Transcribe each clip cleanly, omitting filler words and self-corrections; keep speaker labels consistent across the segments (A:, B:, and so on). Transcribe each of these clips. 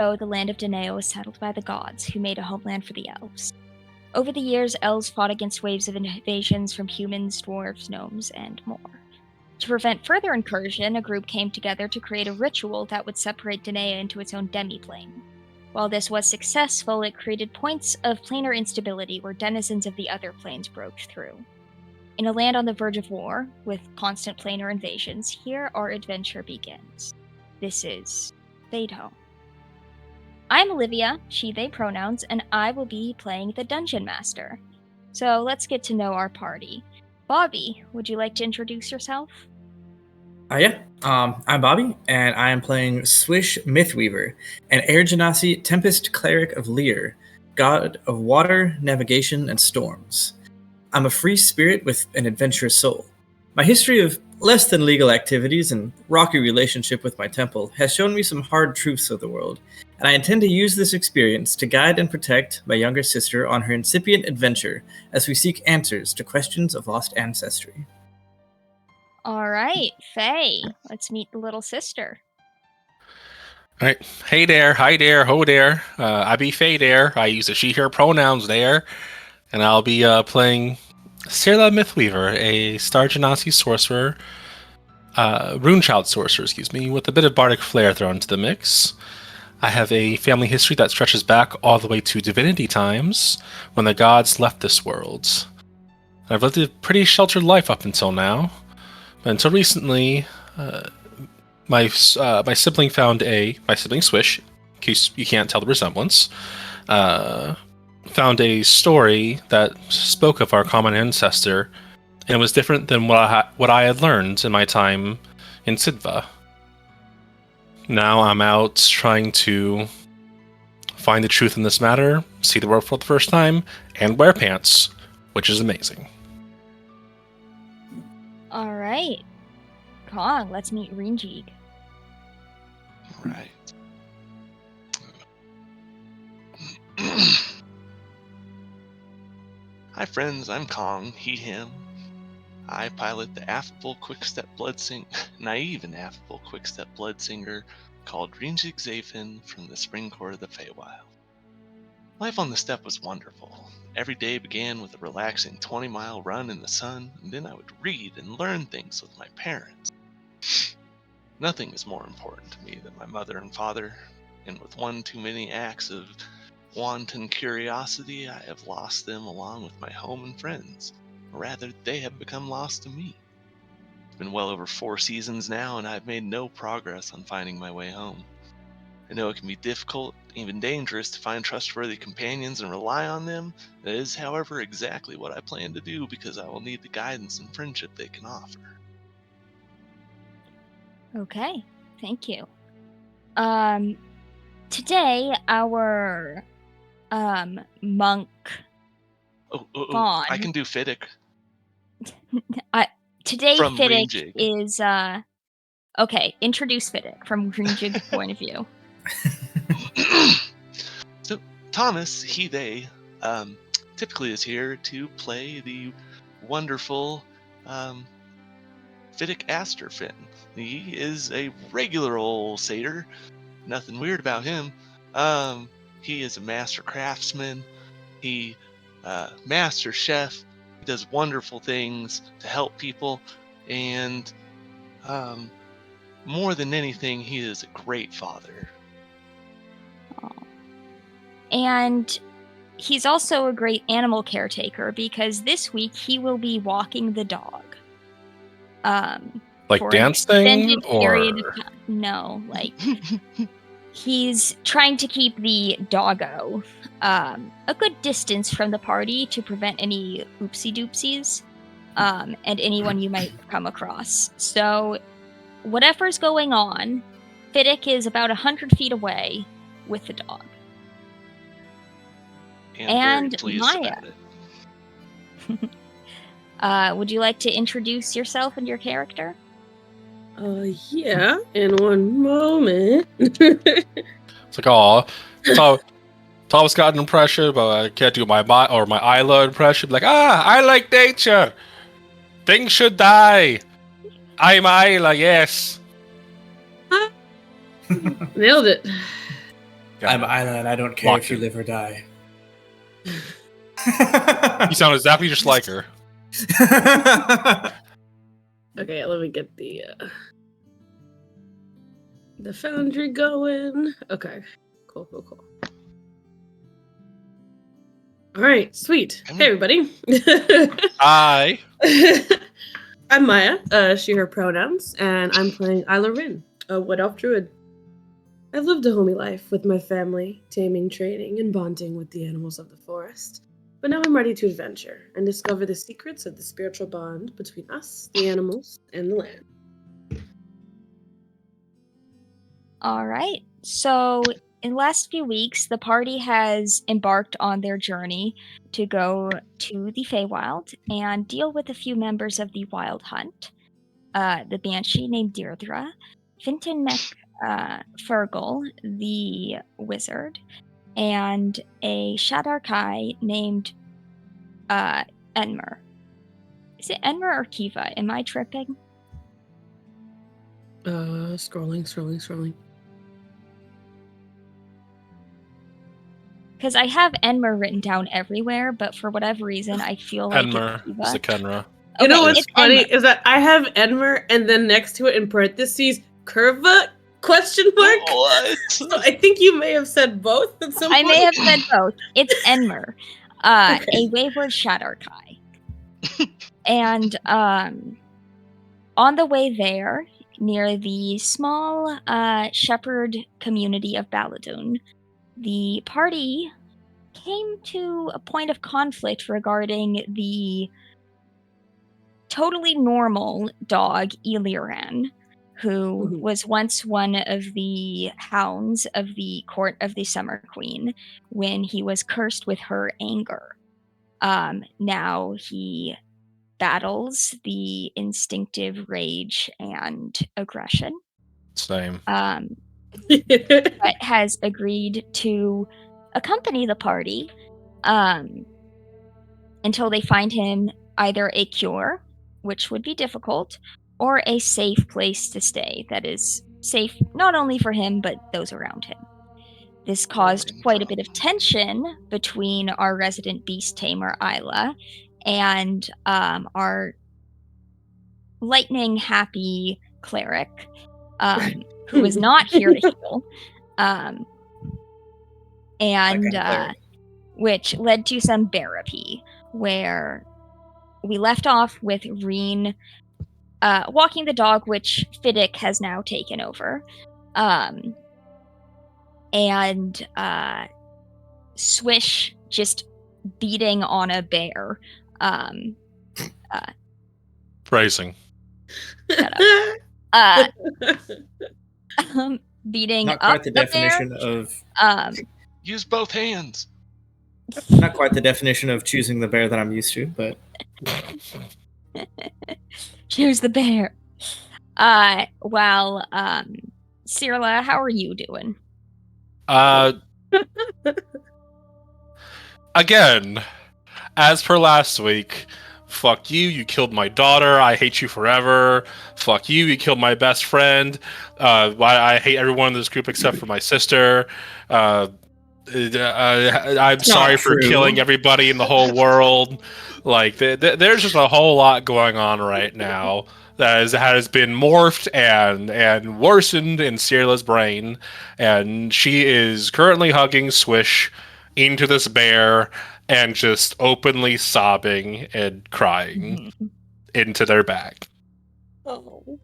A: ago, the land of Danae was settled by the gods, who made a homeland for the elves. Over the years, elves fought against waves of invasions from humans, dwarves, gnomes, and more. To prevent further incursion, a group came together to create a ritual that would separate Danae into its own demi-plane. While this was successful, it created points of planar instability where denizens of the other planes broke through. In a land on the verge of war, with constant planar invasions, here our adventure begins. This is Fadehome. I'm Olivia, she, they pronouns, and I will be playing the Dungeon Master. So let's get to know our party. Bobby, would you like to introduce yourself?
B: I'm Bobby, and I am playing Swish Mythweaver, an Air Genasi Tempest Cleric of Lear, god of water, navigation, and storms. I'm a free spirit with an adventurous soul. My history of less than legal activities and rocky relationship with my temple has shown me some hard truths of the world, and I intend to use this experience to guide and protect my younger sister on her incipient adventure as we seek answers to questions of lost ancestry.
A: Alright, Faye, let's meet the little sister.
C: Alright, hey there, hi there, ho there. I be Faye there. I use the she, her pronouns there. And I'll be playing Sirla Mythweaver, a Star Genasi sorcerer, Runechild sorcerer, with a bit of bardic flair thrown into the mix. I have a family history that stretches back all the way to divinity times, when the gods left this world. I've lived a pretty sheltered life up until now, but until recently, my sibling my sibling Swish, in case you can't tell the resemblance, found a story that spoke of our common ancestor, and it was different than what I had learned in my time in Sidva. Now I'm out trying to find the truth in this matter, see the world for the first time, and wear pants, which is amazing.
A: Alright. Kong, let's meet Rinjig.
D: Alright. Hi friends, I'm Kong, he, him. I pilot the affable quick-step naive and affable quick-step blood singer called Rinjig Zafin from the Spring Court of the Feywild. Life on the steppe was wonderful. Every day began with a relaxing 20-mile run in the sun, and then I would read and learn things with my parents. Nothing is more important to me than my mother and father, and with one too many acts of wanton curiosity, I have lost them along with my home and friends. Or rather, they have become lost to me. It's been well over 4 seasons now, and I've made no progress on finding my way home. I know it can be difficult, even dangerous, to find trustworthy companions and rely on them. That is, however, exactly what I plan to do, because I will need the guidance and friendship they can offer.
A: Okay, thank you. Today, our monk Fawn.
D: I can do Fiddick.
A: Today
D: From
A: Fiddick
D: Rinjig.
A: is okay, introduce Fiddick from Rinjig's point of view.
D: So Thomas, he, they, typically is here to play the wonderful Fiddick Asterfin. He is a regular old satyr. Nothing weird about him. He is a master craftsman. He master chef. He does wonderful things to help people, and more than anything, he is a great father.
A: And he's also a great animal caretaker, because this week he will be walking the dog.
C: Like dancing, or
A: no, like he's trying to keep the doggo a good distance from the party to prevent any oopsie doopsies and anyone you might come across. So whatever's going on, Fiddick is about 100 feet away with the dog.
D: And very pleased
A: Maya.
D: About it.
A: Would you like to introduce yourself and your character?
E: Yeah, in one moment.
C: It's like, oh, Tom's got an impression, but I can't do my Isla impression. Like, I like nature. Things should die. I'm Isla, yes.
E: Nailed it.
B: I'm Isla, and I don't care
C: Locked
B: if you
C: in.
B: live or die.
C: You sound exactly just like her.
E: Okay, let me get the foundry going. Okay, cool. All right, sweet. Hey, everybody.
C: Hi.
E: I'm Maya, she, her pronouns, and I'm playing Isla Rin, a Wood Elf Druid. I've lived a homey life with my family, taming, training, and bonding with the animals of the forest. But now I'm ready to adventure and discover the secrets of the spiritual bond between us, the animals, and the land.
A: All right. So, in the last few weeks, the party has embarked on their journey to go to the Feywild and deal with a few members of the Wild Hunt. The Banshee named Deirdre, Finton Fergal, the wizard, and a Shadarkai named Enmer. Is it Enmer or Kiva? Am I tripping?
E: Scrolling.
A: Because I have Enmer written down everywhere, but for whatever reason, I feel like
C: Enmer.
A: it's
C: It's the
A: Kiva.
C: Kenra.
E: You know
A: Okay,
E: what's
A: it's
E: funny
A: Enmer.
E: is that I have Enmer and then next to it in parentheses, Curva, question mark.
D: What?
E: So I think you may have said both at some
A: I
E: point.
A: may have said both. It's Enmer,
E: Okay.
A: a wayward Shadarkai. And on the way there, near the small shepherd community of Baladun, the party came to a point of conflict regarding the totally normal dog, Eliran, who was once one of the hounds of the court of the Summer Queen when he was cursed with her anger. Now he battles the instinctive rage and aggression.
C: Same.
A: But has agreed to accompany the party until they find him either a cure, which would be difficult, or a safe place to stay that is safe not only for him, but those around him. This caused quite a bit of tension between our resident beast tamer, Isla, and our lightning-happy cleric, who is not here to heal, and which led to some therapy, where we left off with Reen walking the dog, which Fiddick has now taken over, and Swish just beating on a bear.
C: Phrasing.
A: Beating
B: Not
A: up
B: quite the
A: bear.
B: definition of.
D: Use both hands.
B: Not quite the definition of choosing the bear that I'm used to, but.
A: Choose the bear. Well, Cirla, how are you doing?
C: Again, as per last week, fuck you, you killed my daughter, I hate you forever. Fuck you, you killed my best friend. I hate everyone in this group except for my sister. I'm sorry for killing everybody in the whole world. Like, there's just a whole lot going on right now that has been morphed and worsened in Cirla's brain, and she is currently hugging Swish into this bear and just openly sobbing and crying into their back.
E: Oh.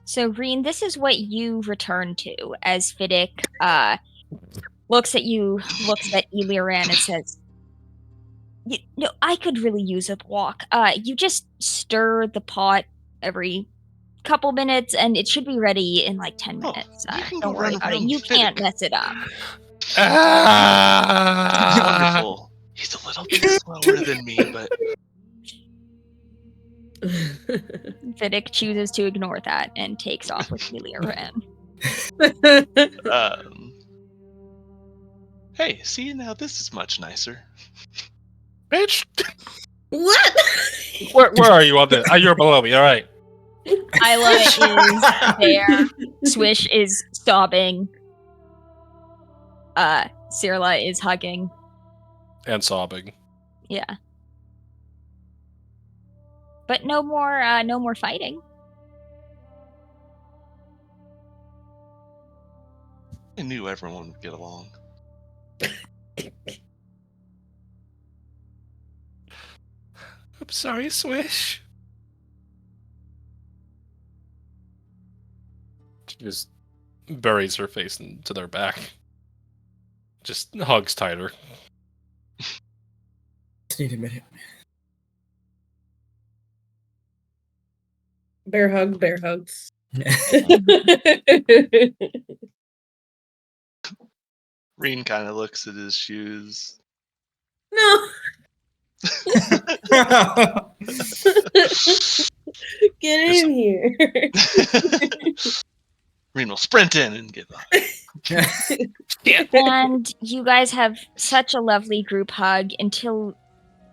A: So, Reen, this is what you return to as Fiddick looks at you, looks at Eliran, and says, "No, I could really use a walk. You just stir the pot every couple minutes, and it should be ready in like 10 minutes. Don't worry about it. You can't mess it up."
D: Wonderful. He's a little bit slower than me, but
A: Fiddick chooses to ignore that and takes off with Eliran.
D: Hey, see, now this is much nicer.
C: Bitch!
E: What?
C: Where are you on this? You're below me, alright.
A: Isla is there. Swish is sobbing. Cirla is hugging.
C: And sobbing.
A: Yeah. But no more fighting.
D: I knew everyone would get along.
C: I'm sorry, Swish. She just buries her face into their back. Just hugs tighter.
B: Just need a minute.
E: Bear hugs.
D: Reen kind of looks at his shoes.
E: No. Get in here.
D: Reen will sprint in and get on.
A: And you guys have such a lovely group hug until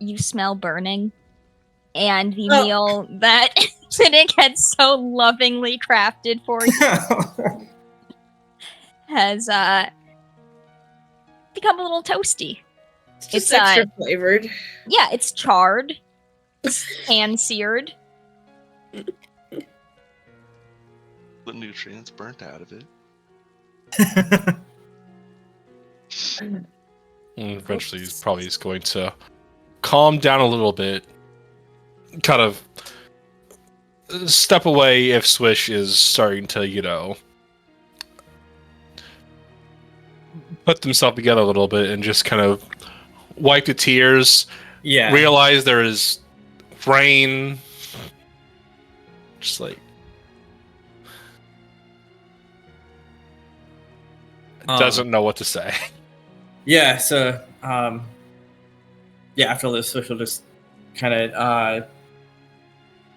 A: you smell burning. And the meal that Cynic had so lovingly crafted for you has become a little toasty.
E: It's extra flavored.
A: Yeah, it's charred. It's hand-seared.
D: The nutrients burnt out of it.
C: And eventually he's probably just going to calm down a little bit. Kind of step away if Swish is starting to, put themselves together a little bit and just kind of wipe the tears.
B: Yeah.
C: Realize there is rain. Just like doesn't know what to say.
B: Yeah, so after this Swish will just kind of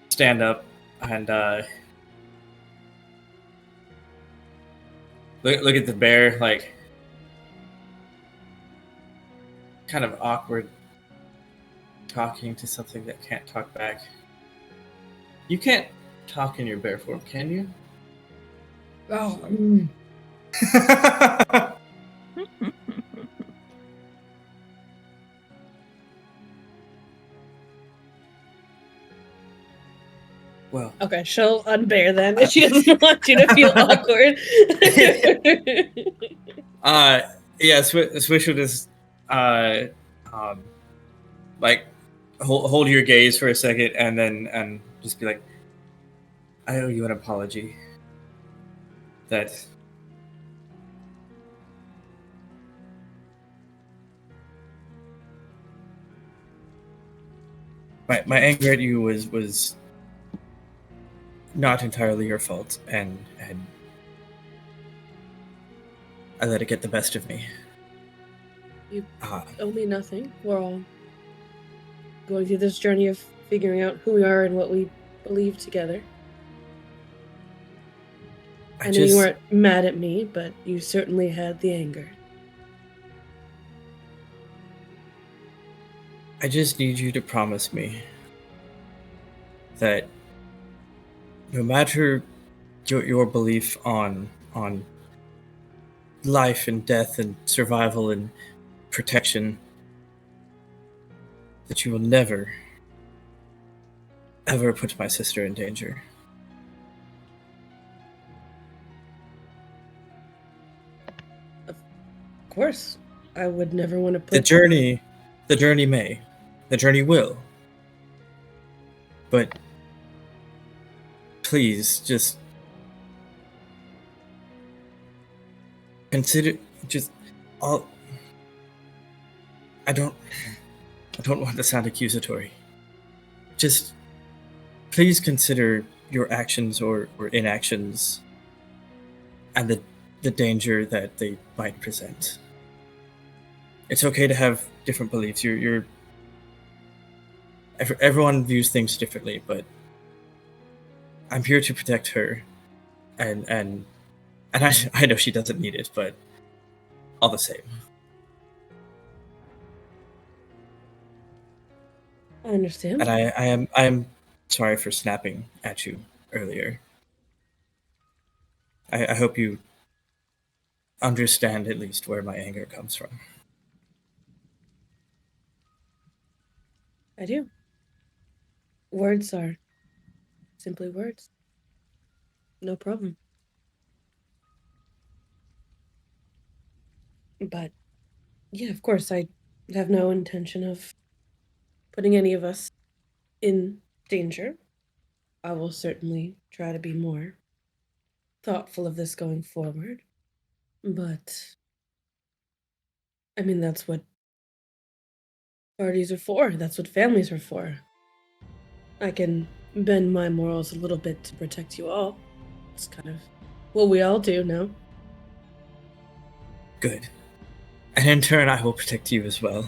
B: stand up and look at the bear, like kind of awkward, talking to something that can't talk back. You can't talk in your bear form, can you?
E: Oh.
B: Well,
E: okay, she'll unbear then if she doesn't want you to feel awkward.
B: yeah, Swish will just like hold your gaze for a second and just be like, I owe you an apology. That my anger at you was not entirely your fault, and I let it get the best of me.
E: You owe me nothing. We're all going through this journey of figuring out who we are and what we believe together. I know you weren't mad at me, but you certainly had the anger.
B: I just need you to promise me that no matter your belief on life and death and survival and protection, that you will never, ever put my sister in danger.
E: Of course. I would never want to put...
B: The journey may. The journey will. But please, just consider all. I don't want to sound accusatory. Just please consider your actions or inactions and the danger that they might present. It's okay to have different beliefs. Everyone views things differently, but I'm here to protect her, and I know she doesn't need it, but all the same.
E: I understand.
B: And I am sorry for snapping at you earlier. I hope you understand at least where my anger comes from.
E: I do. Words are simply words. No problem. But yeah, of course, I have no intention of putting any of us in danger. I will certainly try to be more thoughtful of this going forward. But I mean, that's what parties are for. That's what families are for. I can bend my morals a little bit to protect you all. It's kind of what we all do now.
B: Good. And in turn, I will protect you as well.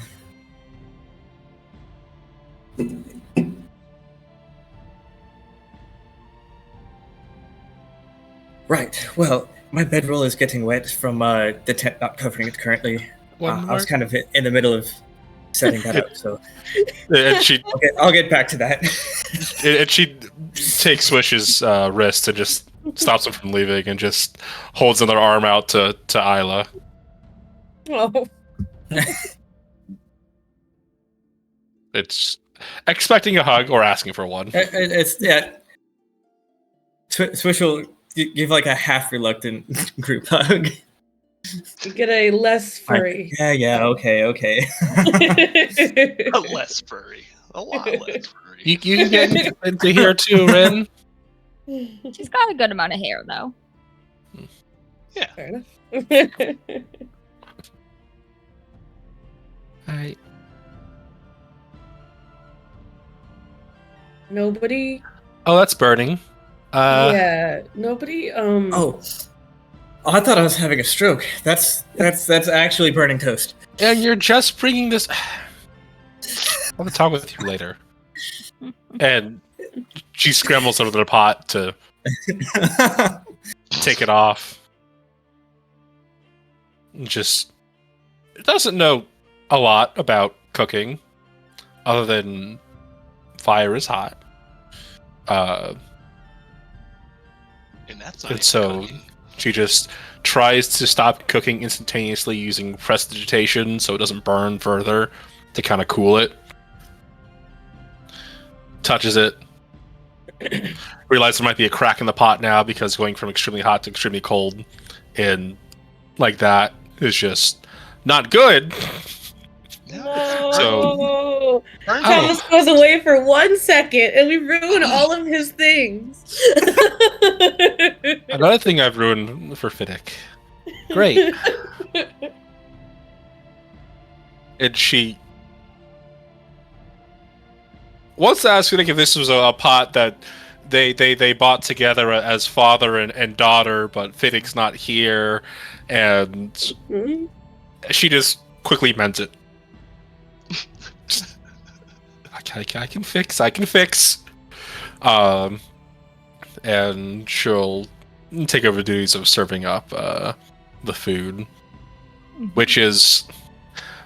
B: Right, well, my bedroll is getting wet from the tent not covering it currently. I was kind of in the middle of setting that up, so
C: And she
B: I'll get back to that.
C: and she takes Swish's wrist and just stops him from leaving and just holds another arm out to Isla.
E: Oh.
C: It's expecting a hug or asking for one.
B: It's yeah. Swish will give like a half reluctant group hug.
E: You get a less furry.
B: Yeah, okay.
D: A less furry. A lot less furry.
C: You can get into here too, Rin.
A: She's got a good amount of hair, though.
D: Yeah.
E: Fair enough.
C: Alright.
E: Nobody.
C: Oh, that's burning.
E: Yeah, nobody.
B: Oh, I thought I was having a stroke. That's actually burning toast.
C: And you're just bringing this. I'll talk with you later. And she scrambles under the pot to take it off. Just doesn't know a lot about cooking, other than fire is hot.
D: And that's not
C: And
D: even
C: so
D: cooking.
C: she just tries to stop cooking instantaneously using prestidigitation so it doesn't burn further to kind of cool it. Touches it. Realizes there might be a crack in the pot now because going from extremely hot to extremely cold and like that is just not good.
E: No.
C: So-
E: Thomas goes away for 1 second, and we ruin all of his things.
C: Another thing I've ruined for Fiddick. Great. And she wants to ask Fiddick if this was a pot that they bought together as father and daughter, but Fiddick's not here, and
E: Mhm.
C: she just quickly mends it. I can fix. And she'll take over the duties of serving up the food, which is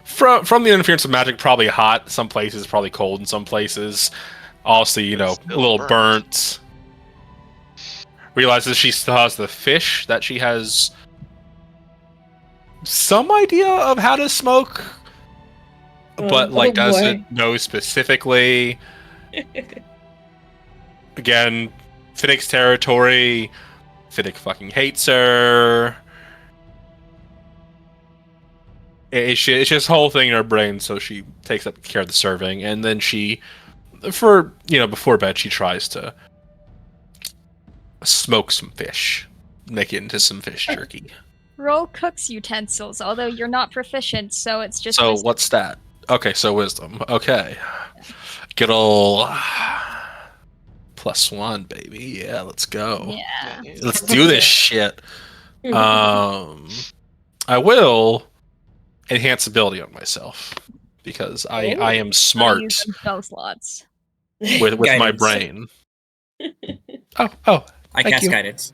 C: from the interference of magic, probably hot. Some places, probably cold in some places. Also, a
D: Still
C: little
D: burnt.
C: burnt. Realizes she still has the fish that she has some idea of how to smoke, but
E: Oh, boy.
C: doesn't know specifically. Again, Fiddick's territory. Fiddick fucking hates her. It's just a whole thing in her brain, so she takes up care of the serving, and then she, before bed, she tries to smoke some fish, make it into some fish jerky.
A: Roll cook's utensils, although you're not proficient, so it's just.
C: So
A: wisdom.
C: what's that? Okay, so wisdom. Okay. Good ol' +1, baby. Yeah, let's go.
A: Yeah.
C: Let's do this shit. I will enhance ability on myself because I am smart
A: Use them spell slots.
C: with my
B: Guidance.
C: brain. Oh.
B: I
C: Thank
B: cast
C: you.
B: guidance.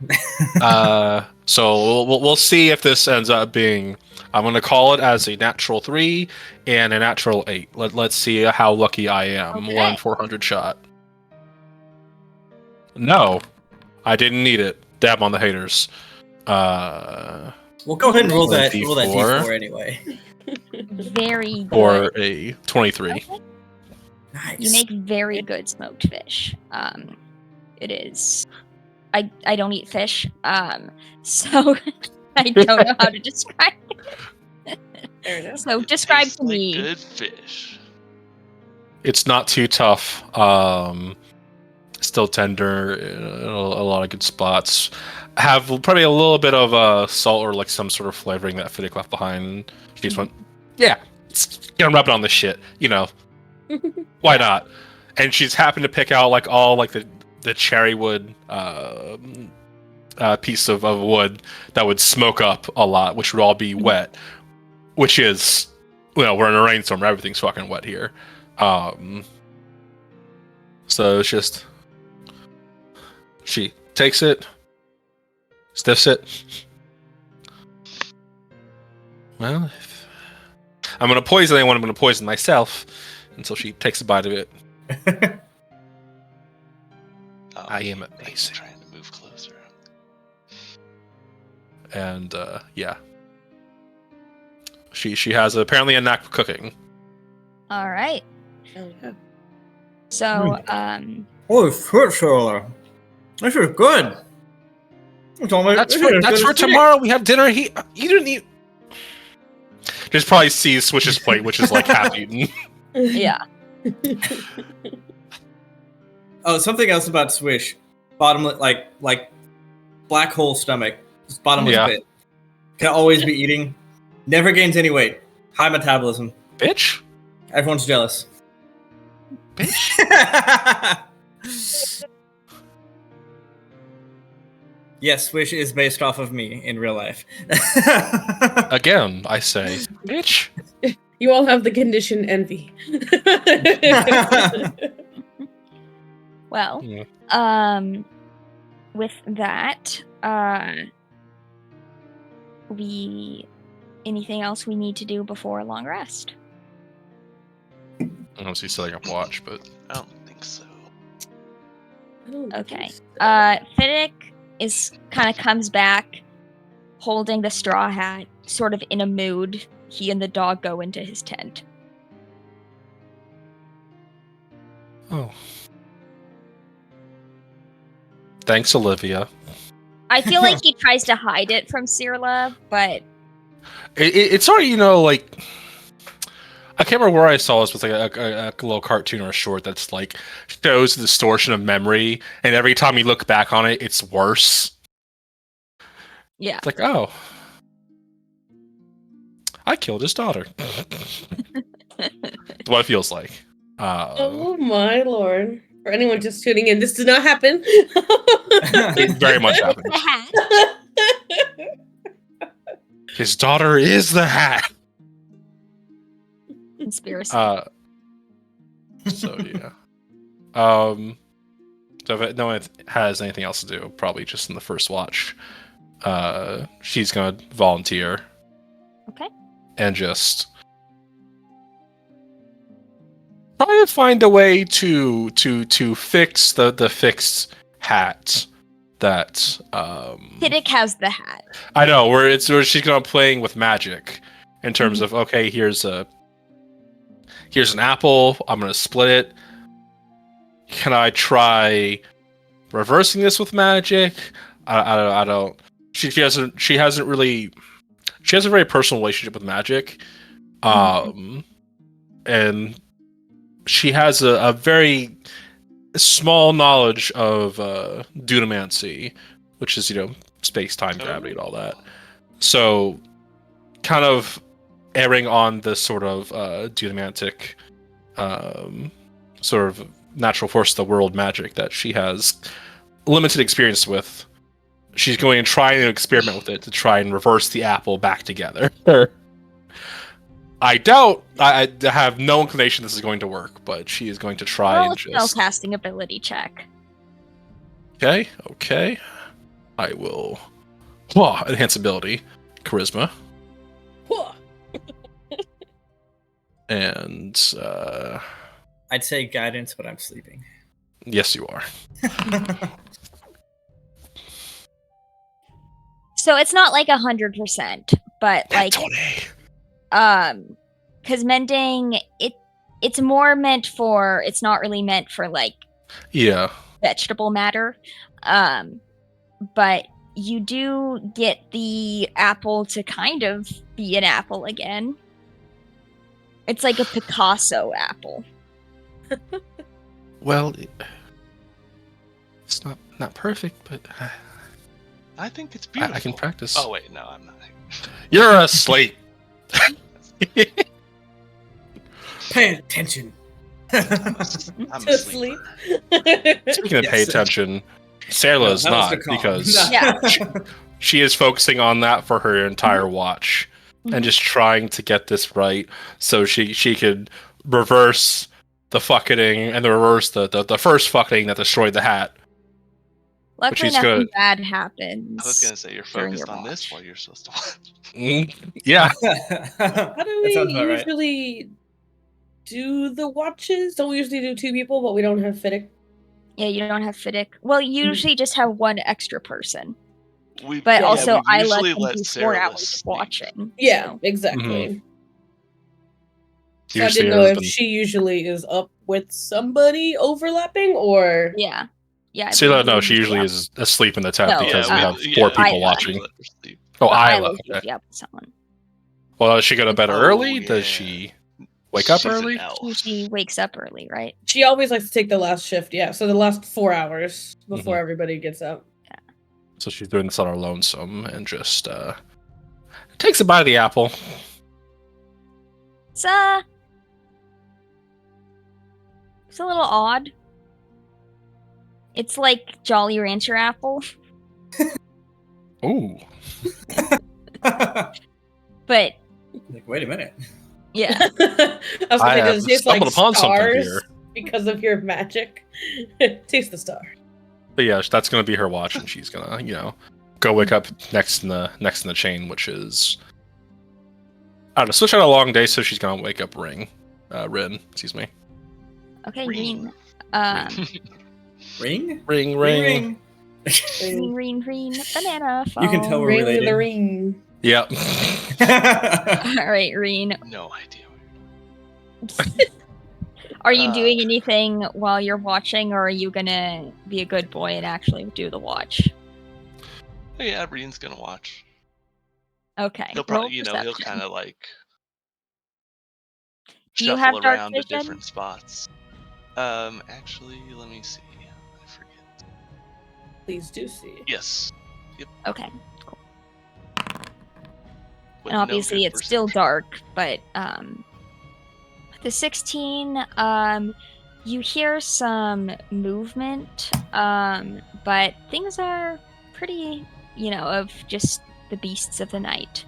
C: So we'll see if this ends up being. I'm going to call it as a natural 3 and a natural 8. Let's see how lucky I am.
A: Okay.
C: 1/400 shot. No, I didn't need it. Dab on the haters.
B: We'll go ahead and roll that
C: D4.
B: D4 anyway.
A: Very good.
C: Or a 23.
A: Okay.
B: Nice.
A: You make very good smoked fish. It is. I don't eat fish. So I don't know how to describe it.
E: Fair enough.
A: So
D: It
A: describe
D: tastes
A: to
D: like
A: me.
D: good fish.
C: It's not too tough. Still tender in a lot of good spots. Have probably a little bit of salt or like some sort of flavoring that Fiddick left behind. She just went, yeah, gonna rub it on this shit, you know. Why not? And she's happened to pick out like all like the cherry wood piece of wood that would smoke up a lot, which would all be wet. Which is, you know, we're in a rainstorm, everything's fucking wet here. So it's just she takes it, stiffs it. Well, if I'm gonna poison anyone, I'm gonna poison myself until she takes a bite of it.
D: Oh,
C: I am
D: Nate's
C: amazing.
D: trying to move closer.
C: And yeah. She has apparently a knack for cooking.
A: All right.
E: Oh, yeah.
A: So
B: Holy shit, Charlotte. This is good.
C: That's for tomorrow. We have dinner. You didn't eat. Just probably sees Swish's plate, which is like half eaten.
A: yeah.
B: Oh, something else about Swish. Bottomless, like black hole stomach. Just bottomless
C: Yeah.
B: pit. Can always be eating. Never gains any weight. High metabolism.
C: Bitch.
B: Everyone's jealous.
C: Bitch.
B: Yes, Swish is based off of me in real life.
C: Again, I say, bitch.
E: You all have the condition envy.
A: Well,
C: Yeah.
A: with that, anything else we need to do before a long rest?
C: I don't know if he's setting up watch, but
D: I don't think so.
E: I don't
A: Okay.
E: think so.
A: Fiddick kind of comes back, holding the straw hat, sort of in a mood. He and the dog go into his tent.
C: oh. Thanks, Olivia.
A: I feel like he tries to hide it from Cirla, but
C: It's already, you know, like I can't remember where I saw this. It was like a little cartoon or a short that's like shows the distortion of memory, and every time you look back on it, it's worse.
A: yeah.
C: It's like, oh, I killed his daughter. That's what it feels like.
E: Oh my lord. For anyone just tuning in, this did not happen.
C: It very much happened.
A: The hat.
C: His daughter is the hat.
A: Conspiracy.
C: So yeah. So if no one has anything else to do, probably just in the first watch, she's gonna volunteer.
A: Okay.
C: And just try to find a way to fix the fixed hat that
A: Fiddick has the hat.
C: I know where she's gonna playing with magic in terms of, okay, here's an apple, I'm gonna split it. Can I try reversing this with magic? I don't. She has a very personal relationship with magic, and she has a very small knowledge of dunamancy, which is, you know, space time gravity and all that. So, kind of erring on this sort of dunamantic, sort of natural force of the world magic that she has limited experience with. She's going to try and experiment with it to try and reverse the apple back together. I have no inclination this is going to work, but she is going to try
A: Roll
C: and
A: a
C: just...
A: spellcasting ability check.
C: Okay. I will... enhance ability. Charisma. And,
B: I'd say guidance, but I'm sleeping.
C: yes, you are.
A: So it's not like 100%, but like, because mending it's more meant for. It's not really meant for like vegetable matter. But you do get the apple to kind of be an apple again. It's like a Picasso apple.
C: Well, it's not perfect, but
D: I think it's beautiful.
C: I can practice.
D: Oh wait, no, I'm not.
C: You're asleep.
B: Pay attention.
D: I'm
E: To
D: a
E: sleep.
D: sleeper.
C: Speaking of pay
B: Yes.
C: attention, Sarah's
B: No, that was
C: not
B: the calm.
C: because
A: Yeah.
C: she is focusing on that for her entire watch
A: Mhm.
C: and just trying to get this right so she could reverse the fucking and reverse the first fucking that destroyed the hat.
A: Luckily,
C: she's
A: nothing
C: good.
A: bad happens.
D: I was gonna say you're
A: during
D: focused
A: your
D: on this
A: watch.
D: while you're supposed to watch.
C: Yeah.
E: How do
B: That
E: we
B: sounds about right.
E: usually do the watches? Don't we usually do 2 people, but we don't have Fiddick?
A: Yeah, you don't have Fiddick. Well, you usually just have one extra person.
D: We,
A: But
E: Yeah,
A: also,
D: we've
A: Isla
D: usually
A: can
D: let
A: do 4
D: Sarah
A: hours of
D: sleep.
A: watching.
E: Yeah,
A: so-
E: exactly. So I
C: Usually
E: didn't know
C: has
E: if
C: been-
E: she usually is up with somebody overlapping or.
A: Yeah. Yeah. I
C: See,
A: believe
C: no,
A: you
C: she
A: would
C: usually
A: be
C: is asleep in the tent
A: No,
C: because we
A: yeah,
C: have 4 people
A: Isla.
C: watching.
D: Let her sleep.
C: Oh,
A: up.
C: Isla.
A: Isla should
C: Okay.
A: be up with someone.
C: Well, does she go to bed
D: Oh,
C: early?
D: yeah.
C: Does she wake up
D: She's an
C: early?
D: elf.
A: She wakes up early, right?
E: She always likes to take the last shift, yeah. So the last 4 hours before
C: Mhm.
E: everybody gets up.
C: So she's doing this on her lonesome and just takes a bite of the apple.
A: It's it's a little odd. It's like Jolly Rancher apple,
C: Ooh.
A: but
B: Like, wait a minute.
A: yeah.
E: I was gonna
C: I
E: say,
C: have
E: does it taste like
C: stumbled upon something
E: stars
C: here.
E: because of your magic? Taste the star.
C: But yeah, that's gonna be her watch, and she's gonna, go wake up next in the chain, which is I don't know. Switch out a long day, so she's gonna wake up Rin. Excuse me.
A: Okay,
D: Ring.
A: Ring.
B: Ring?
C: Ring.
A: Ring, banana phone.
B: You can tell we're
E: Ring
B: related.
E: the ring.
C: Yep.
A: All right, Reen.
D: No idea.
A: Are you
D: Uh,
A: doing anything while you're watching, or are you gonna be a good boy and actually do the watch?
D: Oh, yeah, Breen's gonna watch.
A: Okay.
D: He'll
A: roll
D: probably, he'll
A: perception.
D: kind of like
A: Do you
D: shuffle
A: have dark
D: around to
A: vision?
D: different spots. Actually, let me see. I forget.
E: Please do see.
D: Yes.
A: Okay.
D: With
A: And
D: no
A: obviously
D: good
A: it's still
D: perception.
A: dark, but the 16, you hear some movement, but things are pretty, of just the beasts of the night,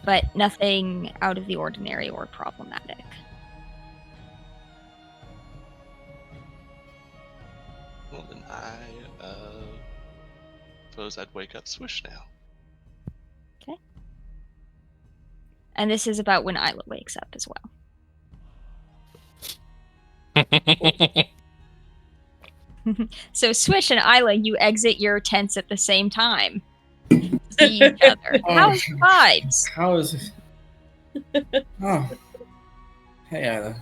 A: but nothing out of the ordinary or problematic.
D: Well, then I suppose I'd wake up Swish now.
A: And this is about when Isla wakes up as well. So Swish and Isla, you exit your tents at the same time. See each other. How's the vibes?
B: How is it? Oh. Hey, Isla.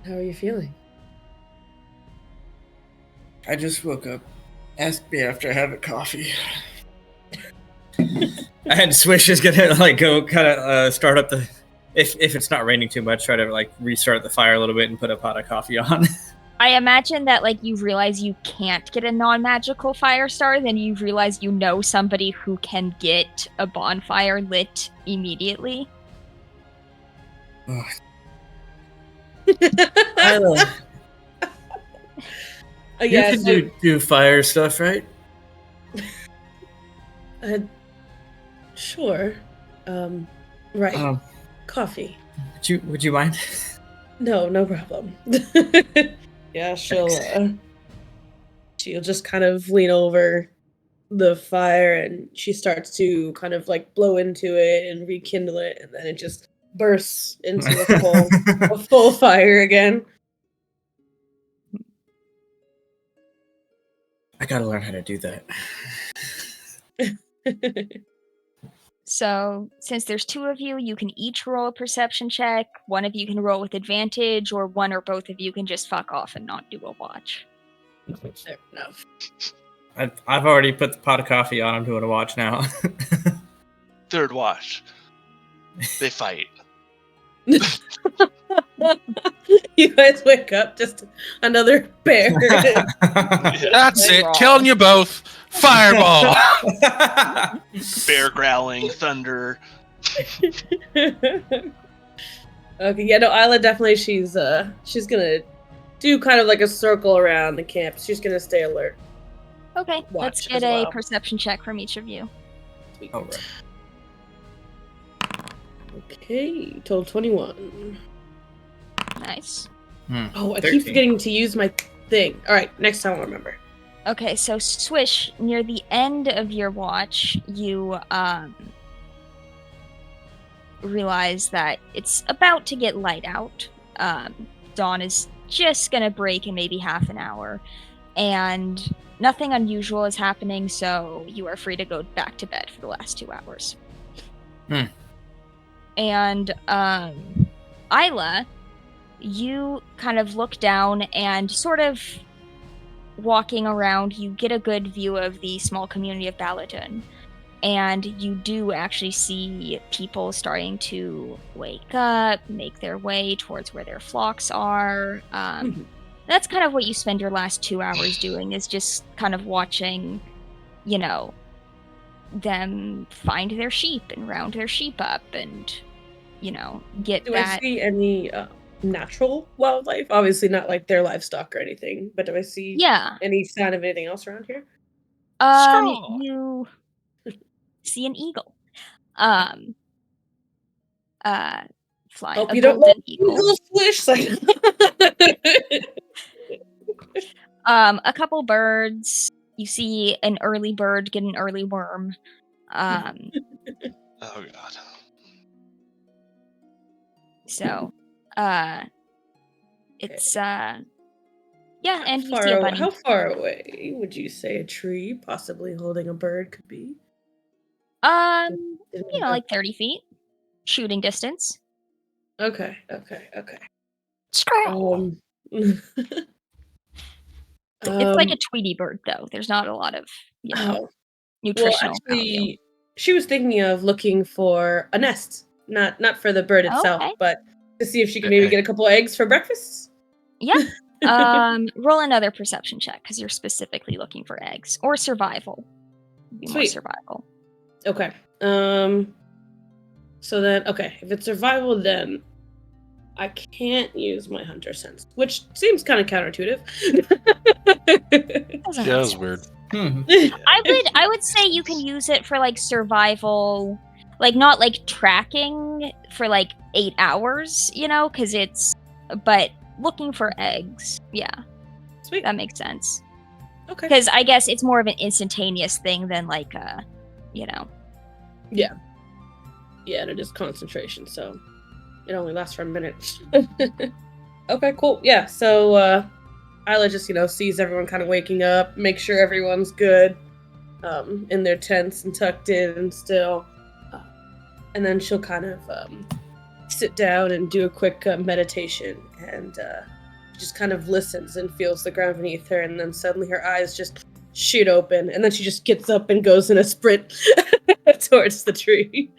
E: How are you feeling?
B: I just woke up. Ask me after I have a coffee. And Swish is gonna go kind of start up the. If it's not raining too much, try to restart the fire a little bit and put a pot of coffee on.
A: I imagine that you realize you can't get a non-magical fire starter, then you realize you know somebody who can get a bonfire lit immediately.
B: Oh. Isla, you
E: Yeah,
B: can
E: so,
B: do fire stuff, right?
E: sure. Right.
B: Um,
E: Coffee.
B: would you mind?
E: No problem. Yeah, she'll just kind of lean over the fire and she starts to kind of blow into it and rekindle it, and then it just bursts into a full fire again.
B: I gotta learn how to do that.
A: So, since there's two of you, you can each roll a perception check. One of you can roll with advantage, or one or both of you can just fuck off and not do a watch.
E: Fair enough.
B: I've already put the pot of coffee on. I'm doing a watch now.
D: Third watch. They fight.
E: You guys wake up, just another bear.
C: That's it. Killing you both. Fireball.
D: Bear growling, thunder.
E: Okay, yeah, no, Isla definitely she's gonna do kind of like a circle around the camp. She's gonna stay alert.
A: Okay, let's
E: Watch
A: get
E: as
A: a
E: well.
A: perception check from each of you.
B: All right.
E: Okay, total 21.
A: Nice.
E: Oh, I
B: 13.
E: keep forgetting to use my thing. All right, next time I'll remember.
A: Okay, so Swish, near the end of your watch, you realize that it's about to get light out. Dawn is just gonna break in maybe half an hour, and nothing unusual is happening, so you are free to go back to bed for the last 2 hours. And Isla, you kind of look down and sort of walking around, you get a good view of the small community of Baladun, and you do actually see people starting to wake up, make their way towards where their flocks are. That's kind of what you spend your last 2 hours doing, is just kind of watching, you know, them find their sheep and round their sheep up and, you know, get
E: Do
A: that.
E: I see any natural wildlife? Obviously not like their livestock or anything, but do I see any sign of anything else around here?
A: You see an eagle. Fly
E: Hope
A: a
E: you don't know
A: golden eagle.
E: eagles wish.
A: A couple birds. You see an early bird get an early worm.
D: Oh god.
A: So, it's yeah, and you
E: Far
A: see a
E: away-
A: bunny.
E: How far away would you say a tree possibly holding a bird could be?
A: You know, like 30 feet, shooting distance.
E: Okay.
C: Scroll.
A: It's like a Tweety bird, though. There's not a lot of, you know, nutritional value.
E: actually, she was thinking of looking for a nest, not for the bird itself,
A: Okay.
E: but to see if she could maybe get a couple eggs for breakfast.
A: Yeah. Roll another perception check because you're specifically looking for eggs or survival. Be more
E: Sweet.
A: survival.
E: Okay. So then, if it's survival, then I can't use my hunter sense, which seems kind of counterintuitive.
A: Doesn't
C: Yeah,
A: make
C: that's
A: sense.
C: weird.
A: I would say you can use it for like survival, like not like tracking for like 8 hours, you know, because but looking for eggs, yeah,
E: Sweet.
A: that makes sense.
E: Okay.
A: Because I guess it's more of an instantaneous thing than like you know.
E: Yeah, and it is concentration, so it only lasts for a minute. Okay, cool. Yeah, so Isla just, sees everyone kind of waking up, make sure everyone's good, in their tents and tucked in and still. And then she'll kind of sit down and do a quick meditation, and just kind of listens and feels the ground beneath her, and then suddenly her eyes just shoot open, and then she just gets up and goes in a sprint towards the tree.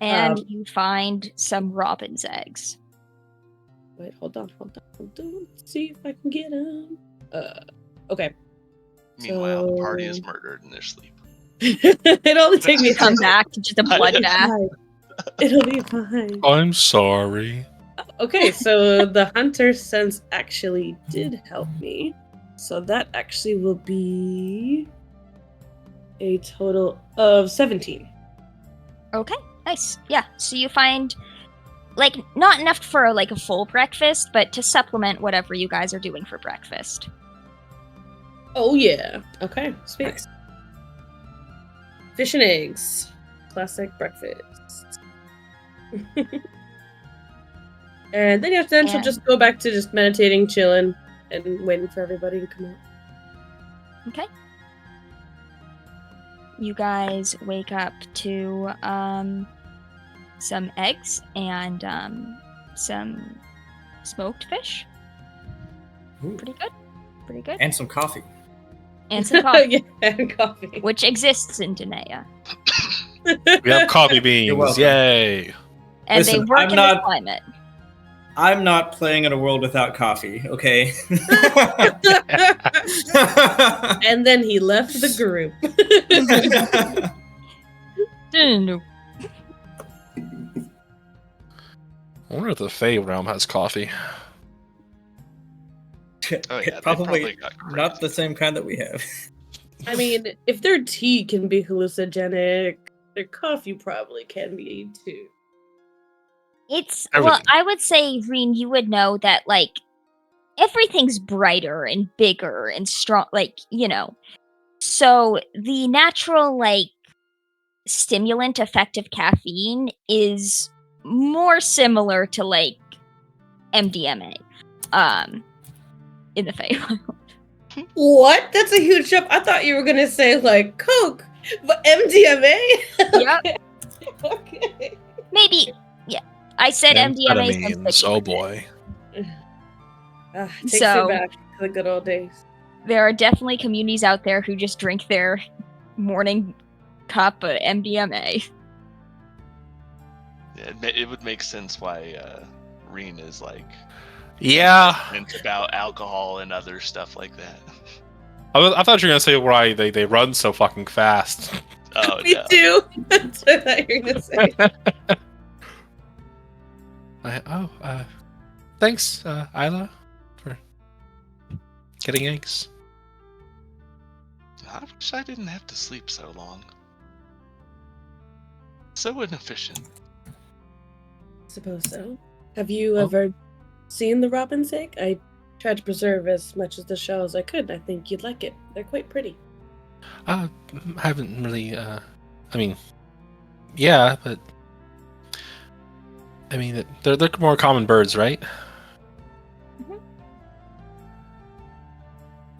A: And you find some robin's eggs.
E: Wait, hold on. Let's see if I can get them. Okay.
D: Meanwhile, the party is murdered in their sleep.
E: It only takes me
A: Come back to just a bloodbath.
E: It'll be fine.
C: I'm sorry.
E: Okay, so the hunter sense actually did help me. So that actually will be a total of 17.
A: Okay, nice. Yeah, so you find, like, not enough for, like, a full breakfast, but to supplement whatever you guys are doing for breakfast.
E: Oh, yeah. Okay, sweet. Nice. Fish and eggs. Classic breakfast. And then she'll just go back to just meditating, chilling, and waiting for everybody to come out.
A: Okay. you guys wake up to some eggs and some smoked fish.
B: Ooh.
A: Pretty good. Pretty good.
B: And some coffee.
A: And some coffee,
E: Yeah, and coffee.
A: which exists in Danaea.
C: We have coffee
B: You're
C: beans.
B: welcome.
C: Yay.
A: And
B: Listen,
A: they work
B: I'm
A: in
B: not-
A: this climate.
B: I'm not playing in a world without coffee, okay?
E: And then he left the group.
A: No.
C: I wonder if the Fae realm has coffee.
D: Oh, yeah, they
B: Probably
D: got
B: not the
D: crazy.
B: same kind that we have.
E: I mean, if their tea can be hallucinogenic, their coffee probably can be too.
A: It's
C: Everything.
A: well, I would say, Reen, you would know that like everything's brighter and bigger and strong, like, you know. So the natural like stimulant effect of caffeine is more similar to like MDMA in the Feywild.
E: What? That's a huge jump. I thought you were gonna say like Coke, but MDMA.
A: Yep.
E: Okay.
A: Maybe, yeah. I said MDMA.
C: Amphetamines. Oh boy.
E: Takes
A: So-
E: you back to the good old days.
A: There are definitely communities out there who just drink their morning cup of MDMA.
D: Yeah, it would make sense why Reen is like
C: Yeah.
D: hesitant about alcohol and other stuff like that.
C: I thought you were gonna say why they run so fucking fast.
D: Oh
E: Me
D: no.
E: too. That's what I thought you were gonna say.
C: Thanks, Isla, for getting eggs.
D: I wish I didn't have to sleep so long. So inefficient.
E: Suppose so. Have you
C: Oh.
E: ever seen the robin's egg? I tried to preserve as much of the shell as I could. I think you'd like it. They're quite pretty.
C: I haven't really. I mean, yeah, but I mean they're more common birds, right?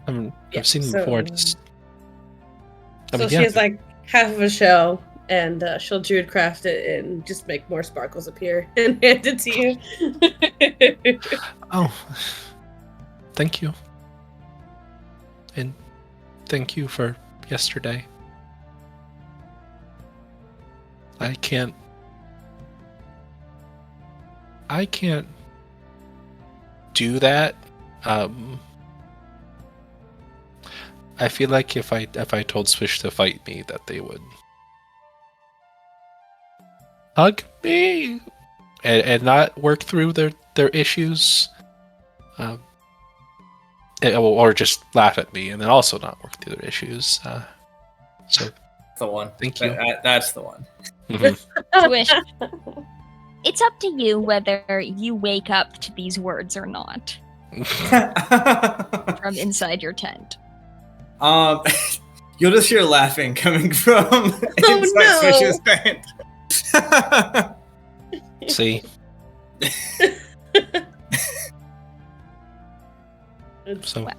A: Mhm.
E: Yeah,
C: I've seen them
E: so-
C: before. Just, I
E: So
C: mean,
E: she
C: yeah.
E: has like half of a shell, and she'll druid craft it and just make more sparkles appear and hand it to you.
C: Oh, thank you, and thank you for yesterday. I can't do that. I feel like if I told Swish to fight me, that they would hug me and not work through their issues, or just laugh at me and then also not work through their issues. So
B: The one.
C: Thank you.
B: That's the one.
C: mhm.
A: Swish. It's up to you whether you wake up to these words or not from inside your tent.
B: You'll just hear laughing coming from
E: Oh,
B: inside
E: no.
B: Swish's tent.
C: See, so
A: Wow.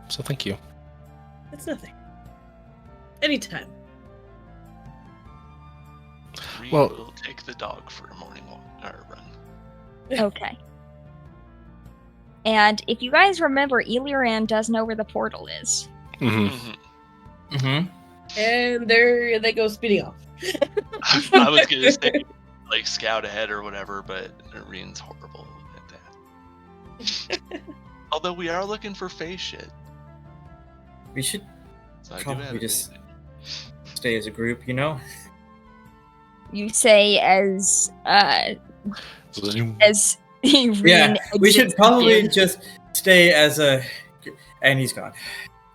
C: so thank you.
E: It's nothing. Anytime.
D: Reen
C: Well-
D: will take the dog for a morning walk or run.
A: Okay. And if you guys remember, Eliran does know where the portal is.
C: hmm
D: Mhm.
B: Mm-hmm.
E: And there they go speeding off.
D: I was gonna say like scout ahead or whatever, but Reen's horrible at that. Although we are looking for face shit,
B: We should
D: so I do
B: Probably
D: have
B: just-
D: it.
B: stay as a group, you know?
A: You say as Reen
B: Yeah, we should
A: exits
B: probably
A: in.
B: just stay as a. And he's gone.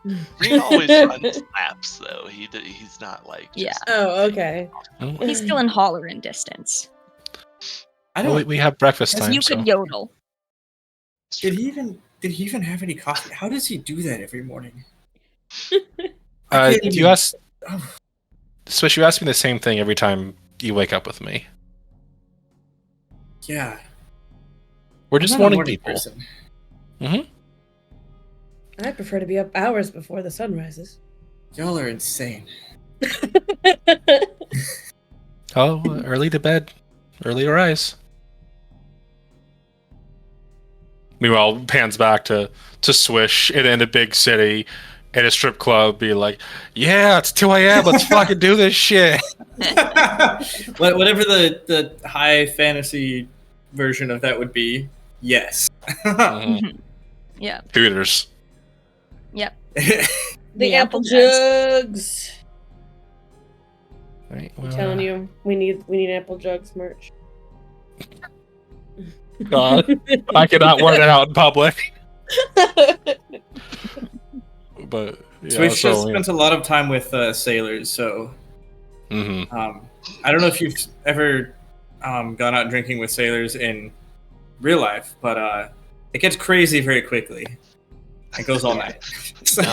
D: Reen always runs laps though. He's not like
A: Yeah.
D: just,
E: Oh, okay.
A: He's still in Hollerin distance.
B: I
C: Well,
B: don't.
C: we have breakfast
B: Yes,
C: time.
A: You
C: so.
A: could yodel.
B: Did he even have any coffee? How does he do that every morning?
C: You ask
B: Oh,
C: Swish. You ask me the same thing every time you wake up with me.
B: yeah.
C: We're
B: I'm
C: just
B: not a
C: morning people.
B: person.
E: I prefer to be up hours before the sun rises.
B: Y'all are insane.
C: Oh, early to bed, early to rise. Meanwhile, pans back to Swish in a big city, in a strip club, be like, "Yeah, it's 2 a.m. Let's fucking do this shit."
B: Whatever the high fantasy version of that would be, yes.
C: Mhm.
A: Yeah.
C: Hooters.
A: Yep.
E: The apple
A: jugs.
E: jugs.
C: Right,
E: I'm telling you, we need apple jugs merch.
C: God, I cannot wear that out in public. But yeah,
B: Swish has
C: so
B: spent a lot of time with sailors, so
C: mm-hmm.
B: I don't know if you've ever gone out drinking with sailors in real life, but it gets crazy very quickly. It goes all night. So-
D: No,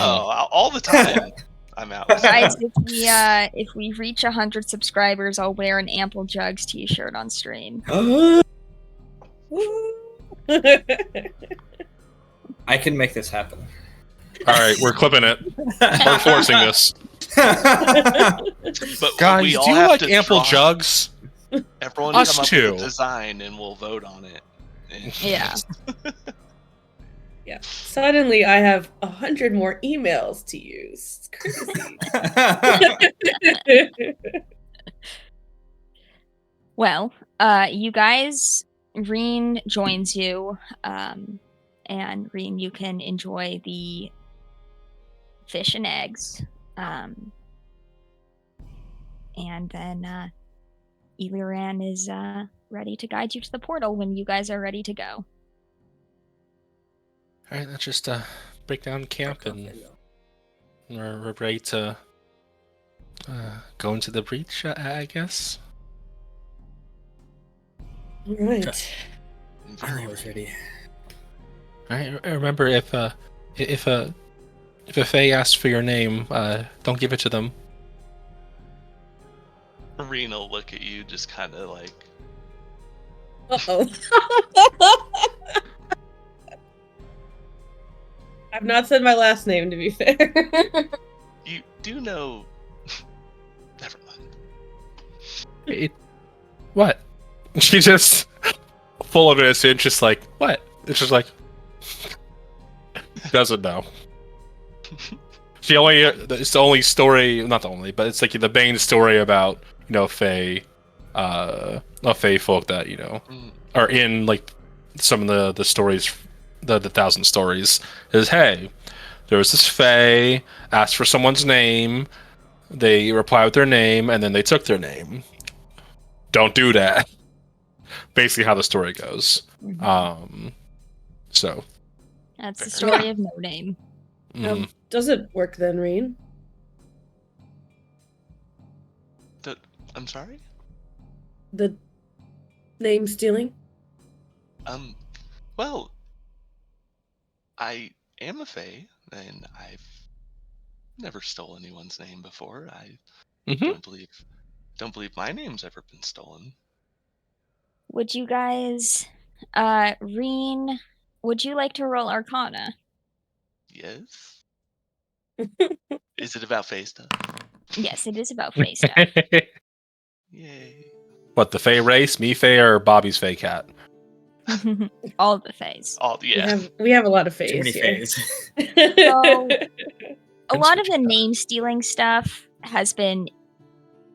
D: all the time. I'm out.
A: Guys, if we reach 100 subscribers, I'll wear an Ample Jugs t-shirt on stream.
B: I can make this happen.
C: All right, we're clipping it. We're forcing this.
D: But
C: Guys,
D: we all
C: do you
D: have
C: like
D: to
C: ample
D: draw-
C: jugs?
D: Everyone
C: Us
D: come up
C: too.
D: with a design and we'll vote on it. And-
A: Yeah.
E: Yeah. Suddenly, I have 100 more emails to use. It's crazy.
A: Well, you guys, Reen joins you, and Reen, you can enjoy the fish and eggs, and then Eliran is ready to guide you to the portal when you guys are ready to go.
C: All right, let's just break down camp and we're ready to go into the breach, I guess.
E: All right.
B: I'm always ready.
C: All right, remember if a Fae asks for your name, don't give it to them.
D: Reen will look at you just kind of like,
E: Uh-oh. I've not said my last name, to be fair.
D: you do know. Never mind.
C: What? She just full of innocence, just like what? It's just like doesn't know. It's the only story, not the only, but it's like the main story about Fae, Fae folk that are in like some of the stories, the 1,000 stories. Is hey, there was this Fae asked for someone's name, they replied with their name, and then they took their name. Don't do that. Basically, how the story goes. So
A: That's the story of No Name.
E: Does it work then, Reen?
D: I'm sorry?
E: The name stealing?
D: Well, I am a Fae, and I've never stole anyone's name before. I don't believe my name's ever been stolen.
A: Would you guys, Reen, would you like to roll Arcana?
D: Yes. Is it about Fae stuff?
A: Yes, it is about Fae stuff.
D: Yay.
C: What, the Fae race? Me Fae or Bobby's Fae cat?
A: All of the Faes.
D: Oh yeah.
E: We have a lot of phase.
B: Too many
E: here.
B: phase.
A: So, a lot of the name stealing stuff has been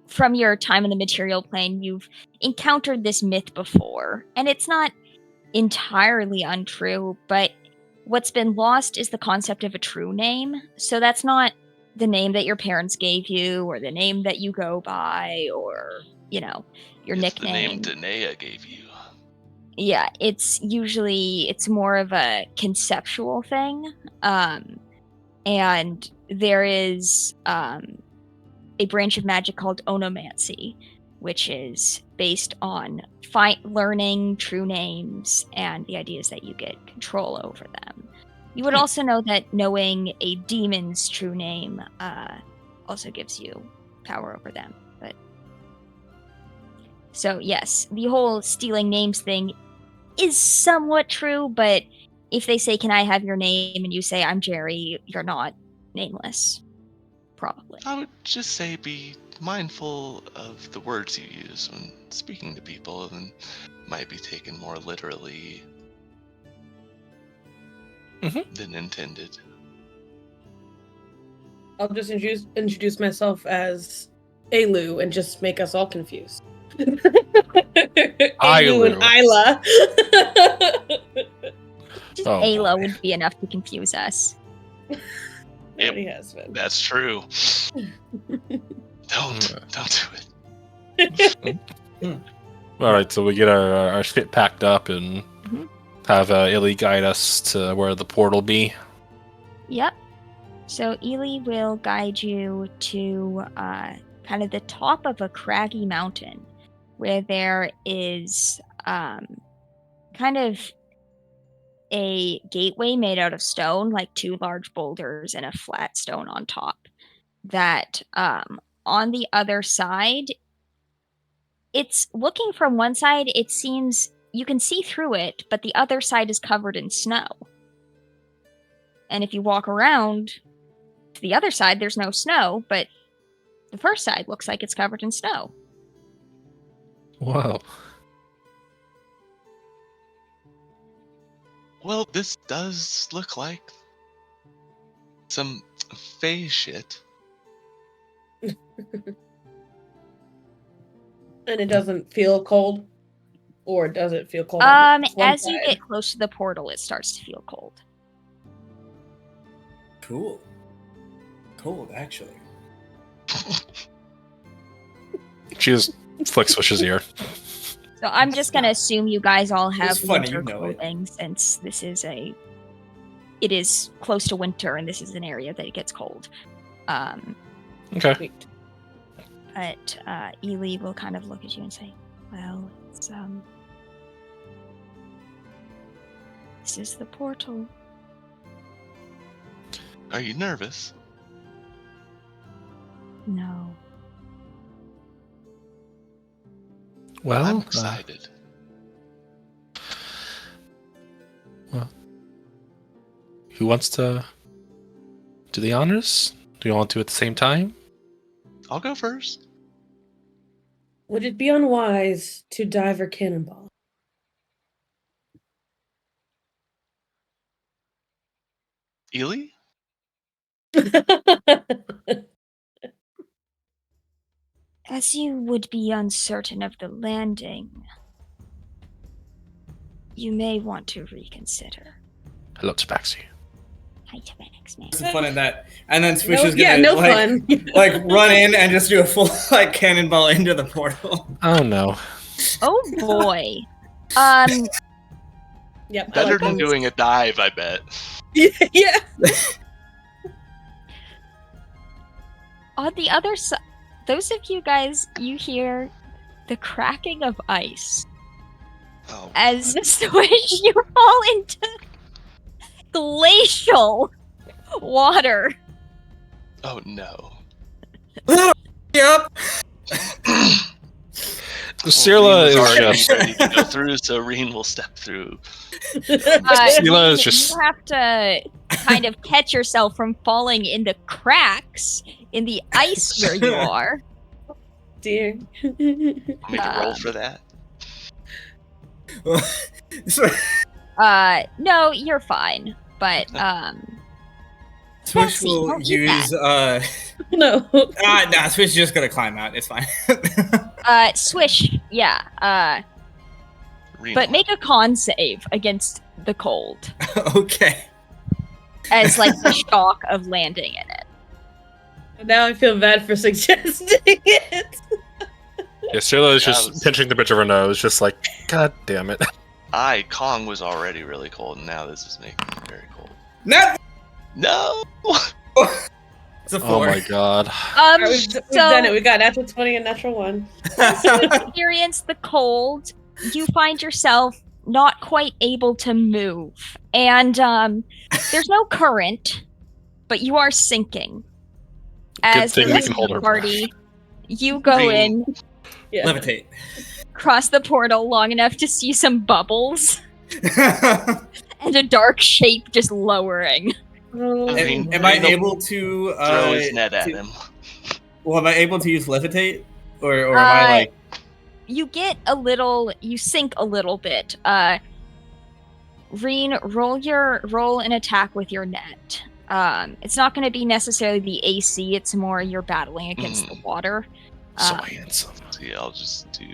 A: from your time in the material plane. You've encountered this myth before, and it's not entirely untrue, but what's been lost is the concept of a true name. So that's not the name that your parents gave you, or the name that you go by, or your
D: It's
A: nickname.
D: the name Danaea gave you.
A: Yeah, it's more of a conceptual thing, and there is a branch of magic called onomancy, which is based on learning true names, and the idea is that you get control over them. You would also know that knowing a demon's true name also gives you power over them. But so yes, the whole stealing names thing is somewhat true, but if they say, "Can I have your name?" and you say, "I'm Jerry," you're not nameless. probably.
D: I would just say be mindful of the words you use when speaking to people, and might be taken more literally than intended.
E: I'll just introduce myself as Alu and just make us all confused. Alu and Isla.
A: Just
C: Oh,
A: Ayla
C: boy.
A: would be enough to confuse us.
D: Yep.
E: He has been.
D: That's true. Don't do it.
C: All right, so we get our shit packed up and
A: Mhm.
C: have Illy guide us to where the portal be.
A: Yep. So Ely will guide you to kind of the top of a craggy mountain where there is kind of a gateway made out of stone, like 2 large boulders and a flat stone on top. That on the other side, it's looking from one side, it seems you can see through it, but the other side is covered in snow. And if you walk around to the other side, there's no snow, but the first side looks like it's covered in snow.
C: Whoa.
D: Well, this does look like some Fae shit.
E: And it doesn't feel cold? Or does it feel cold? on one
A: As you
E: side?
A: get close to the portal, it starts to feel cold.
B: Cool. Cold, actually.
C: She just flicks Swish's ear.
A: So I'm just gonna assume you guys all have
B: It's funny,
A: winter
B: you know it.
A: clothing, since it is close to winter and this is an area that it gets cold.
C: Okay.
E: Sweet.
A: But Ely will kind of look at you and say, "Well, it's this is the portal."
D: Are you nervous?
A: No.
C: Well,
D: I'm excited.
C: Who wants to do the honors? Do you want to at the same time?
D: I'll go first.
E: Would it be unwise to dive or cannonball?
D: Ely?
A: As you would be uncertain of the landing, you may want to reconsider.
C: Hello, Tabaxi.
A: Hi, Tabax, man.
B: Some fun in that. And then Swish
E: No,
B: is gonna
E: yeah, no fun.
B: like run in and just do a full like cannonball into the portal.
C: Oh no.
A: Oh boy.
E: Yep, I
D: Better
E: like
D: than
E: those.
D: doing a dive, I bet.
E: Yeah.
A: On the other side, those of you guys, you hear the cracking of ice
D: Oh,
A: as Swish, you fall into glacial water.
D: oh no.
B: Yep.
C: Scylla is
D: already
C: just
D: ready to go through, so Reen will step through.
C: Scylla is just
A: You have to kind of catch yourself from falling into cracks in the ice where you are.
E: Dear.
D: Want me to roll for that?
B: So,
A: No, you're fine. But
B: Swish
A: Betsy,
B: will
A: don't do
B: use
E: No.
B: nah, Swish is just gonna climb out. It's fine.
A: Swish, yeah.
D: Reen
A: But
D: will.
A: make a con save against the cold
B: Okay.
A: as like the shock of landing in it.
E: Now I feel bad for suggesting it.
C: yeah, Scylla is
D: That
C: just
D: was-
C: pinching the bridge of her nose, just like, God damn it.
D: Kong was already really cold, and now this is making it very cold.
B: No.
D: No!
B: It's a 4.
C: Oh my god.
E: We've done it. We got natural 20 and natural 1.
A: Experience the cold, you find yourself not quite able to move. And there's no current, but you are sinking. As
C: thing
A: the
C: we
A: rest
C: can
A: of
C: hold
A: the
C: our
A: party, you go
D: Green.
A: in,
E: Yeah.
B: Levitate.
A: cross the portal long enough to see some bubbles, and a dark shape just lowering.
E: Oh,
D: Green-
B: Am I
D: Green will
B: able to
D: throw his net at him.
B: Well, am I able to use levitate, or am I like?
A: You sink a little bit. Reen, roll an attack with your net. It's not going to be necessarily the AC. It's more you're battling against the water.
C: So handsome.
D: So yeah, I'll just do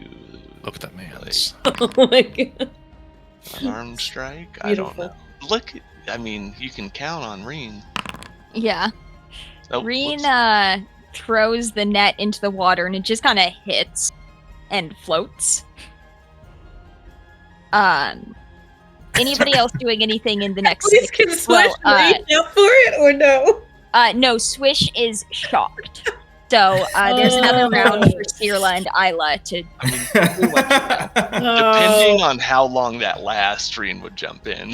C: Look at that man's.
E: oh my god.
D: unarmed strike. I don't
E: Beautiful.
D: know. Look, I mean, you can count on Reen.
A: Yeah.
D: Oh,
A: Reen
D: whoops.
A: throws the net into the water and it just kind of hits and floats. Anybody else doing anything in the next?
E: Please can Swish reach out for it or no?
A: No, Swish is shocked. So there's another round for Sirla and Isla to do what you know.
D: Depending on how long that lasts, Reen would jump in.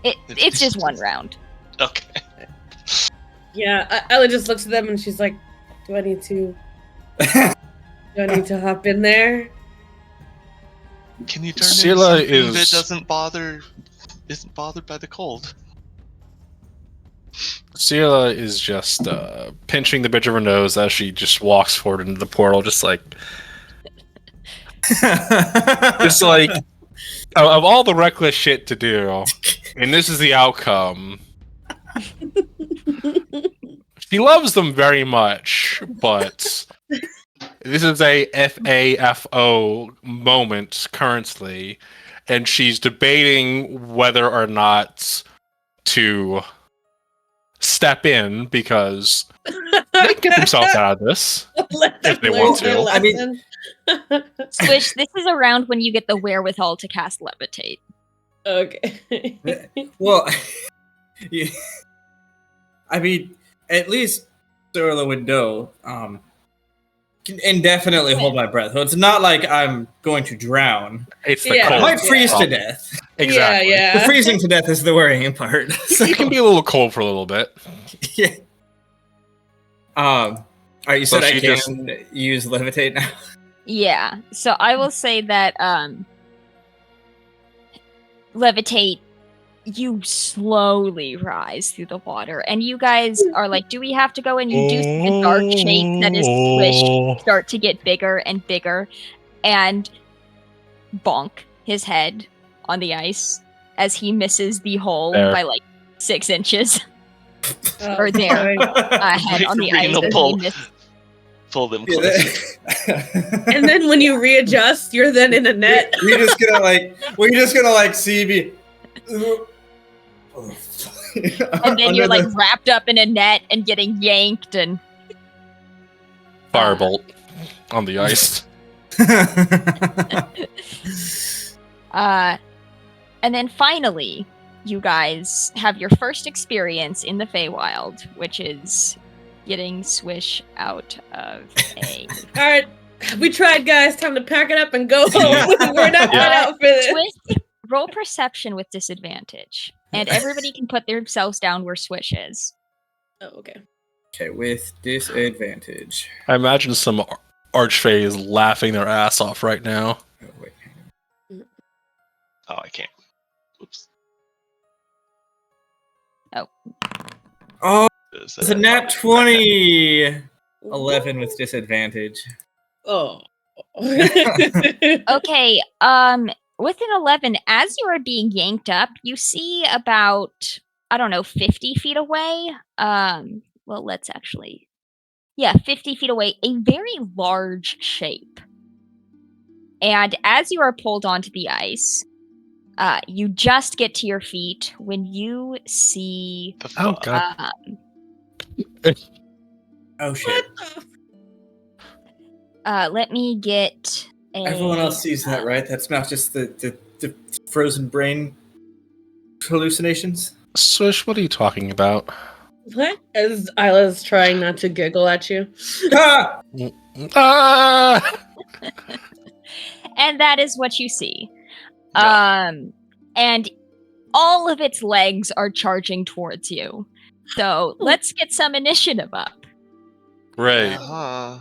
A: It's just one round.
D: Okay.
E: Yeah, Ella just looks at them and she's like, "Do I need to hop in there?"
D: Can you turn
C: Scylla
D: into something that
C: is-
D: isn't bothered by the cold?
C: Scylla is just pinching the bridge of her nose as she just walks forward into the portal, just like of all the reckless shit to do, and this is the outcome. She loves them very much, but this is a FAFO moment currently, and she's debating whether or not to step in because they can get themselves out of this if they want to.
B: I mean,
A: Swish, this is a round when you get the wherewithal to cast Levitate.
E: Okay.
B: well, yeah. I mean, at least Sorla would know. Can indefinitely hold my breath. So it's not like I'm going to drown.
C: It's the
B: I
C: cold.
B: might freeze to death.
C: Exactly.
E: Yeah.
B: The freezing to death is the worrying part. So,
C: You can be a little cold for a little bit.
B: yeah. All right, you
C: So
B: said I
C: she
B: can use levitate now.
A: Yeah. So I will say that Levitate, you slowly rise through the water, and you guys are like, "Do we have to go?" And you do see the dark shape that is Swish start to get bigger and bigger, and bonk his head on the ice as he misses the hole
C: There.
A: by like 6 inches.
E: Oh,
A: Or there.
E: sorry.
A: Head on the
D: Reen
A: ice
D: will
A: as he misses.
D: pull them
B: Yeah,
D: close.
E: And then when you readjust, you're then in a net.
B: we're just gonna see me.
A: And then you're like wrapped up in a net and getting yanked and
C: Firebolt on the ice.
A: and then finally, you guys have your first experience in the Feywild, which is getting Swish out of a
E: All right, we tried, guys. Time to pack it up and go home. We're not cut out for this.
A: Swish. Roll perception with disadvantage, and everybody can put themselves down where Swish is.
E: Oh, okay.
B: Okay, with disadvantage.
C: I imagine some archfey is laughing their ass off right now.
B: Oh, wait.
D: Oh, I can't. Oops.
B: Oh,
D: Is
B: it's
D: that
B: a nat 20. 11 with disadvantage.
E: Oh.
A: Okay, with an 11, as you are being yanked up, you see about, 50 feet away. Well, let's actually, 50 feet away, a very large shape. And as you are pulled onto the ice, you just get to your feet when you see.
C: Oh god!
B: Oh shit!
A: Let me get.
B: Everyone else sees that, right? That's not just the frozen brain hallucinations.
C: Swish, what are you talking about?
E: What? As Isla's trying not to giggle at you.
B: Ah!
C: Ah!
A: And that is what you see.
D: Yeah.
A: And all of its legs are charging towards you. So let's get some initiative up.
C: Great.
D: Uh-huh.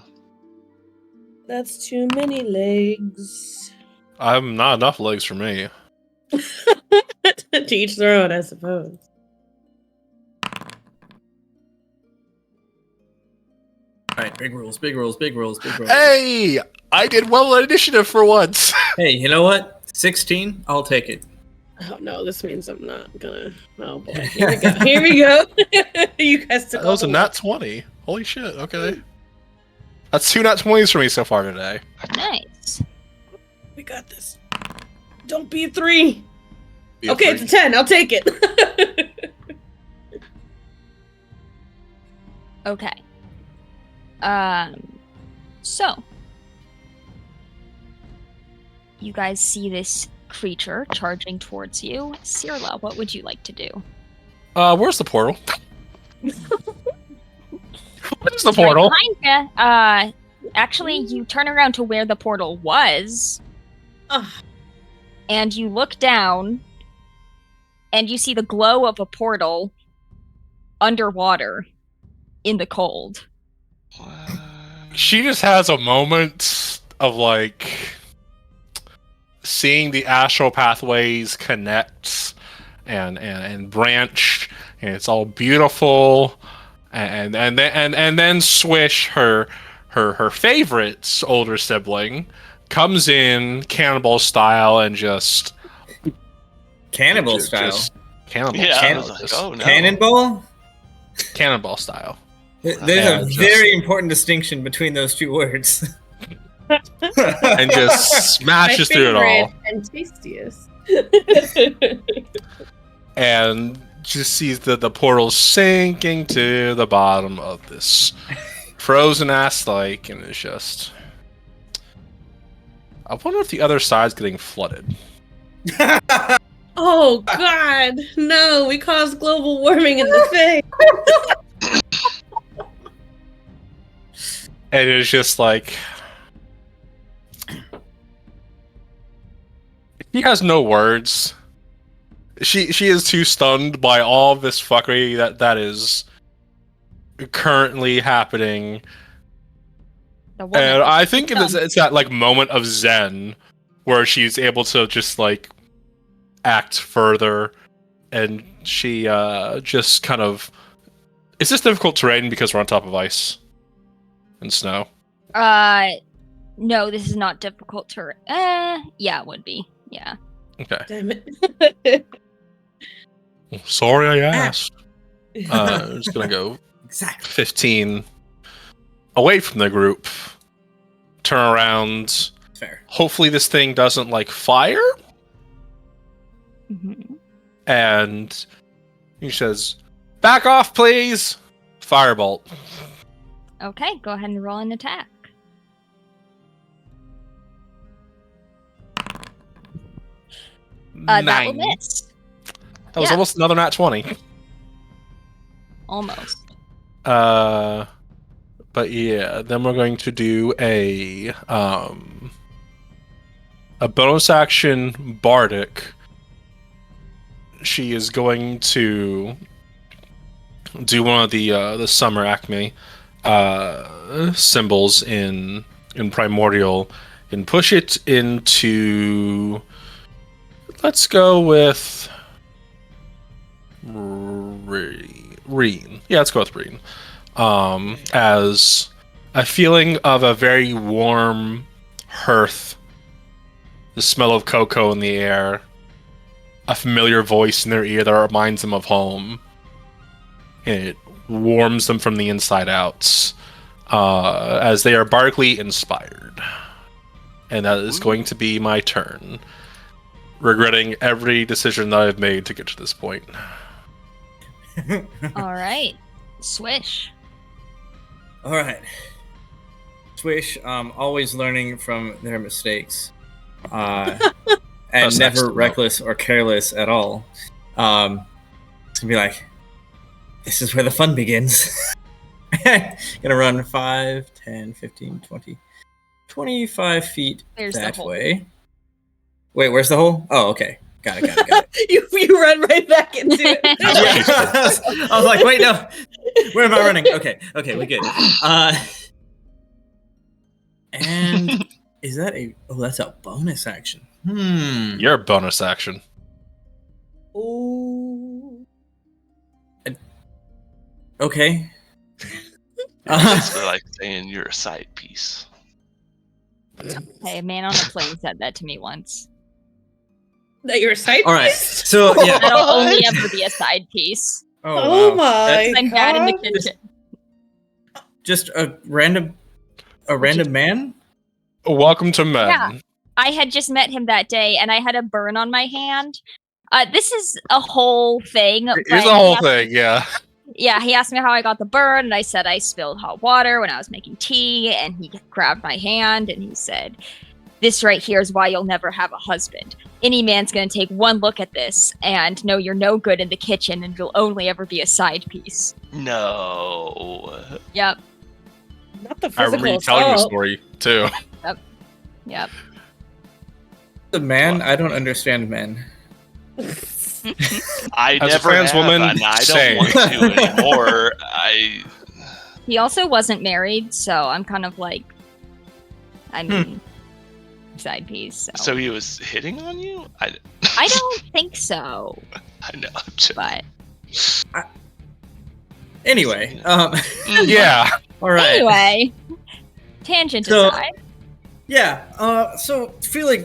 E: That's too many legs.
C: I'm not enough legs for me.
E: To each their own, I suppose.
B: Alright, big rules, big rules, big rules, big rules.
C: Hey, I did well on initiative for once.
B: Hey, you know what? 16? I'll take it.
E: Oh no, this means I'm not gonna. Oh boy, here we go. Here we go. You guys took
C: That was a
E: all the
C: nat 20. Holy shit, okay. That's 2 nat 20s for me so far today.
A: Nice.
E: We got this. Don't be a 3.
C: Be a
E: Okay,
C: three.
E: it's a 10. I'll take it.
A: Okay. So you guys see this creature charging towards you. Cirla, what would you like to do?
C: Where's the portal? Where's the portal?
A: Right behind ya. Actually, you turn around to where the portal was,
E: Ugh.
A: and you look down, and you see the glow of a portal underwater in the cold.
C: She just has a moment of like seeing the astral pathways connect and branch, and it's all beautiful. And then Swish, her favorite older sibling, comes in cannibal style and just
B: Cannibal style.
C: Cannibal
D: Yeah, I
C: style.
D: was like,
C: just
D: oh no.
B: Cannonball?
C: Cannonball style.
B: There's
C: Yeah,
B: a
C: just-
B: very important distinction between those two words.
C: And just smashes
E: My
C: through it all.
E: favorite and tastiest.
C: And just sees the portal sinking to the bottom of this frozen ass lake, and it's just. I wonder if the other side's getting flooded.
E: Oh God, no! We caused global warming in the thing.
C: And it's just like. He has no words. She is too stunned by all of this fuckery that is currently happening.
A: The woman
C: And
A: is
C: I think
A: stunned.
C: it's that like moment of zen where she's able to just like act further, and she just kind of. Is this difficult terrain because we're on top of ice and snow?
A: No, this is not difficult to. Yeah, it would be. Yeah.
C: Okay.
E: Damn it.
C: Sorry, I asked. I'm just gonna go
B: Exactly.
C: 15 away from the group. Turn around.
B: Fair.
C: Hopefully, this thing doesn't like fire.
A: Mhm.
C: And he says, "Back off, please." Firebolt.
A: Okay, go ahead and roll an attack. That will
C: 9.
A: miss.
C: That was
A: Yeah.
C: almost another nat 20.
A: Almost.
C: But yeah, then we're going to do a bonus action bardic. She is going to do one of the summer acme symbols in primordial and push it into. Let's go with Reen. Yeah, let's go with Reen. As a feeling of a very warm hearth, the smell of cocoa in the air, a familiar voice in their ear that reminds them of home. It warms them from the inside out, as they are bardically inspired. And that is going to be my turn. Regretting every decision that I've made to get to this point.
A: All right. Swish.
B: All right. Swish, always learning from their mistakes, and
C: That's
B: never
C: excellent.
B: reckless or careless at all. It's gonna be like, this is where the fun begins. Gonna run 5, 10, 15, 20, 25 feet
A: There's the
B: that
A: hole.
B: way. Wait, where's the hole? Oh, okay. Got it.
E: you run right back into it.
B: I was like, wait, no. Where am I running? Okay, we good. And is that a? Oh, that's a bonus action.
C: Your bonus action.
E: Ooh.
B: Okay.
D: Basically like saying you're a side piece.
A: Hey, a man on a plane said that to me once.
E: That you're a side
B: All right.
E: piece?
B: So yeah.
A: That'll only
E: What?
A: ever be a side piece.
E: Oh
B: wow.
E: my
A: I'm bad in the
E: god.
A: kitchen.
B: Just a random man?
C: Welcome to men.
A: Yeah. I had just met him that day, and I had a burn on my hand. This is a whole thing.
C: It's
A: but
C: a whole
A: he asked-
C: thing, yeah.
A: Yeah, he asked me how I got the burn, and I said I spilled hot water when I was making tea, and he grabbed my hand, and he said, "This right here is why you'll never have a husband. Any man's gonna take one look at this and know you're no good in the kitchen, and you'll only ever be a side piece."
D: No.
A: Yep,
E: Not the
C: I
E: physical
C: remember you telling the
E: assault.
C: story, too.
A: yep.
B: The man? I don't understand men.
D: I
C: As a
D: never
C: trans
D: have,
C: woman,
D: and I
C: same.
D: don't want to anymore.
A: He also wasn't married, so I'm kind of like, I mean, side piece.
D: So he was hitting on you?
A: I don't think so,
D: I know. I'm joking.
A: but
B: Anyway,
C: Yeah.
B: all right.
A: anyway, tangent
B: So-
A: aside.
B: Yeah. So feeling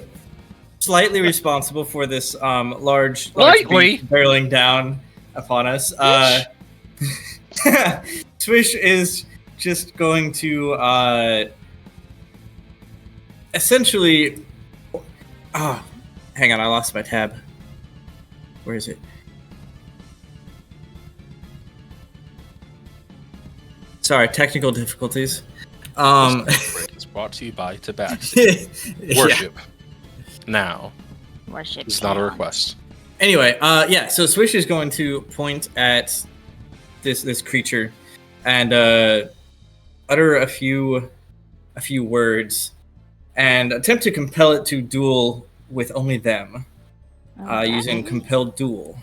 B: slightly responsible for this large
C: Slightly.
B: beast barreling down upon us. Swish is just going to essentially. Hang on, I lost my tab. Where is it? Sorry, technical difficulties.
C: It's brought to you by Tibet.
B: Yeah.
C: Worship. Now.
A: Worship.
C: It's not a
A: God.
C: request.
B: Anyway, yeah. So Swish is going to point at this creature and utter a few words and attempt to compel it to duel with only them
A: Okay.
B: using compelled duel.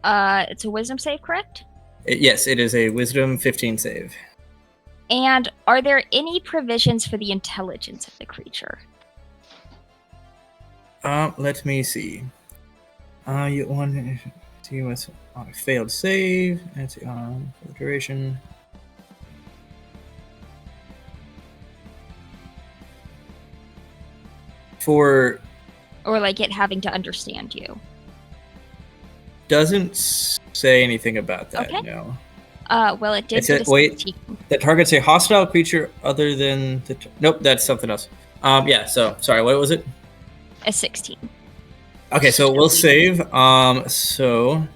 A: It's a wisdom save, correct?
B: Yes, it is a Wisdom 15 save.
A: And are there any provisions for the intelligence of the creature?
B: Let me see. You want to see what's on a failed save. That's for the duration. For
A: Or like it having to understand you?
B: doesn't say anything about that.
A: Okay.
B: No.
A: Well, it did.
B: It's
A: get
B: a-
A: a
B: wait.
A: 16.
B: That targets a hostile creature other than the. Nope, that's something else. Yeah. So sorry. What was it?
A: A 16.
B: Okay, so we'll save. So.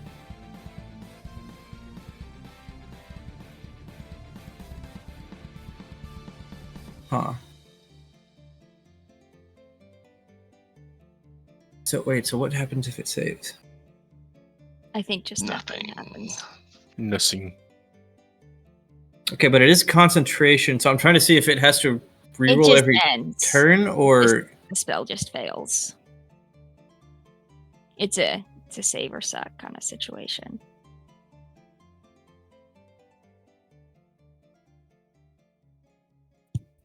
B: Huh. So wait. So what happens if it saves?
A: I think just
D: Nothing.
A: happens.
C: Nothing.
B: Okay, but it is concentration, so I'm trying to see if it has to
A: It
B: reroll
A: just
B: every
A: ends.
B: turn or.
A: The spell just fails. It's a save or suck kind of situation.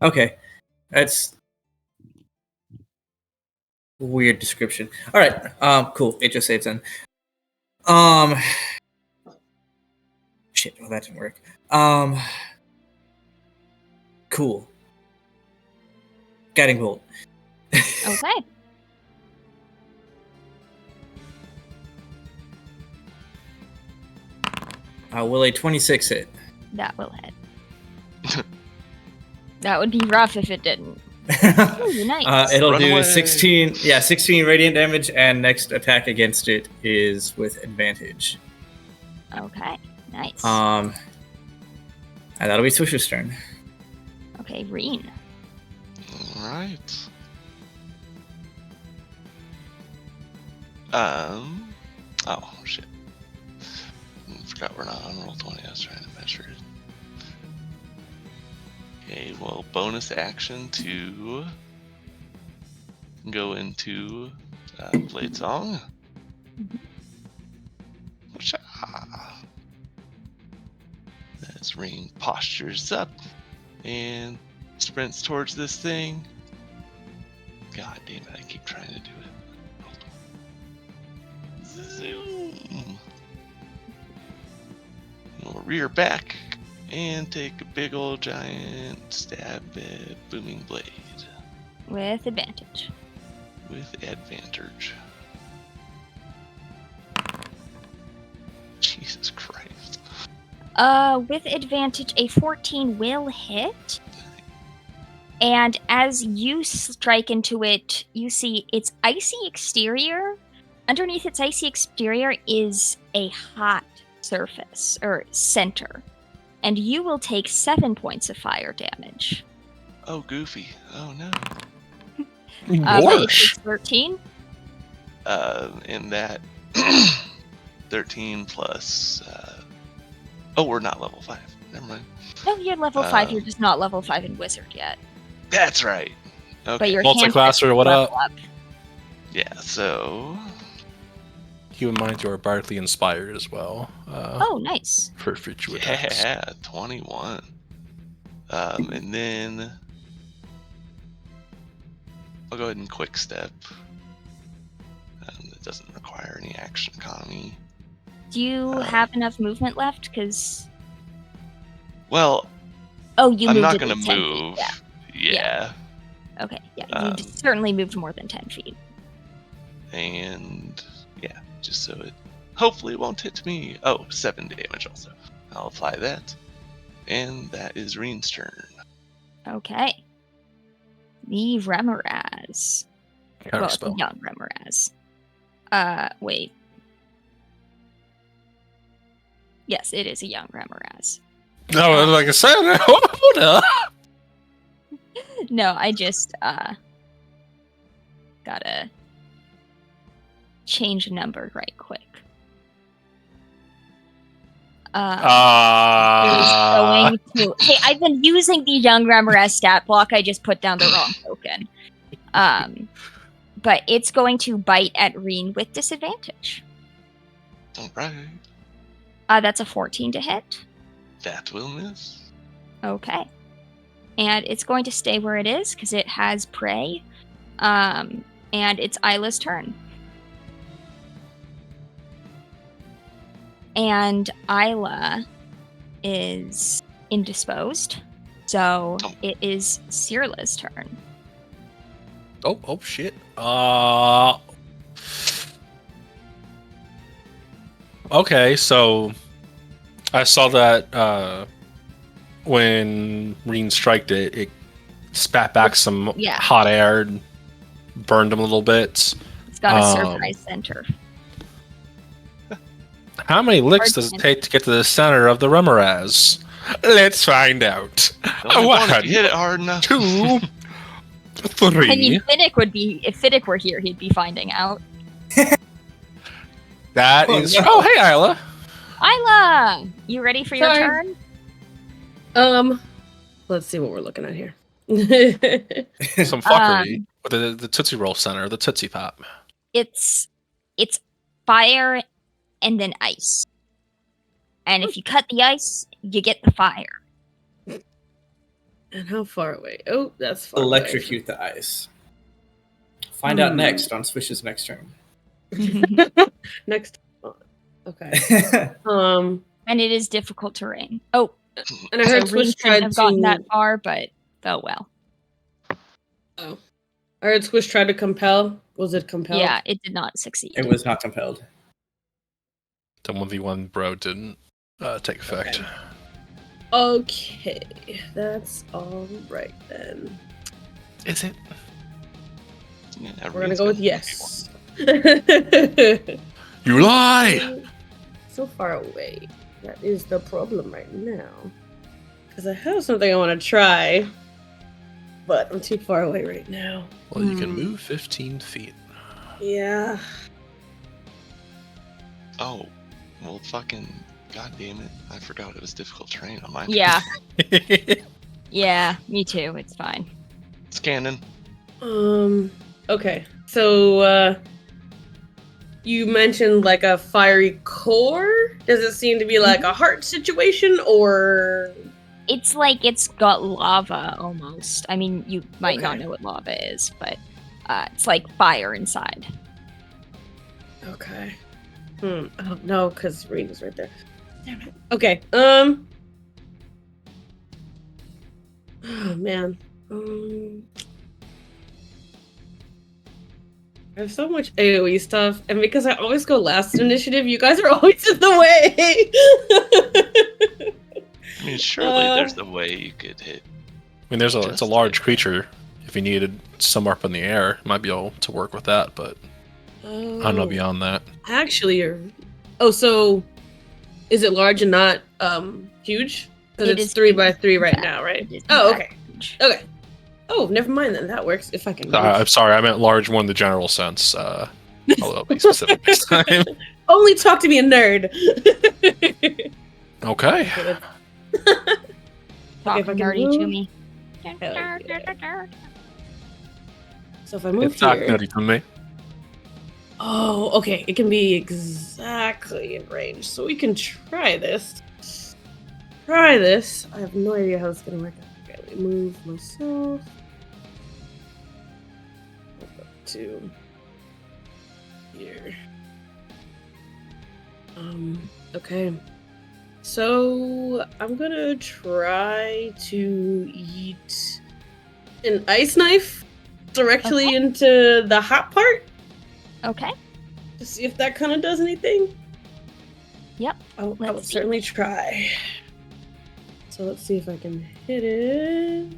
B: Okay, that's weird description. All right, cool. It just saves then. Shit. Well, that didn't work. Cool. Guiding bolt.
A: Okay.
B: Will a 26 hit?
A: That will hit. That would be rough if it didn't. Ooh, nice.
B: It'll
D: Run
B: do
D: away.
B: 16. Yeah, 16 radiant damage, and next attack against it is with advantage.
A: Okay. Nice.
B: And that'll be Swish's turn.
A: Okay, Reen.
D: Alright. Oh, shit. Forgot we're not on Roll20. I was trying to measure it. Okay, well, bonus action to go into Blade Song. As Reen postures up and sprints towards this thing. God damn it, I keep trying to do it. Zoom. We'll rear back And take a big old giant stab at Booming Blade.
A: With advantage.
D: With advantage. Jesus Christ.
A: With advantage, a 14 will hit. And as you strike into it, you see its icy exterior. Underneath its icy exterior is a hot surface, or center. And you will take 7 points of fire damage.
D: Oh, Goofy. Oh, no.
A: But it takes 13.
D: And that 13 plus. Oh, we're not level 5. Never mind.
A: No, you're level 5. You're just not level 5 in Wizard yet.
D: That's right. Okay.
A: But your
C: Multiclasser, what up?
D: Yeah, so.
C: Keep in mind you are bardically inspired as well.
A: Oh, nice.
C: For future attacks.
D: Yeah, 21. And then. I'll go ahead and quick step. It doesn't require any action economy.
A: Do you have enough movement left? Because.
D: Well.
A: Oh, you
D: I'm
A: moved
D: not
A: it
D: going to
A: 10
D: move.
A: feet,
D: Yeah.
A: Okay, yeah. You certainly moved more than 10 feet.
D: And. Yeah, just so it. Hopefully it won't hit me. Oh, 7 damage also. I'll apply that. And that is Reen's turn.
A: Okay. The Remoraz. Well, it's a young Remoraz. Wait. Yes, it is a young Remoraz.
C: No, like I said, hold up.
A: No, I just, gotta change a number right quick. Going to. Hey, I've been using the young Remoraz stat block. I just put down the wrong token. But it's going to bite at Reen with disadvantage.
D: All right.
A: That's a 14 to hit.
D: That will miss.
A: Okay. And it's going to stay where it is because it has prey. And it's Isla's turn. And Isla is indisposed. So it is Cirla's turn.
C: Oh shit. Okay, so I saw that when Reen striked it, it spat back some hot air and burned him a little bit.
A: It's got a surprise center.
C: How many licks does it take to get to the center of the Remoraz? Let's find out.
D: One, if you hit it hard enough.
C: 2, 3.
A: I mean, Finnick would be, if Finnick were here, he'd be finding out.
C: That is. No. Oh, hey, Isla.
A: Isla, you ready for your turn?
E: Let's see what we're looking at here.
C: Some fuckery with the Tootsie Roll Center, the Tootsie Pop.
A: It's fire and then ice. And if you cut the ice, you get the fire.
E: And how far away? Oh, that's far
B: Electrocute the ice. Find out next on Swish's next turn.
E: Next. Okay.
A: And it is difficult terrain. Oh,
E: and I heard Swish tried to
A: have gotten that far, but oh well.
E: Oh, I heard Swish tried to compel. Was it compelled?
A: Yeah, it did not succeed.
B: It was not compelled.
C: The 1v1 bro didn't take effect.
E: Okay, that's all right then.
C: Is it?
D: Yeah,
E: we're gonna go with yes.
C: You lie!
E: So far away. That is the problem right now. Because I have something I want to try, but I'm too far away right now.
C: Well, you can move 15 feet.
E: Yeah.
D: Oh, well, fucking god damn it! I forgot it was difficult terrain on mine.
A: Yeah. Yeah, me too. It's fine.
D: It's canon.
E: Okay. So, you mentioned like a fiery core. Does it seem to be like a heart situation, or?
A: It's like it's got lava almost. I mean, you might not know what lava is, but it's like fire inside.
E: Okay. Oh no, because Reen is right there. Damn it. Okay. Oh man. I have so much AoE stuff, and because I always go last in initiative, you guys are always in the way.
D: I mean, surely there's a way you could hit.
C: I mean, it's a
D: Just
C: large
D: hit.
C: creature. If you needed somewhere up in the air, you might be able to work with that, but I don't know beyond that.
E: Actually, so is it large and not huge? Because
A: It
E: it's
A: is
E: 3x3 right
A: huge.
E: now, right?
A: It is
E: Oh,
A: in
E: okay.
A: fact huge.
E: Okay. Oh, never mind then. That works. If I can.
C: I'm sorry, I meant large more in the general sense. I'll be specific next time.
E: Only talk to me, a nerd.
C: Okay.
A: Talk
E: if I can
A: nerdy
E: move.
A: to me.
E: Hell yeah. So if I move
C: It's not
E: here.
C: nutty to me.
E: Oh, okay. It can be exactly in range. So we can try this. I have no idea how it's gonna work out. Okay, let me move myself. Up to here. Okay. So I'm gonna try to eat an ice knife directly into the hot part
A: Okay.
E: to see if that kind of does anything.
A: Yep.
E: I will
A: Let's see.
E: certainly try. So let's see if I can hit it.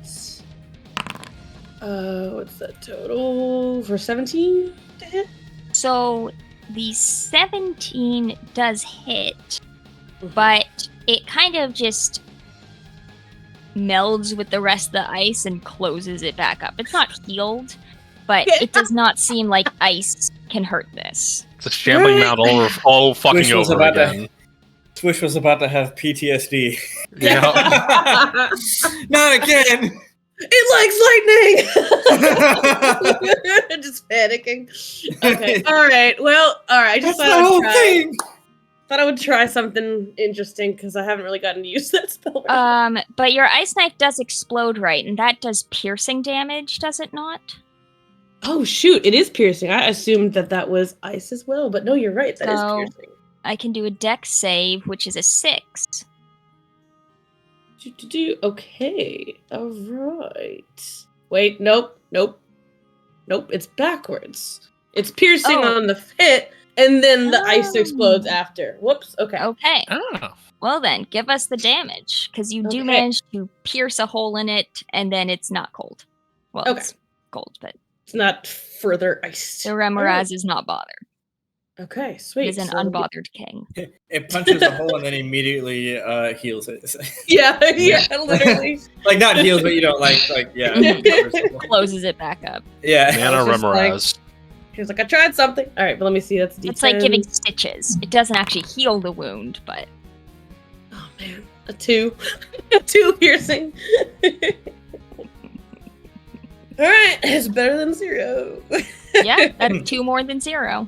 E: What's that total for 17 to hit?
A: So the 17 does hit, but it kind of just melds with the rest of the ice and closes it back up. It's not healed, but it does not seem like ice can hurt this.
C: It's a shambling mound all fucking
B: Swish was
C: over
B: about to-
C: again.
B: Swish was about to have PTSD.
C: Yeah.
B: Not again.
E: It likes lightning. Just panicking. Okay. All right. Well. All right. I just
B: That's the whole thing.
E: thought I would try something interesting because I haven't really gotten to use that spell.
A: But your ice knife does explode, right? And that does piercing damage, does it not?
E: Oh shoot! It is piercing. I assumed that was ice as well, but no, you're right. That is
A: So-
E: piercing.
A: I can do a dex save, which is a 6.
E: Okay. All right. Wait. Nope. It's backwards. It's piercing
A: Oh.
E: on the hit, and then the ice explodes
A: Oh.
E: after. Whoops. Okay.
A: Okay.
C: Oh.
A: Well then, give us the damage, because you do
E: Okay.
A: manage to pierce a hole in it, and then it's not cold. Well,
E: Okay.
A: it's cold, but
E: It's not further iced.
A: the Remoraz is not bothered.
E: Okay.
A: He
E: Sweet.
A: is an
E: So-
A: unbothered king.
B: It punches a hole and then immediately heals it.
E: Yeah. Literally.
B: Like not heals, but you know, like yeah. covers the hole.
A: Closes it back up.
B: Yeah.
C: Mana
E: was just like-
C: Remoraz.
E: He was like, I tried something. All right, but let me see. That's D10.
A: It's like giving stitches. It doesn't actually heal the wound, but
E: Oh man, a 2, a 2 piercing. All right, it's better than 0.
A: yeah, that's 2 more than 0.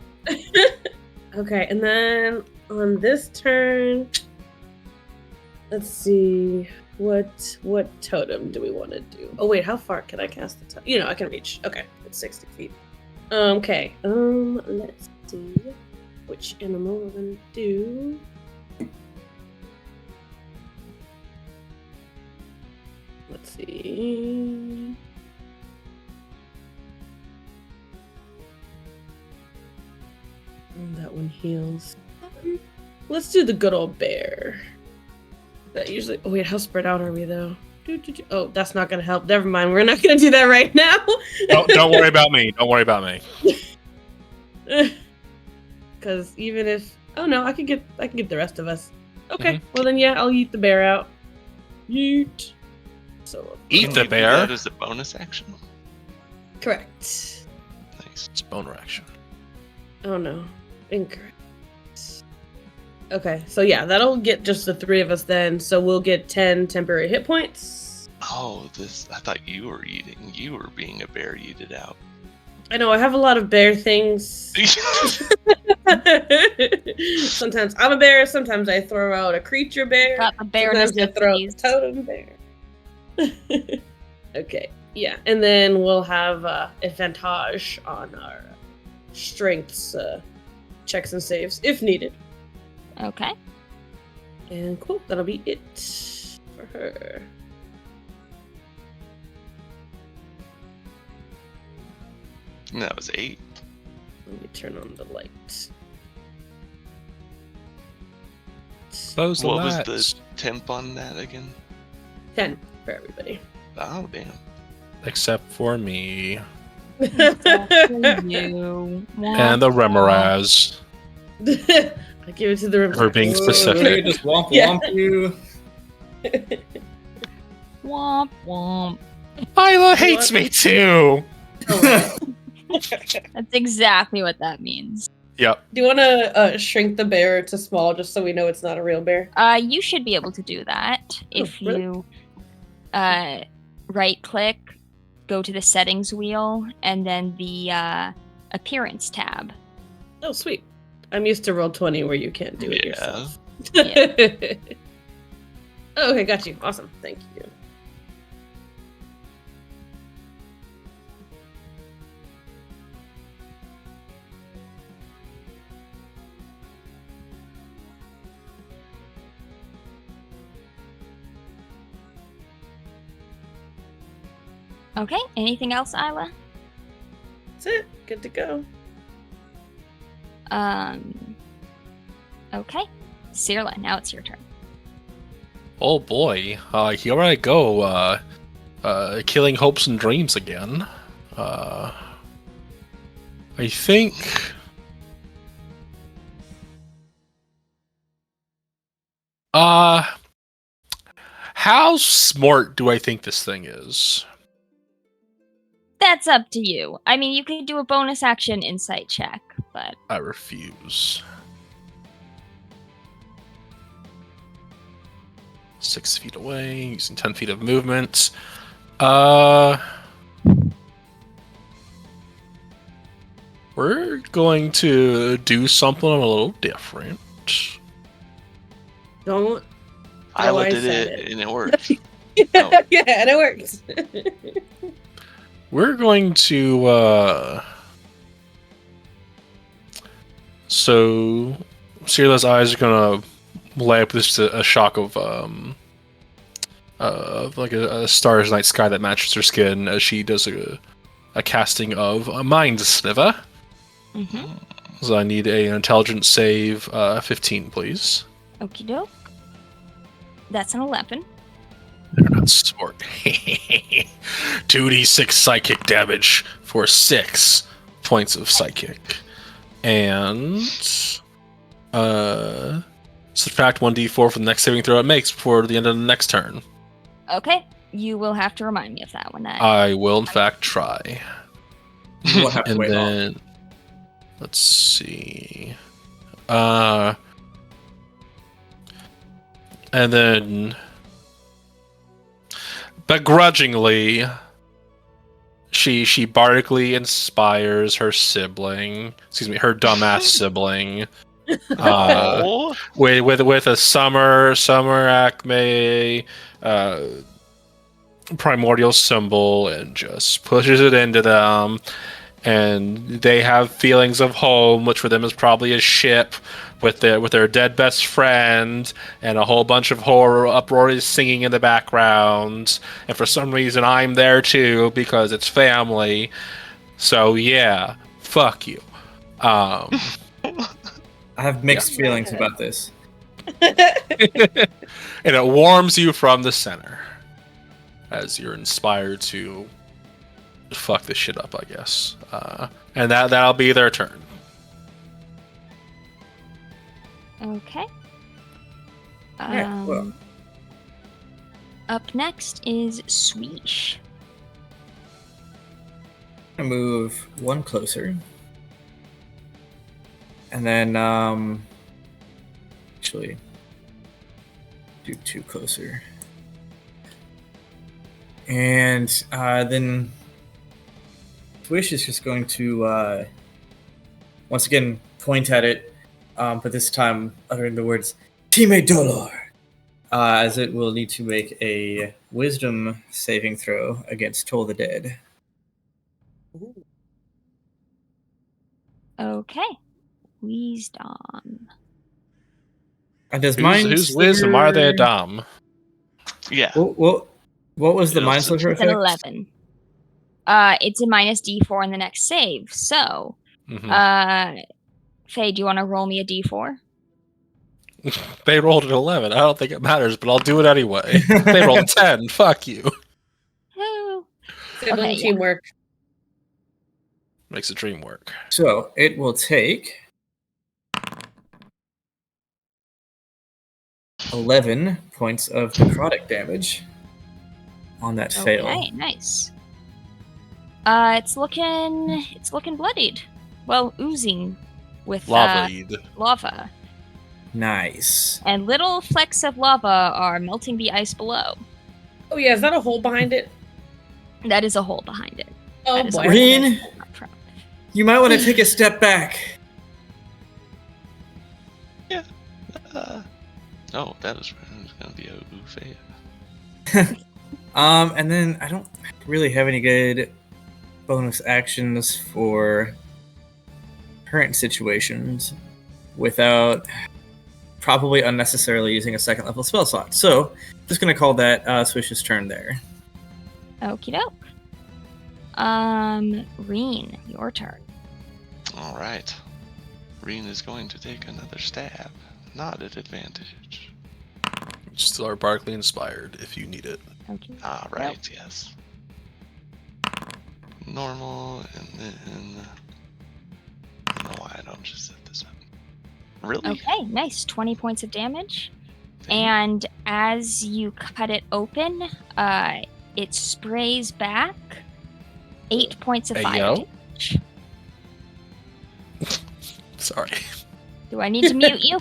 E: Okay, and then on this turn, let's see what totem do we want to do? Oh wait, how far can I cast the totem? I can reach. Okay, it's 60 feet. Okay, let's see which animal we're gonna do. Let's see. That one heals. Let's do the good old bear. That usually. Oh wait, how spread out are we though? Oh, that's not gonna help. Never mind. We're not gonna do that right now.
C: Don't worry about me. Don't worry about me.
E: Because even if I can get the rest of us. Okay,
C: Mhm.
E: well then I'll eat the bear out. Yeet. So
C: Eat
D: Can
C: the
D: you do
C: bear.
D: that as a bonus action.
E: correct.
D: Nice.
C: It's bone reaction.
E: Oh no, incorrect. Okay, so that'll get just the 3 of us then. So we'll get 10 temporary hit points.
D: Oh, I thought you were eating. You were being a bear. You did out.
E: I know I have a lot of bear things. Sometimes I'm a bear. Sometimes I throw out a creature bear.
A: Got the bear
E: Sometimes I throw out a
A: necessities.
E: totem bear. Okay, and then we'll have advantage on our strengths checks and saves if needed.
A: Okay.
E: And cool, that'll be it for her.
D: And that was 8.
E: Let me turn on the light.
C: Close the
D: What was
C: lights.
D: the temp on that again?
E: 10 for everybody.
D: Oh, damn.
C: Except for me.
A: Except for you.
C: And the Remoraz.
E: I give it to the room.
C: For being
B: Hey,
C: specific.
B: just womp
E: Yeah.
B: womp you.
A: Womp womp.
C: Isla hates me too!
E: Oh,
A: That's exactly what that means.
C: Yep.
E: do you want to shrink the bear to small just so we know it's not a real bear?
A: You should be able to do that if
E: really?
A: you right click, go to the settings wheel, and then the appearance tab.
E: Oh, sweet. I'm used to Roll20 where you can't do it
D: Yeah.
E: yourself.
A: Yeah.
E: Oh, okay, got you. Awesome. Thank you.
A: Okay, anything else, Isla?
E: That's it. Good to go.
A: Okay. Cirla, now it's your turn.
C: Oh boy. Here I go. Killing hopes and dreams again. I think... How smart do I think this thing is?
A: That's up to you. I mean, you could do a bonus action insight check, but
C: I refuse. 6 feet away, using 10 feet of movement. We're going to do something a little different.
E: Don't.
D: Isla
E: I
D: did
E: said
D: it,
E: it.
D: and it worked.
E: Yeah, and it works.
C: We're going to, So, Cirla's eyes are gonna light up with just a shock of like a star's night sky that matches her skin as she does a casting of a Mind Sliver.
A: mm-hmm.
C: So I need an intelligence save, 15, please.
A: Okie doke. That's an 11.
C: They're not smart. 2d6 psychic damage for 6 points of psychic. And subtract 1d4 for the next saving throw it makes before the end of the next turn.
A: Okay, you will have to remind me of that one.
C: I will, in fact, try.
B: You won't have to
C: And
B: wait long.
C: then, let's see. And then, begrudgingly, she bardically inspires her sibling, her dumbass sibling,
D: Oh,
C: with a summer acme primordial symbol, and just pushes it into them. And they have feelings of home, which for them is probably a ship with their dead best friend, and a whole bunch of horror uproarious singing in the background. And for some reason, I'm there too because it's family. So yeah, fuck you.
B: I have mixed feelings about this.
C: And it warms you from the center as you're inspired to fuck this shit up, I guess. And that'll be their turn.
A: Okay.
B: Yeah, well.
A: Up next is Swish.
B: I move one closer. And then, actually, do 2 closer. And then Swish is just going to, once again, point at it, but this time uttering the words, Time Dolor, as it will need to make a wisdom saving throw against Toll the Dead.
A: Okay. Wisdom.
B: And does
C: Who's wisdom? Are they dumb?
D: yeah.
B: What was the
D: It
B: Mind
D: also-
B: Sliver
A: It's an
B: effect?
A: 11. It's a minus D4 in the next save. So,
C: Mhm.
A: Faye, do you want to roll me a D4?
C: They rolled an 11. I don't think it matters, but I'll do it anyway. They rolled a 10. Fuck you.
A: Woo.
E: Sibling
A: Okay, yeah.
E: teamwork.
C: Makes the dream work.
B: So it will take 11 points of necrotic damage on that fail.
A: Okay, nice. It's looking bloodied. Well, oozing with lava.
B: Nice.
A: And little flecks of lava are melting the ice below.
E: Oh yeah, is that a hole behind it?
A: That is a hole behind it.
E: Oh
A: That is a
E: boy.
A: hole
B: Reen,
A: up front.
B: you might want to take a step back.
D: Oh, that was going to be a Ufea.
B: And then I don't really have any good bonus actions for current situations without probably unnecessarily using a second level spell slot. So just going to call that Swish's turn there.
A: Okie doke. Reen, your turn.
D: All right. Reen is going to take another stab. Not at advantage.
C: Still are Barkley inspired if you need it.
A: Okay.
D: Ah, right, yes. Normal, and then... I don't know why I don't just set this up. Really?
A: Okay, nice. 20 points of damage.
D: Thank
A: And as you cut it open, it sprays back 8 points of
C: Hey,
A: fire
C: yo.
A: damage.
C: Sorry.
A: Do I need to mute you?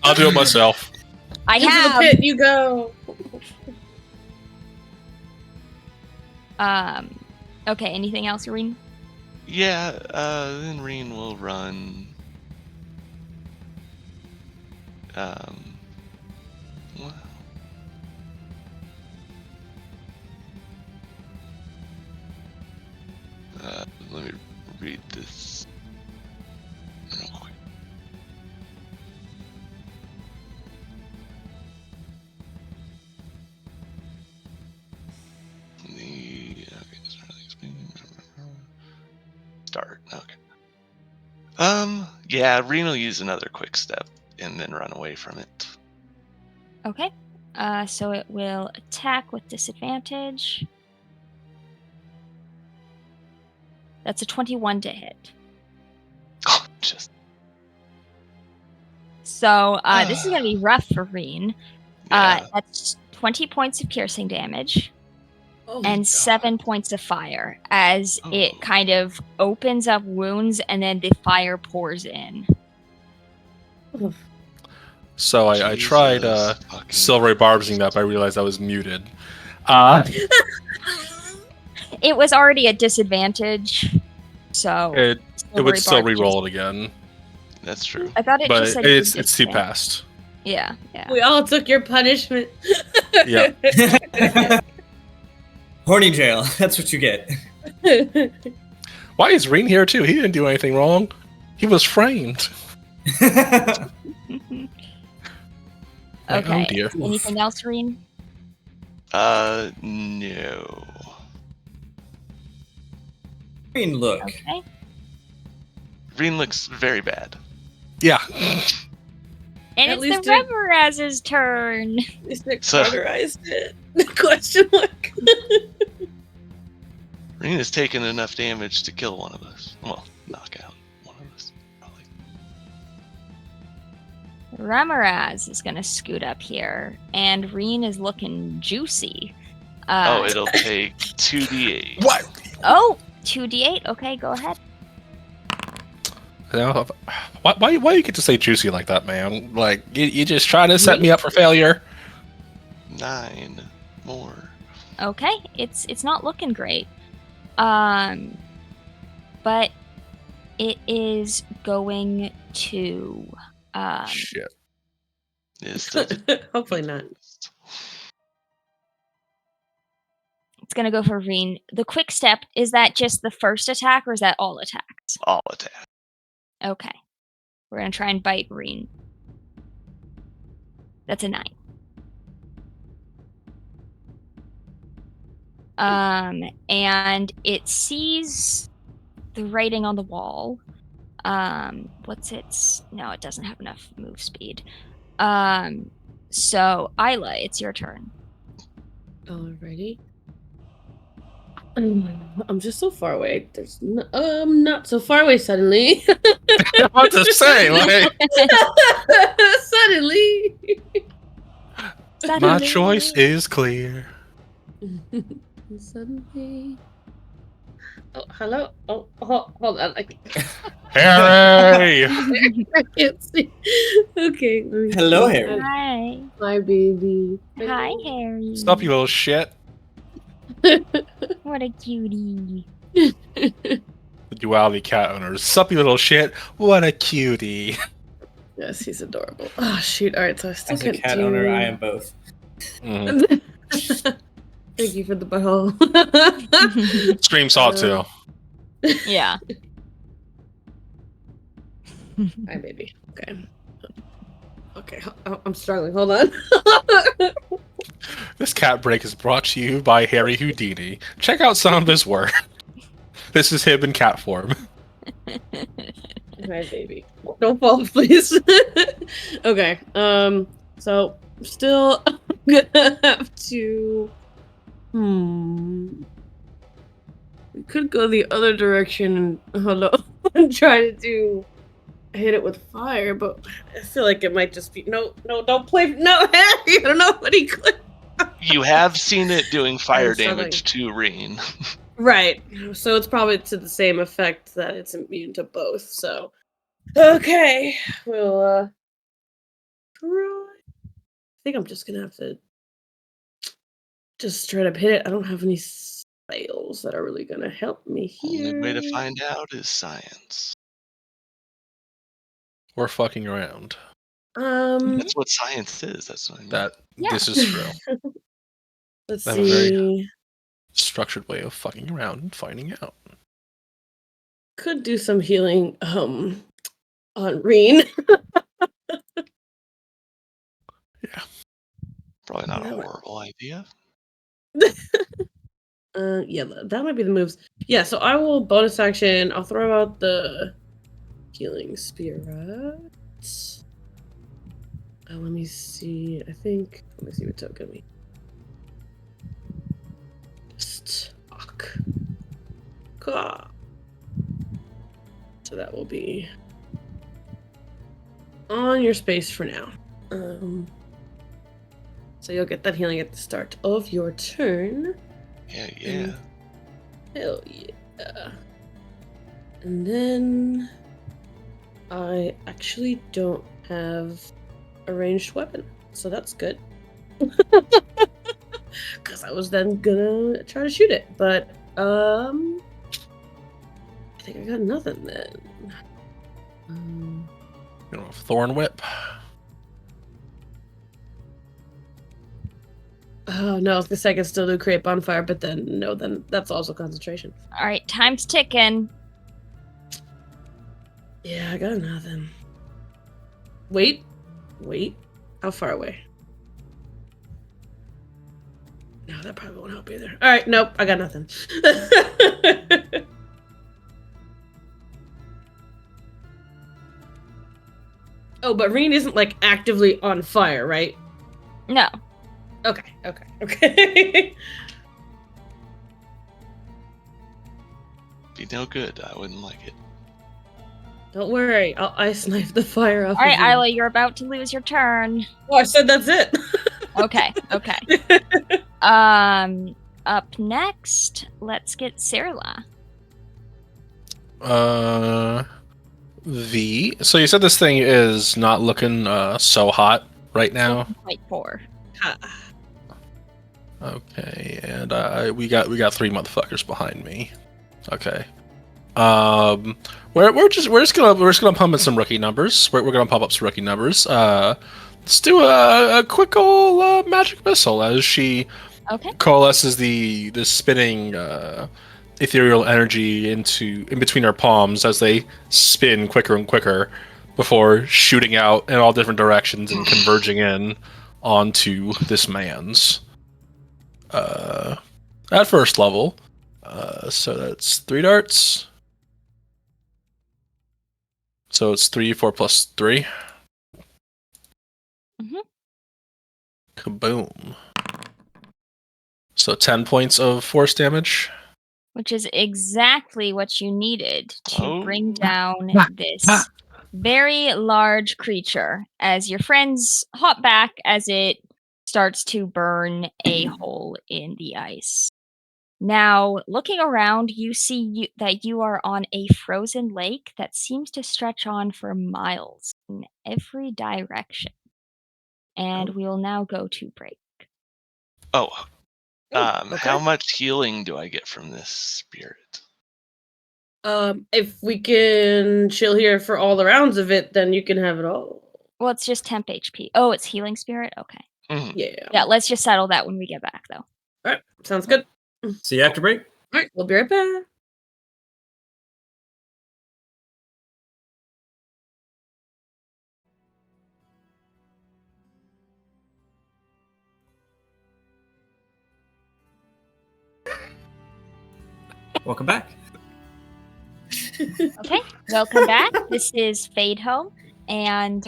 C: I'll do it myself.
A: I
E: Into the
A: have.
E: pit you go.
A: Okay, anything else, Reen?
D: Yeah, then Reen will run. Well, let me read this real quick. Start. Okay. Yeah, Reen will use another quick step and then run away from it.
A: Okay. So it will attack with disadvantage. That's a 21 to hit.
D: Just
A: So this is going to be rough for Reen.
D: yeah.
A: That's 20 points of piercing damage
E: Oh my
A: and
E: God.
A: 7 points of fire as
D: Oh.
A: it kind of opens up wounds and then the fire pours in.
E: Oof.
C: So I tried
D: Jesus fucking
C: silvery barbsing that, but I realized I was muted. It
A: It was already at disadvantage, so
C: would
A: Silvery
C: still
A: Barb
C: re-roll it again,
D: That's true.
A: I thought it
C: but
A: just said
C: it's too
A: disadvantage.
C: fast.
A: Yeah, yeah.
E: We all took your punishment.
C: Yeah.
B: Horny jail. That's what you get.
C: Why is Reen here too? He didn't do anything wrong. He was framed. Like,
A: Okay.
C: oh dear.
A: Anything else, Reen?
D: No.
B: I mean, look.
A: Okay.
D: Reen looks very bad.
C: Yeah.
A: And
E: At
A: it's
E: least
A: the Reveraz's turn.
E: At least Nick
D: So-
E: cauterized it. Question mark.
D: Reen has taken enough damage to kill one of us. Well, knock out one of us, probably.
A: Ramaraz is going to scoot up here, and Reen is looking juicy.
D: It'll take 2d8.
C: What?
A: Oh, 2d8. Okay, go ahead.
C: Why you get to say juicy like that, man? Like you just trying to set me up for failure.
D: 9 more.
A: Okay, it's not looking great. But it is going to
C: Shit.
E: Hopefully not.
A: it's going to go for Reen. The quick step, is that just the first attack or is that all attacks?
D: All attack.
A: Okay. We're going to try and bite Reen. That's a 9. And it sees the writing on the wall. What's its? No, it doesn't have enough move speed. So Isla, it's your turn.
E: Alrighty. I'm just so far away. There's not so far away suddenly.
C: What to say? Like,
E: Suddenly.
C: my choice is clear.
E: Suddenly. Oh, hello. Oh, hold on.
C: Harry!
E: I can't see. Okay. Let me
B: Hello,
E: see.
B: Harry.
A: Hi.
E: My baby.
A: Hi, Harry.
C: Stop, you little shit.
A: What a cutie.
C: The duality cat owners. Sup, you little shit. What a cutie.
E: Yes, he's adorable. Oh shoot! All right, so I still
B: As a
E: can't
B: cat
E: do...
B: owner, I am both.
C: Mhm.
E: Thank you for the butthole.
C: Scream saw too.
A: Yeah.
E: Hi, baby. Okay. Okay, I'm struggling. Hold on.
C: This cat break is brought to you by Harry Houdini. Check out some of his work. This is him in cat form.
E: Hi, baby. Don't fall, please. Okay. So still gonna have to. We could go the other direction and and try to hit it with fire, but I feel like it might just be don't play no Harry. I don't know what he could.
D: You have seen it doing fire
E: I'm struggling.
D: damage to Reen.
E: Right. So it's probably to the same effect that it's immune to both. So okay, we'll try. I think I'm just gonna have to just straight up hit it. I don't have any spells that are really gonna help me here.
D: Only way to find out is science.
C: We're fucking around.
D: That's what science is. That's what I mean.
C: This is true.
E: Let's
C: I have a very-
E: see.
C: Structured way of fucking around and finding out.
E: Could do some healing on Reen.
C: Yeah.
D: Probably not a
E: No.
D: horrible idea.
E: Yeah, that might be the moves. Yeah, so I will bonus action. I'll throw out the healing spirit. Let me see. Let me see what token we. Just talk. So that will be on your space for now. So you'll get that healing at the start of your turn.
D: Yeah.
E: Hell yeah. And then I actually don't have a ranged weapon, so that's good. Because I was then gonna try to shoot it, but I think I got nothing then.
C: You know, Thorn Whip.
E: Oh no, the second still do create bonfire, but then no, then that's also concentration.
A: All right, time's ticking.
E: Yeah, I got nothing. Wait. How far away? No, that probably won't help either. All right, nope, I got nothing. Oh, but Reen isn't like actively on fire, right?
A: No.
E: Okay.
D: Be no good. I wouldn't like it.
E: Don't worry, I'll ice knife the fire off.
A: All right,
E: of you.
A: Isla, you're about to lose your turn.
E: Oh, I said that's it.
A: Okay. Up next, let's get Sarla.
C: So you said this thing is not looking so hot right now.
A: Fight 4.
C: Okay, and we got 3 motherfuckers behind me. Okay. We're just gonna pump in some rookie numbers. We're gonna pump up some rookie numbers. Let's do a quick old magic missile as she coalesces the spinning ethereal energy in between her palms as they spin quicker and quicker before shooting out in all different directions and converging in onto this man's at first level. So that's 3 darts. So it's 3d4 plus 3.
A: Mhm.
C: Kaboom. So 10 points of force damage.
A: Which is exactly what you needed to
D: Oh.
A: bring down this very large creature as your friends hop back as it starts to burn a hole in the ice. Now, looking around, you see that you are on a frozen lake that seems to stretch on for miles in every direction. And we will now go to break.
D: Oh,
E: Okay.
D: how much healing do I get from this spirit?
E: If we can chill here for all the rounds of it, then you can have it all.
A: Well, it's just temp HP. Oh, it's healing spirit? Okay.
D: Mhm.
E: Yeah.
A: Yeah, let's just settle that when we get back, though.
E: All right. Sounds good.
B: See you after break.
E: All right. We'll be right back.
B: Welcome back.
A: Okay, welcome back. This is Fadehome, and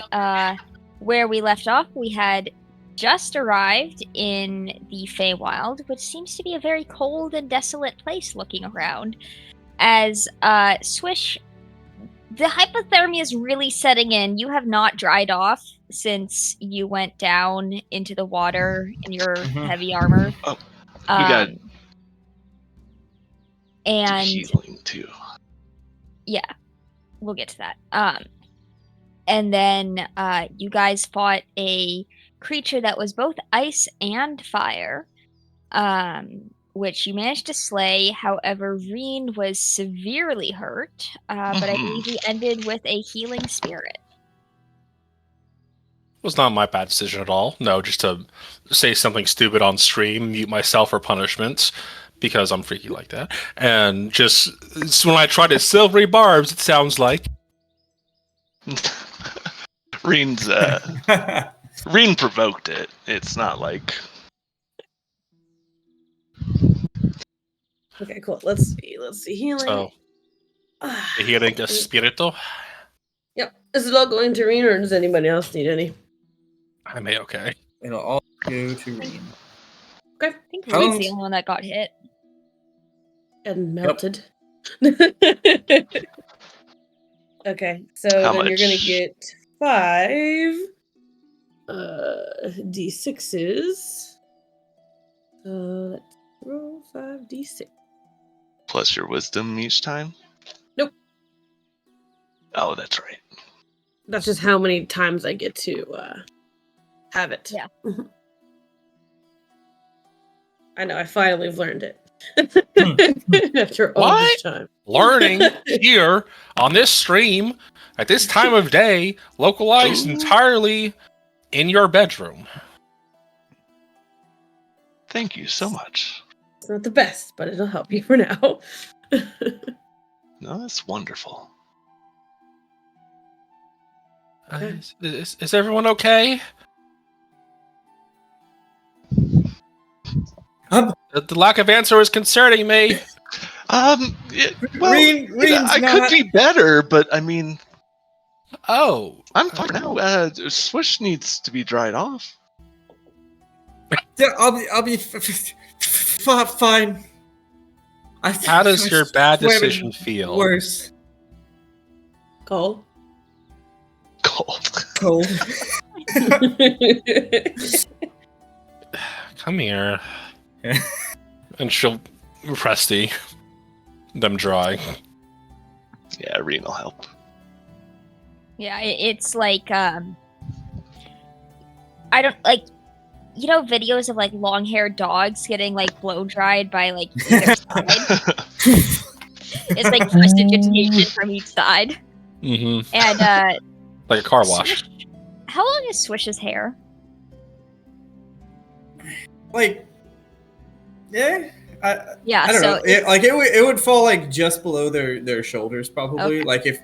A: where we left off, we had just arrived in the Feywild, which seems to be a very cold and desolate place looking around. As Swish, the hypothermia is really setting in. You have not dried off since you went down into the water in your
B: Mhm.
A: heavy armor.
D: Oh, got
A: and
D: healing too.
A: yeah, we'll get to that. And then you guys fought a creature that was both ice and fire, which you managed to slay. However, Reen was severely hurt, but I believe we ended with a healing spirit.
C: It was not my bad decision at all. No, just to say something stupid on stream, mute myself for punishment, because I'm freaky like that. And just when I tried to silvery barbs, it sounds like.
D: Reen's Reen provoked it. It's not like
E: Okay, cool. Let's see. Healing.
C: So, the healing espirito.
E: Yep. Is it all going to Reen, or does anybody else need any?
C: I may okay.
B: It'll all go to Reen.
E: Okay.
A: I think
B: How
A: Reen's
B: long-
A: the only one that got hit.
E: And melted. Okay, so
D: How
E: then you're gonna
D: much?
E: get 5 d6s. So let's roll 5d6.
D: plus your wisdom each time.
E: Nope.
D: Oh, that's right.
E: That's just how many times I get to have it.
A: Yeah.
E: I know, I finally have learned it. After all
C: What?
E: this time.
C: Learning here on this stream at this time of day, localized entirely in your bedroom.
D: Thank you so much.
E: It's not the best, but it'll help you for now.
D: No, that's wonderful.
C: Is everyone okay? The lack of answer is concerning me.
D: Well,
B: Reen's
D: I
B: not-
D: could be better, but I mean,
C: Oh,
D: I'm fine now. Swish needs to be dried off.
B: Yeah, I'll be fine.
C: How does your bad
B: swear
C: decision feel?
B: Worse.
E: Cole.
D: Cold.
B: Cold.
C: Come here. And she'll press them dry.
D: Yeah, Reen will help.
A: Yeah, it's like I don't like, you know, videos of like long-haired dogs getting like blow dried by like either side. It's like prestidigitation from each side.
C: Mm-hmm.
A: And
C: Like a car wash.
A: Swish, how long is Swish's hair?
B: Like, yeah.
A: Yeah,
B: I don't
A: so
B: know. It would fall like just below their shoulders, probably.
A: Okay.
B: Like if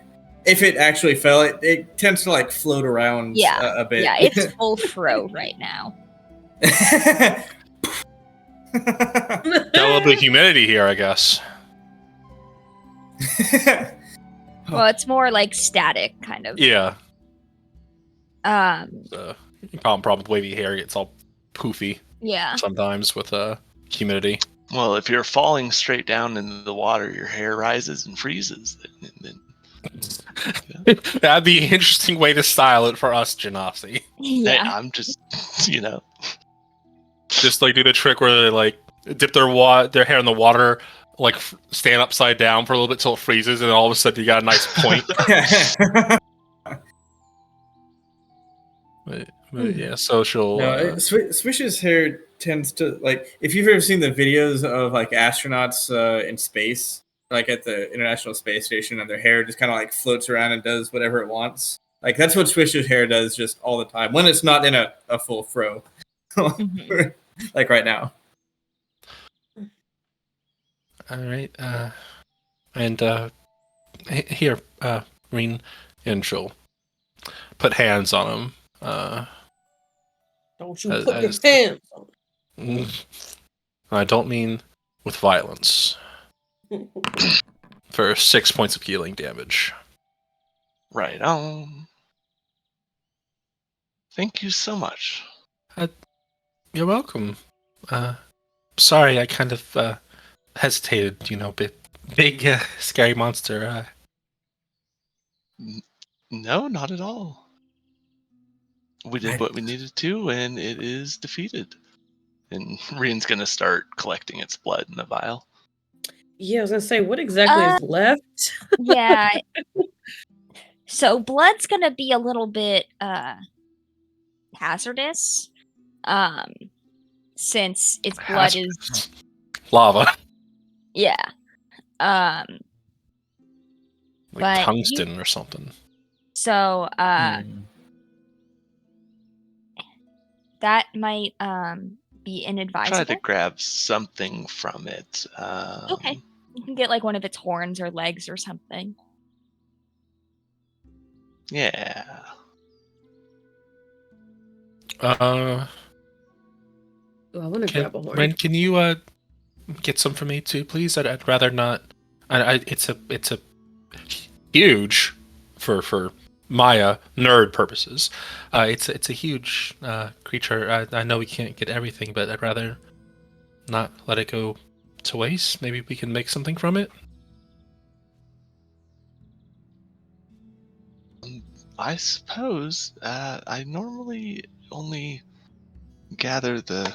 B: it actually fell, it tends to like float around a bit.
A: yeah, it's full fro right now.
C: Got a little bit of humidity here, I guess.
A: Well, it's more like static, kind of.
C: Yeah.
A: Um,
C: Problem with wavy hair gets all poofy
A: yeah.
C: sometimes with humidity.
D: Well, if you're falling straight down into the water, your hair rises and freezes. Then
C: That'd be an interesting way to style it for us, Genasi.
D: hey,
A: Yeah.
D: I'm just,
C: Just like do the trick where they like dip their hair in the water, like stand upside down for a little bit till it freezes, and then all of a sudden you got a nice point. But yeah, social.
B: No, Swish's hair tends to like. If you've ever seen the videos of like astronauts in space, like at the International Space Station, and their hair just kind of like floats around and does whatever it wants. Like that's what Swish's hair does, just all the time when it's not in a full fro, like right now.
C: All right, and here, Reen, and she'll put hands on him.
E: Don't you put your hands on
C: I don't mean with violence. For 6 points of healing damage.
D: right on. Thank you so much.
C: You're welcome. Sorry, I kind of hesitated. Big scary monster.
D: No, not at all. We did what we needed to, and it is defeated. And Reen's gonna start collecting its blood in a vial.
E: Yeah, I was gonna say, what exactly is left?
A: Yeah. So blood's gonna be a little bit hazardous. Since its blood is
C: lava.
A: Yeah.
C: Like
A: But
C: tungsten or something.
A: So that might be inadvisable.
D: Try to grab something from it.
A: Okay. You can get like one of its horns or legs or something.
D: Yeah.
E: Oh, I want to grab a horn.
C: Ren, can you get some for me too, please? I'd rather not. It's a huge for Maya nerd purposes. It's a huge creature. I know we can't get everything, but I'd rather not let it go to waste. Maybe we can make something from it.
D: I suppose I normally only gather the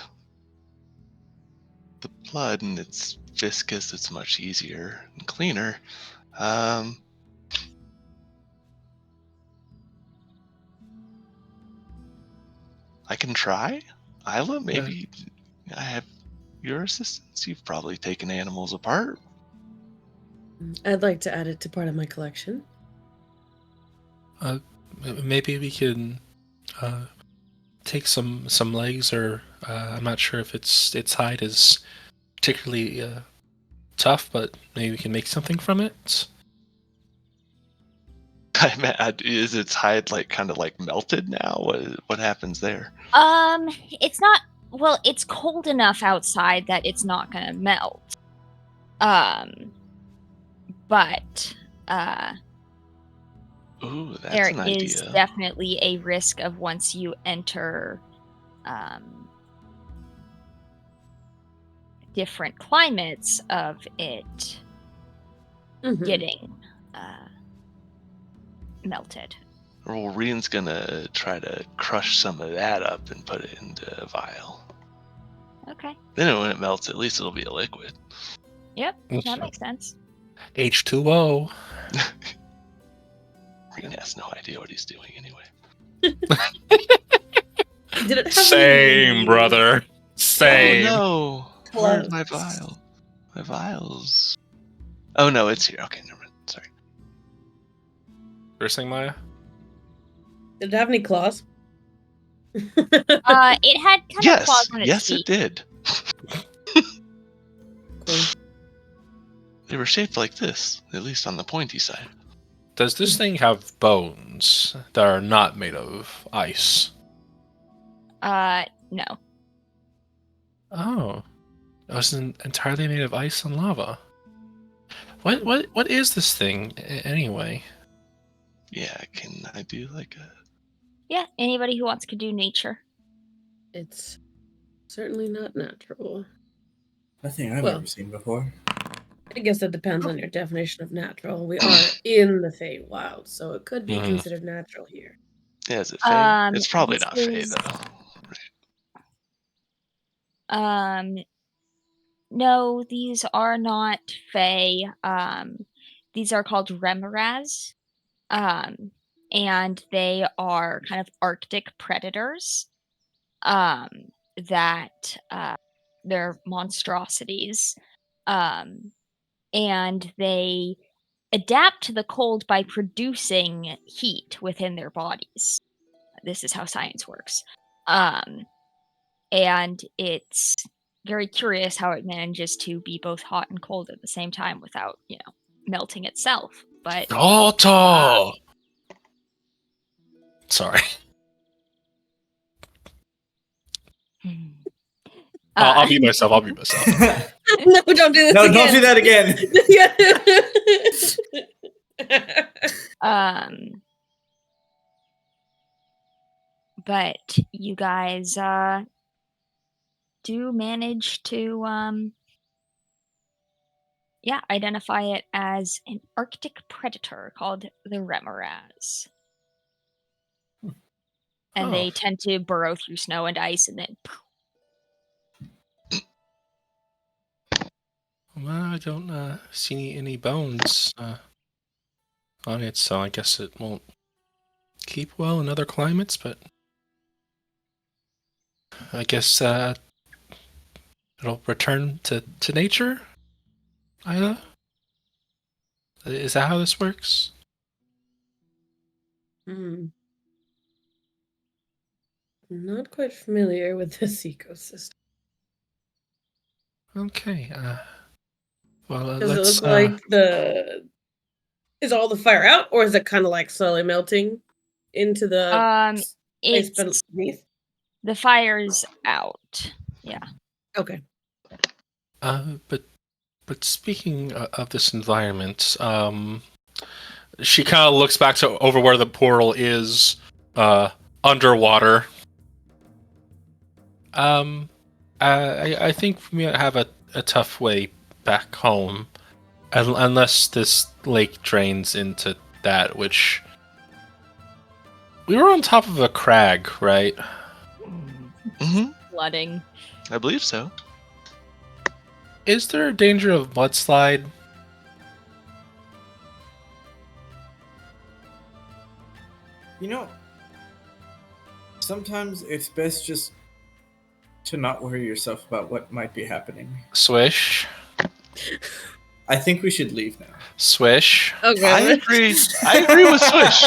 D: blood, and it's viscous. It's much easier and cleaner. I can try. Isla, maybe I have your assistance. You've probably taken animals apart.
E: I'd like to add it to part of my collection.
C: Maybe we can take some legs, or I'm not sure if its hide is particularly tough, but maybe we can make something from it.
D: Is its hide like kind of like melted now? What happens there?
A: It's not. Well, it's cold enough outside that it's not gonna melt. But
D: Ooh, that's
A: there
D: an idea.
A: is definitely a risk of once you enter different climates of it getting melted.
D: Well, Reen's gonna try to crush some of that up and put it into a vial.
A: Okay.
D: Then when it melts, at least it'll be a liquid.
A: Yep, that makes sense.
C: H2O.
D: Reen has no idea what he's doing anyway.
E: Did it have
C: Same,
E: any-
C: brother. Same.
D: Oh no! Where's my vial? My vials. Oh no, it's here. Okay, never mind. Sorry.
C: First thing, Maya?
E: Did it have any claws?
A: It had kind of claws on its
D: Yes,
A: feet.
D: it did.
E: Cool.
D: They were shaped like this, at least on the pointy side.
C: Does this thing have bones that are not made of ice?
A: No.
C: Oh. It was entirely made of ice and lava. What is this thing anyway?
D: Yeah, can I do like a...
A: Yeah, anybody who wants to do nature.
E: It's certainly not natural.
B: Nothing I've
E: Well-
B: ever seen before.
E: I guess it depends on your definition of natural. We are in the Feywild, so it could be
C: Mhm.
E: considered natural here.
D: Yeah, is it Fae? It's probably
A: this
D: not Fae,
A: is-
D: though.
A: No, these are not Fae. These are called Remoras. And they are kind of Arctic predators. That they're monstrosities. And they adapt to the cold by producing heat within their bodies. This is how science works. And it's very curious how it manages to be both hot and cold at the same time without, melting itself. But
C: Otto! Sorry. I'll mute myself. I'll mute myself.
E: No, don't do this
B: No,
E: again.
B: don't do that again.
A: But you guys do manage to identify it as an Arctic predator called the Remoras. And
C: Oh.
A: they tend to burrow through snow and ice and then
C: Well, I don't see any bones on it, so I guess it won't keep well in other climates, but I guess it'll return to nature, Isla? Is that how this works?
E: Not quite familiar with this ecosystem.
C: Okay, well,
E: Does
C: let's...
E: it look like is all the fire out, or is it kind of like slowly melting into the space
A: it's
E: beneath?
A: the fire's out. Yeah.
E: Okay.
C: But speaking of this environment, she kind of looks back to over where the portal is, underwater. I think we have a tough way back home, unless this lake drains into that, which... We were on top of a crag, right?
D: Mm-hmm.
A: Flooding.
D: I believe so.
C: Is there a danger of mudslide?
B: Sometimes it's best just to not worry yourself about what might be happening.
C: Swish.
B: I think we should leave now.
C: Swish.
E: Okay.
D: I agree. I agree with Swish.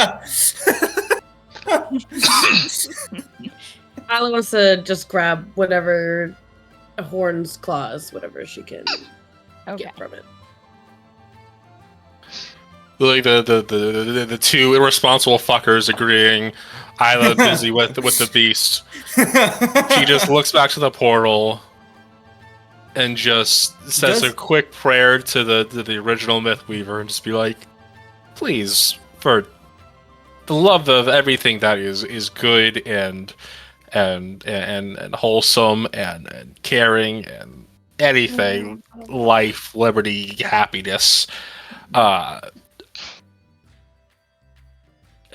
E: Isla wants to just grab whatever horns, claws, whatever she can
A: Okay.
E: get from it.
C: Like the two irresponsible fuckers agreeing. Isla busy with the beast. She just looks back to the portal and just says a quick prayer to the original Mythweaver and just be like, please, for the love of everything that is good and wholesome and caring and anything, life, liberty, happiness,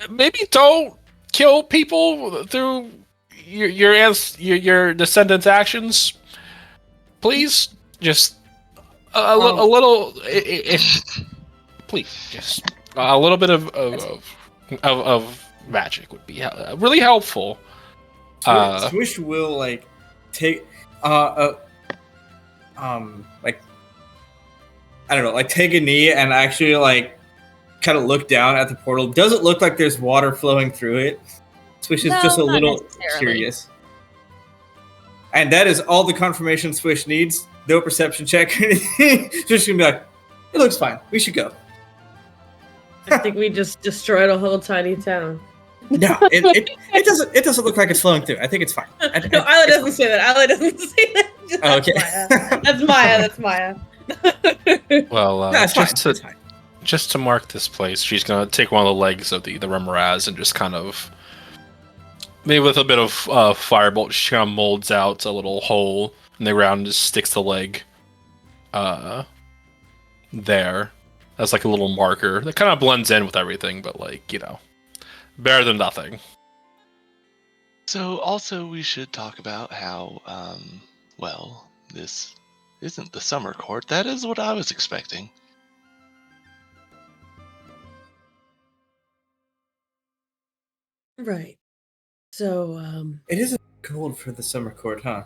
C: maybe don't kill people through your descendants' actions. Please, just a little. Please, just a little bit of magic would be really helpful.
B: Swish will take take a knee and actually kind of look down at the portal. Doesn't look like there's water flowing through it. Swish is just a
A: not
B: little
A: necessarily.
B: curious. And that is all the confirmation Swish needs. No perception check or anything. Swish gonna be like, it looks fine. We should go.
E: I think we just destroyed a whole tiny town.
B: No, it doesn't look like it's flowing through. I think it's fine.
E: No, Isla doesn't say that. Isla doesn't say that.
B: Oh, okay.
E: That's Maya. That's Maya.
C: Well,
B: No, it's fine. It's fine.
C: just to mark this place, she's gonna take one of the legs of the Remoraz and just kind of, maybe with a bit of firebolt, she kind of molds out a little hole in the ground and just sticks the leg there. That's like a little marker that kind of blends in with everything, but like, you know, better than nothing.
D: So also we should talk about how, well, this isn't the summer court. That is what I was expecting.
E: Right. So,
B: It is cold for the summer court, huh?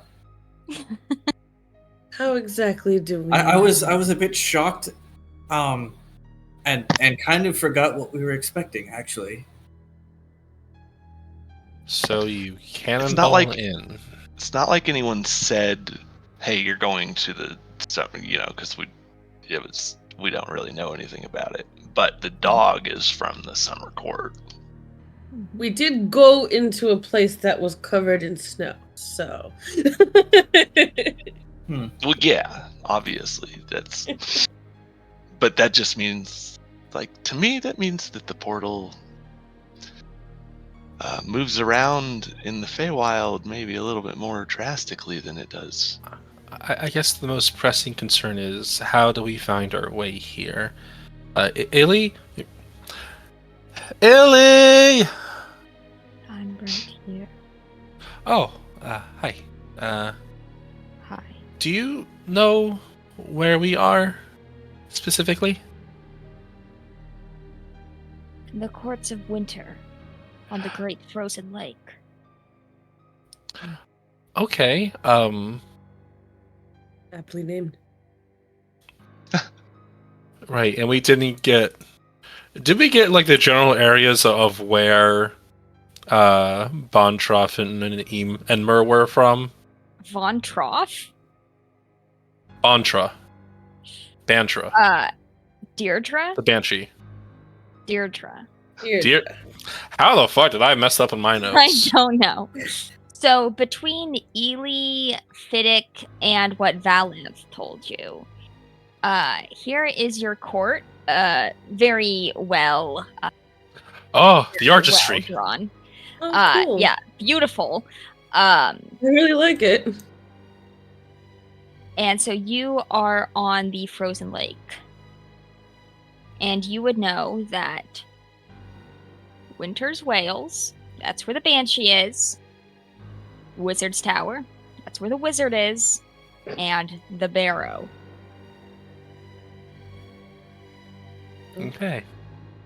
E: how exactly do we?
B: I was a bit shocked, and kind of forgot what we were expecting. Actually,
C: So you cannonball
D: It's not like-
C: in.
D: It's not like anyone said, "Hey, you're going to the summer," you know, because we don't really know anything about it. But the dog is from the summer court.
E: We did go into a place that was covered in snow, so.
D: Well, yeah, obviously that's. But that just means, like, to me, that means that the portal moves around in the Feywild maybe a little bit more drastically than it does.
C: I guess the most pressing concern is, how do we find our way here? Illy? Illy!
A: I'm right here.
C: Oh, hi.
A: Hi.
C: Do you know where we are specifically?
A: The courts of winter on the great frozen lake.
C: Okay,
E: Aptly named.
C: right, and we didn't get... Did we get, like, the general areas of where Bontroff and Mur were from?
A: Von Troff?
C: Bantra.
A: Deirdre?
C: The Banshee.
A: Deirdre.
C: Dear, how the fuck did I mess up in my notes?
A: I don't know. So between Ely, Fiddick, and what Valanth told you, here is your court. Very well.
C: Oh, the artistry.
A: Well drawn.
E: Oh, cool.
A: Yeah, beautiful.
E: I really like it.
A: And so you are on the frozen lake. And you would know that Winter's Wales, that's where the Banshee is. Wizard's Tower, that's where the wizard is. And the Barrow.
C: Okay.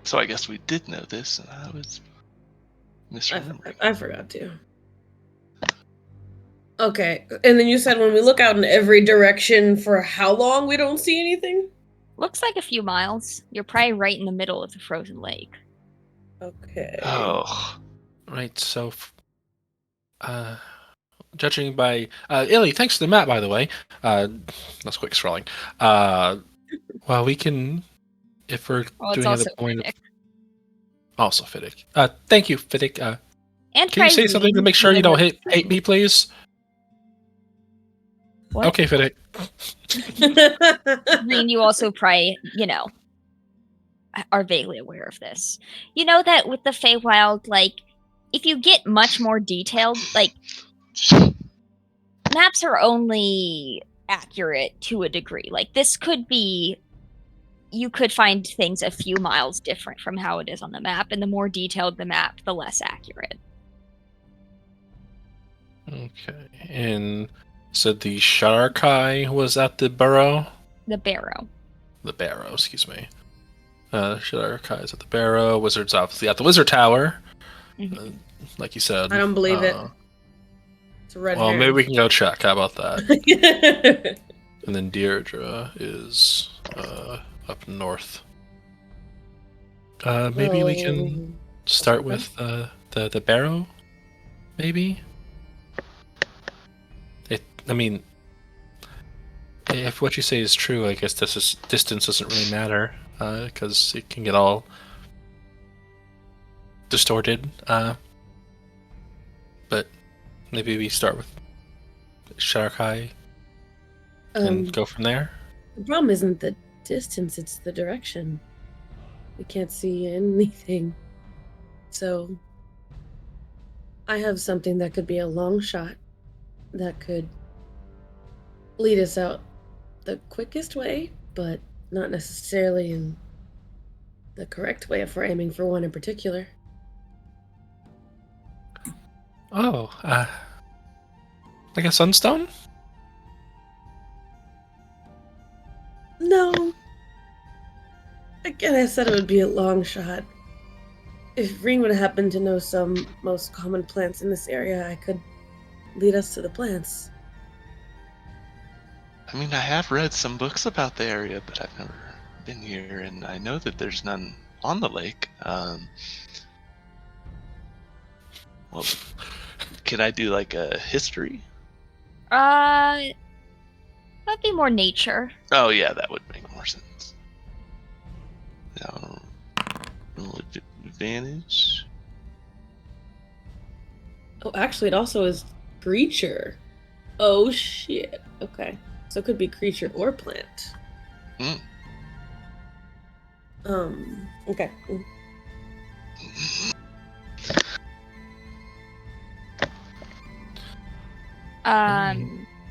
D: So I guess we did know this, and I was misremembering.
E: I forgot to. Okay, and then you said when we look out in every direction for how long we don't see anything?
A: Looks like a few miles. You're probably right in the middle of the frozen lake.
E: Okay.
D: Oh,
C: Right, so... judging by... Illy, thanks for the map, by the way. That's quick scrolling. Well, we can... If we're
A: Well, it's
C: doing
A: also
C: the point
A: Fiddick.
C: Also Fiddick. Thank you, Fiddick.
A: And
C: Can you say something to make sure you don't hate me, please?
A: What?
C: Okay, Fiddick.
A: Green, you also probably, are vaguely aware of this. You know that with the Feywild, like, if you get much more detailed, like, maps are only accurate to a degree. Like, this could be, you could find things a few miles different from how it is on the map, and the more detailed the map, the less accurate.
C: Okay, and so the Sharkai was at the Barrow?
A: The Barrow.
C: The Barrow, excuse me. Sharkai is at the Barrow. Wizard's obviously at the Wizard Tower.
A: Mhm.
C: Like you said.
E: I don't believe it. It's a red
C: Well, maybe
E: herring.
C: we can go check. How about that? And then Deirdre is up north. Maybe we can start with the Barrow. Maybe. I mean, if what you say is true, I guess distance doesn't really matter because it can get all distorted. But maybe we start with Sharkai and go from there.
E: The problem isn't the distance, it's the direction. We can't see anything. So I have something that could be a long shot that could lead us out the quickest way, but not necessarily in the correct way if we're aiming for one in particular.
C: Oh, like a sunstone?
E: No. Again, I said it would be a long shot. If Reen would happen to know some most common plants in this area, I could lead us to the plants.
D: I mean, I have read some books about the area, but I've never been here, and I know that there's none on the lake. Well, could I do like a history?
A: That'd be more nature.
D: Oh yeah, that would make more sense. Roll advantage.
E: Oh, actually, it also is creature. Oh, shit. Okay. So it could be creature or plant.
D: Mm.
E: Okay.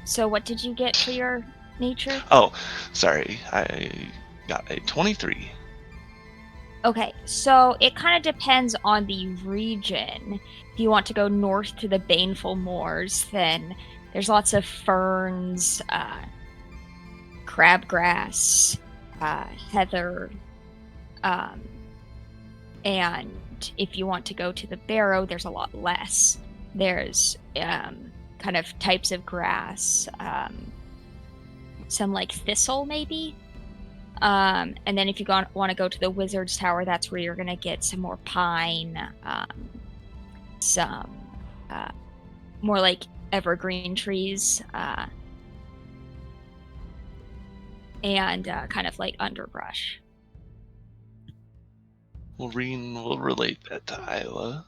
A: So what did you get for your nature?
D: Oh, sorry. I got a 23.
A: Okay, so it kind of depends on the region. If you want to go north to the Baneful Moors, then there's lots of ferns, crabgrass, heather, and if you want to go to the Barrow, there's a lot less. There's kind of types of grass, some like thistle maybe. And then if you want to go to the Wizard's Tower, that's where you're going to get some more pine, some more like evergreen trees, and kind of like underbrush.
D: Well, Reen will relate that to Isla.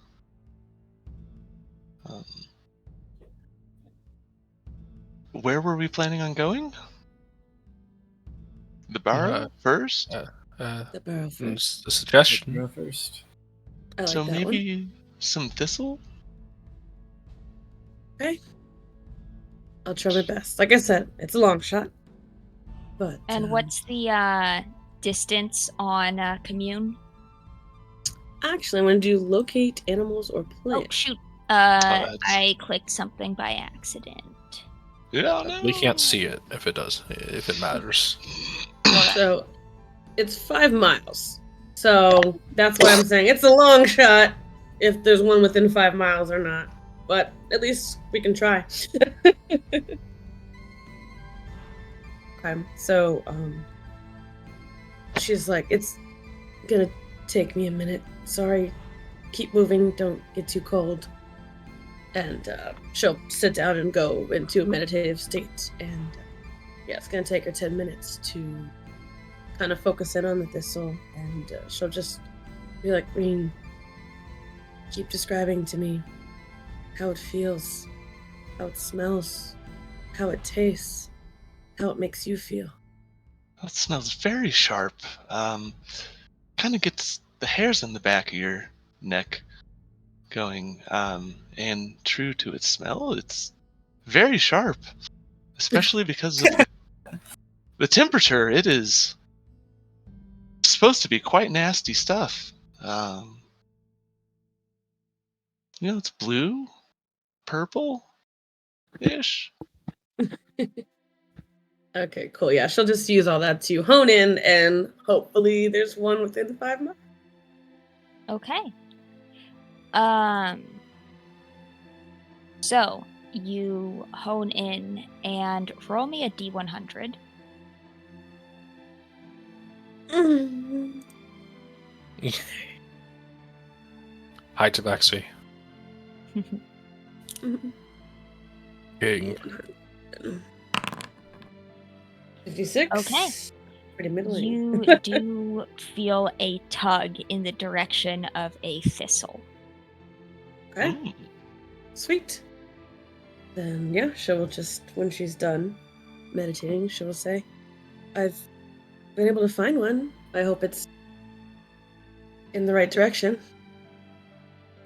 D: Where were we planning on going? The Barrow first?
E: The Barrow first.
C: A suggestion.
B: Go first.
E: I like
D: So
E: that
D: maybe some thistle?
E: Okay. I'll try my best. Like I said, it's a long shot. But
A: And what's the distance on commune?
E: Actually, I'm going to do locate animals or plants.
A: Oh, shoot.
D: that's-
A: I clicked something by accident.
D: Yeah, no.
C: We can't see it if it matters.
E: So it's 5 miles. So that's why I'm saying it's a long shot if there's one within 5 miles or not. But at least we can try. Okay, so she's like, it's gonna take me a minute. Sorry. Keep moving, don't get too cold. And she'll sit down and go into a meditative state. And yeah, it's gonna take her 10 minutes to kind of focus in on the thistle. And she'll just be like, Reen, keep describing to me how it feels, how it smells, how it tastes, how it makes you feel.
D: That smells very sharp. Kind of gets the hairs on the back of your neck going. And true to its smell, it's very sharp, especially because of the temperature. It is supposed to be quite nasty stuff. It's blue, purple-ish.
E: Okay, cool. Yeah, she'll just use all that to hone in, and hopefully there's one within 5 miles.
A: Okay. So you hone in and roll me a D100.
C: Hi, Tabaxi. King.
E: 56.
A: Okay.
E: Pretty middling.
A: you do feel a tug in the direction of a thistle.
E: Okay,
D: Mm.
E: sweet. Then yeah, she'll just, when she's done meditating, she'll say, I've been able to find one. I hope it's in the right direction.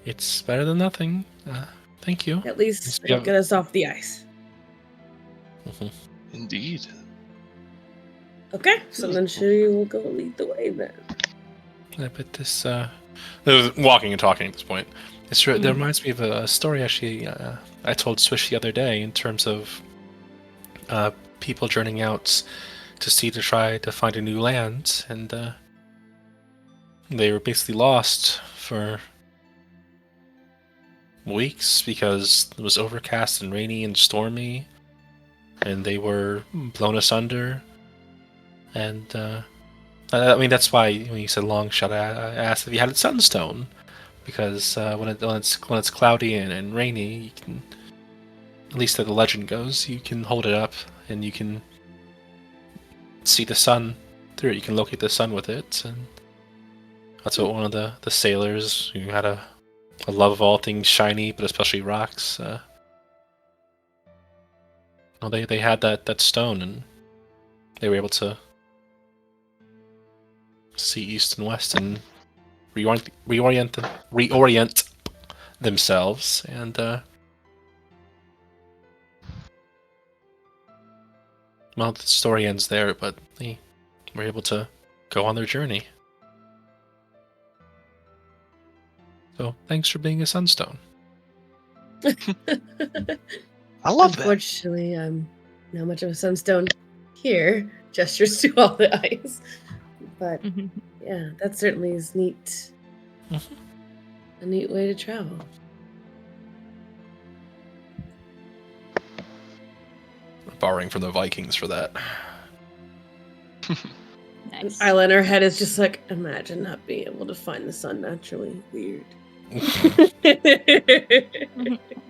C: It's better than nothing. Thank you.
E: At least
C: Yeah.
E: it'll get us off the ice.
C: Mhm.
D: Indeed.
E: Okay, so then she will go lead the way then.
C: I bet this. There's walking and talking at this point. That reminds me of a story actually I told Swish the other day in terms of people journeying out to sea to try to find a new land, and they were basically lost for weeks because it was overcast and rainy and stormy, and they were blown asunder. And I mean, that's why when you said long shot, I asked if you had a sunstone, because when it's cloudy and rainy, you can, at least as the legend goes, you can hold it up and you can see the sun through it. You can locate the sun with it, and that's what one of the sailors who had a love of all things shiny, but especially rocks. Well, they had that stone, and they were able to see east and west and reorient themselves, and well, the story ends there, but they were able to go on their journey. So thanks for being a sunstone.
D: I love that.
E: Unfortunately, I'm not much of a sunstone here. Gestures to all the ice. But yeah, that certainly is neat. A neat way to travel.
C: Borrowing from the Vikings for that.
A: Nice.
E: Isla in her head is just like, imagine not being able to find the sun naturally. Weird.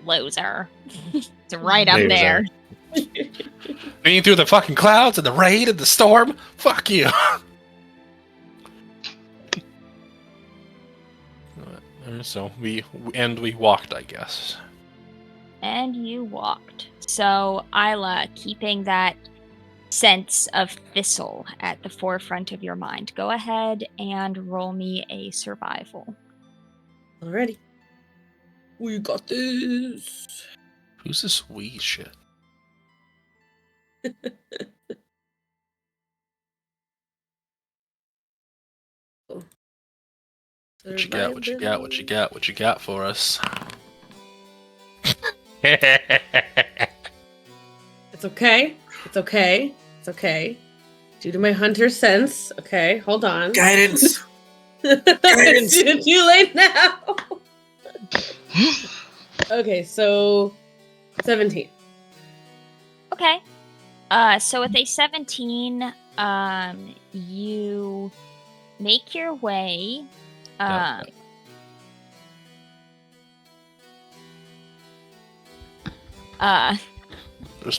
A: Loser. It's right up
C: Loser.
A: there.
C: Being through the fucking clouds and the rain and the storm. Fuck you. So we walked, I guess.
A: And you walked. So, Isla, keeping that sense of thistle at the forefront of your mind, go ahead and roll me a survival.
E: Alrighty. We got this.
C: Who's this we shit? What you got? What you got? What you got? What you got for us?
E: It's okay. It's okay. It's okay. Due to my hunter sense. Okay, hold on.
B: Guidance.
E: It's too late now. Okay, so 17.
A: Okay. So with a 17, you make your way.
C: There's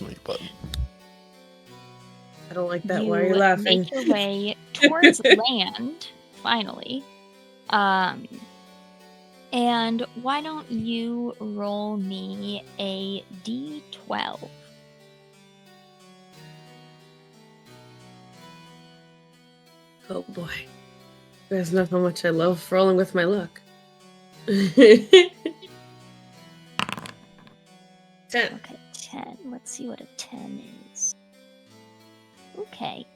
C: no button.
E: I don't like that. Why are you laughing?
A: Make your way towards land, finally. And why don't you roll me a d12?
E: Oh boy. You guys know how much I love rolling with my luck. 10.
A: Okay, 10. Let's see what a 10 is. Okay.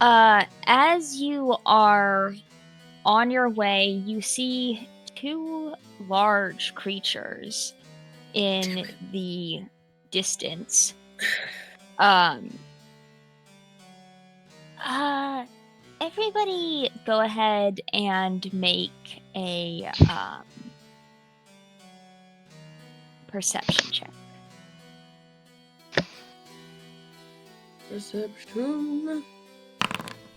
A: As you are on your way, you see two large creatures in the distance. Everybody go ahead and make a perception check.
E: Perception.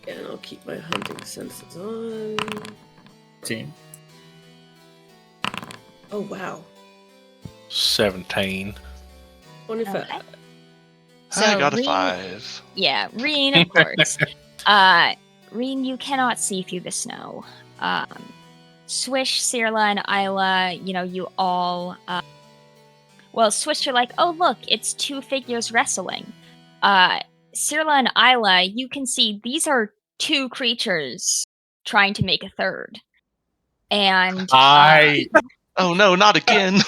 E: And I'll keep my hunting senses on.
B: 15.
E: Oh wow.
C: 17.
E: 25.
A: Okay.
D: I got a
A: Reen-
D: 5.
A: Yeah, Reen, of course. Reen, you cannot see through the snow. Swish, Sirla, and Isla, you all... well, Swish, you're like, oh, look, it's two figures wrestling. Sirla and Isla, you can see these are two creatures trying to make a third. And...
D: Oh, no, not again.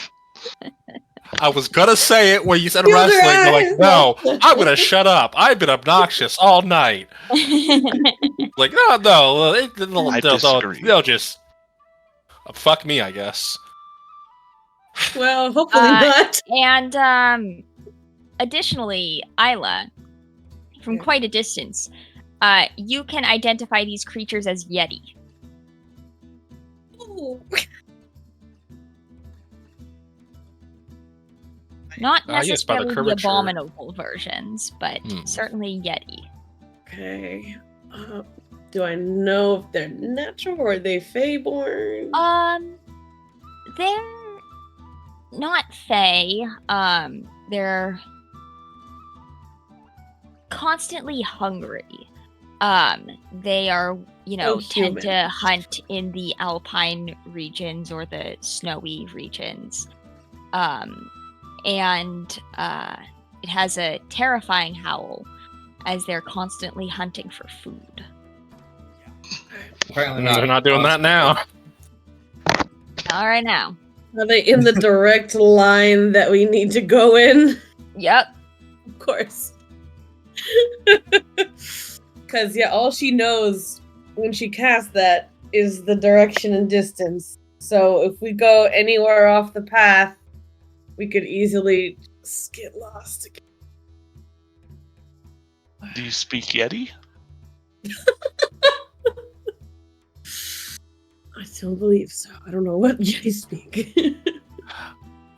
C: I was gonna say it when you said
E: Use their
C: wrestling. They're like,
E: eyes.
C: no, I'm gonna shut up. I've been obnoxious all night. Like, no, they'll just fuck me, I guess.
E: Well, hopefully not.
A: And additionally, Isla, from quite a distance, you can identify these creatures as Yeti.
E: Ooh.
A: Not
C: yes, by the
A: necessarily the
C: curvature.
A: abominable versions, but certainly Yeti.
E: Okay. Do I know if they're natural or are they Fey-born?
A: They're not Fey. They're constantly hungry. They are, tend to hunt in the alpine regions or the snowy regions. And it has a terrifying howl as they're constantly hunting for food.
B: Apparently
C: They're not doing that now.
A: All right now.
E: Are they in the direct line that we need to go in?
A: Yep.
E: Of course. Because, all she knows when she casts that is the direction and distance. So if we go anywhere off the path, we could easily just get lost again.
D: Do you speak Yeti?
E: I don't believe so. I don't know what you speak.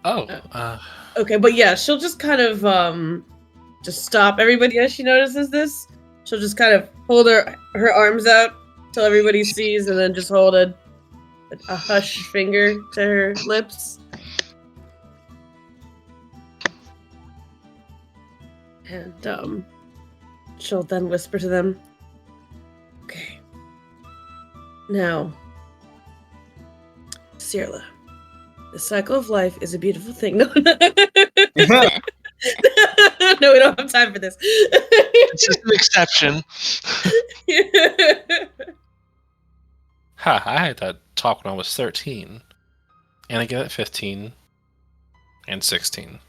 E: Okay, but she'll just kind of just stop everybody as she notices this. She'll just kind of hold her arms out till everybody sees, and then just hold a hush finger to her lips. And she'll then whisper to them, okay. Now, Sirla, the cycle of life is a beautiful thing. No, no, we don't have time for this.
D: It's just an exception.
C: I had that talk when I was 13. And again at 15. And 16.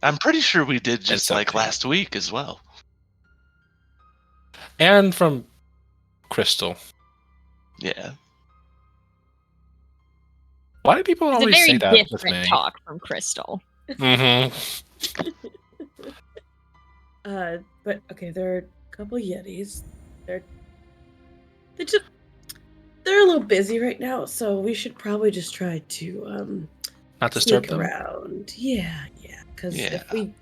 D: I'm pretty sure we did just
C: okay.
D: like last week as well.
C: And from Crystal.
D: Yeah.
C: Why do people
A: It's
C: always
A: a
C: say
A: very
C: that with
A: different
C: me?
A: talk from Crystal.
C: Mm-hmm.
E: But okay, there are a couple Yetis. They're a little busy right now, so we should probably just try to
C: Not disturb
E: sneak
C: them?
E: around. Yeah. Because if we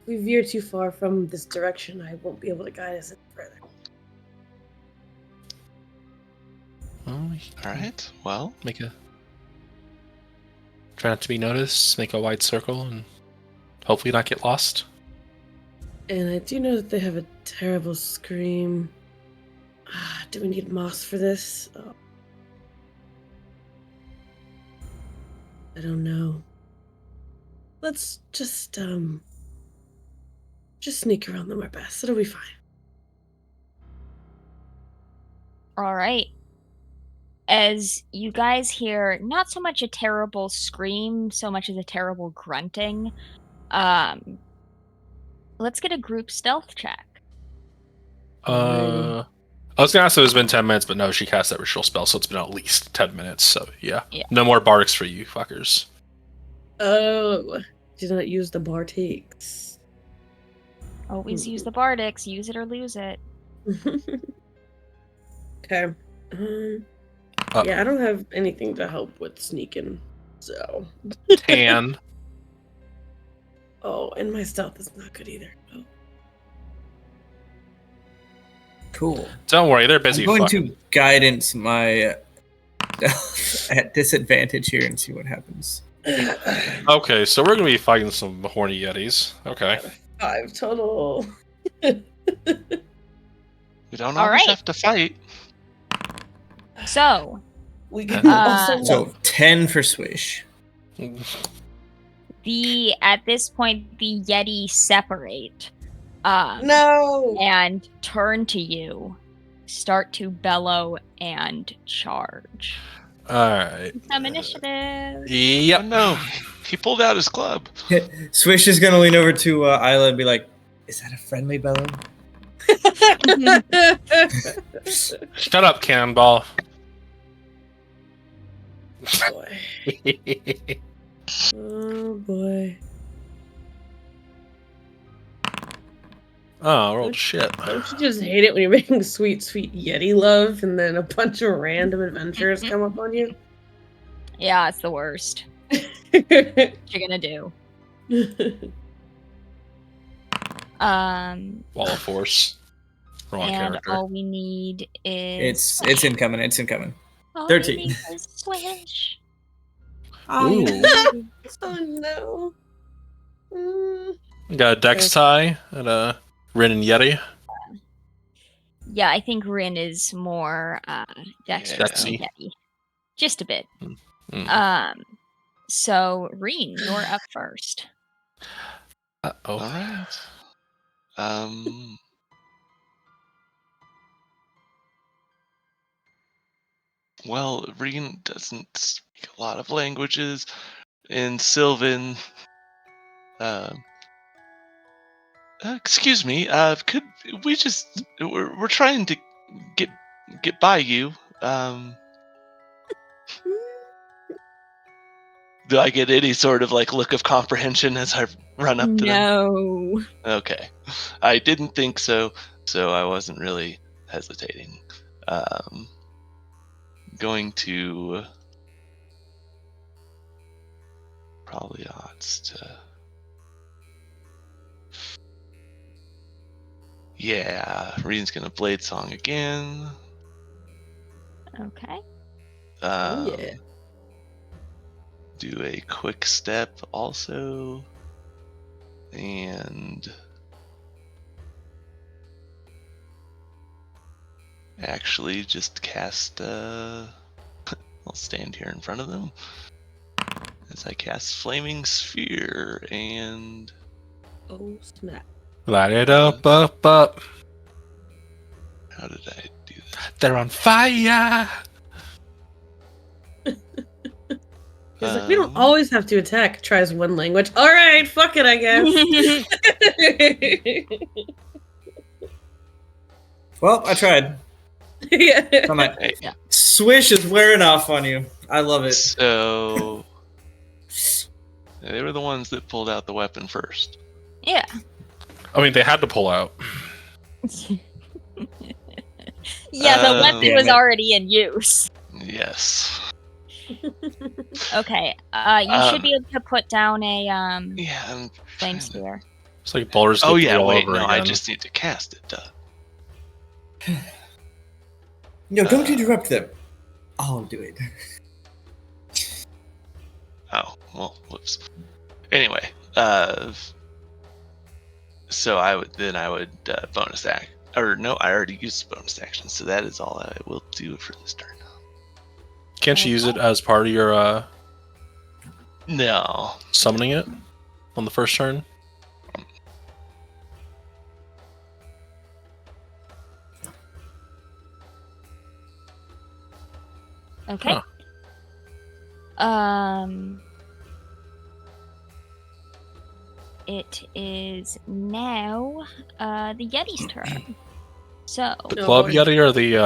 E: veer too far from this direction, I won't be able to guide us any further.
D: Alright, well.
C: Try not to be noticed, make a wide circle, and hopefully not get lost.
E: And I do know that they have a terrible scream. Do we need moss for this? Oh. I don't know. Let's just sneak around them our best. It'll be fine.
A: All right. As you guys hear, not so much a terrible scream, so much as a terrible grunting. Let's get a group stealth check.
C: I was gonna ask if it's been 10 minutes, but no, she cast that ritual spell, so it's been at least 10 minutes, so yeah. No more bardics for you, fuckers.
E: Oh, did not use the bardics.
A: Always use the bardics, use it or lose it.
E: Okay. Yeah, I don't have anything to help with sneaking, so.
C: Tan.
E: Oh, and my stealth is not good either. Oh.
B: Cool.
C: Don't worry, they're busy.
B: I'm going to guidance my at disadvantage here and see what happens.
C: Okay, so we're gonna be fighting some horny yetis. Okay.
E: 5 total.
D: We don't
A: All
D: always
A: right.
D: have to fight.
A: So,
E: We can
A: Uh,
E: also
B: So 10 for Swish.
A: at this point, the Yeti separate.
E: No.
A: And turn to you, start to bellow and charge.
C: Alright.
A: Some initiative.
D: Oh
C: Yep.
D: no, he pulled out his club.
B: Swish is gonna lean over to Isla and be like, "Is that a friendly bellow?"
C: Shut up, Cannonball.
E: Boy. Oh boy.
C: Oh, I rolled shit.
E: Don't you just hate it when you're making sweet, sweet Yeti love and then a bunch of random adventures come up on you?
A: Yeah, it's the worst. What you're gonna do?
C: Wall of Force. Wrong
A: And
C: character.
A: all we need is
B: It's incoming. It's incoming.
A: all
B: 13.
A: we need is Swish.
C: Ooh.
E: Oh no. Mm.
C: Got a Dex tie and a Rin and Yeti.
A: Yeah, I think Rin is more dexterous than
C: Dexy.
A: Yeti. Just a bit.
C: Mm.
A: So Rin, you're up first.
C: Oh.
D: All right. Well, Reen doesn't speak a lot of languages. In Sylvan, excuse me. Could we just? We're trying to get by you. Do I get any sort of like look of comprehension as I run up to them?
A: No.
D: Okay, I didn't think so, so I wasn't really hesitating. Going to probably odds to. Yeah, Reen's gonna blade song again.
A: Okay.
E: Oh, yeah.
D: Do a quick step also, and actually just cast. I'll stand here in front of them as I cast Flaming Sphere and.
E: Oh snap.
C: Light it up, up.
D: How did I do that?
C: They're on fire.
E: He's like, we don't always have to attack. Tries one language. All right, fuck it, I guess.
B: Well, I tried.
E: Yeah.
B: I'm like,
A: Yeah.
B: Swish is wearing off on you. I love it.
D: So they were the ones that pulled out the weapon first.
A: Yeah.
C: I mean, they had to pull out.
A: Yeah, the weapon
B: Damn
A: was
B: it.
A: already in use.
D: Yes.
A: Okay. You should be able to put down a
D: Yeah. I'm
A: flame
D: trying to-
A: sphere.
C: It's like Baldur's Gate
D: Oh
C: 3
D: yeah.
C: all
D: Wait.
C: over
D: No,
C: again.
D: I just need to cast it. Duh.
B: No, don't interrupt them. I'll do it.
D: Oh well. Whoops. Anyway. So I would bonus act. Or no, I already used the bonus action, so that is all I will do for this turn.
C: Can't you use it as part of your
D: No.
C: summoning it on the first turn?
A: Okay. It is now the Yeti's turn. So
C: The
E: Oh,
C: Club
E: boy.
C: Yeti or the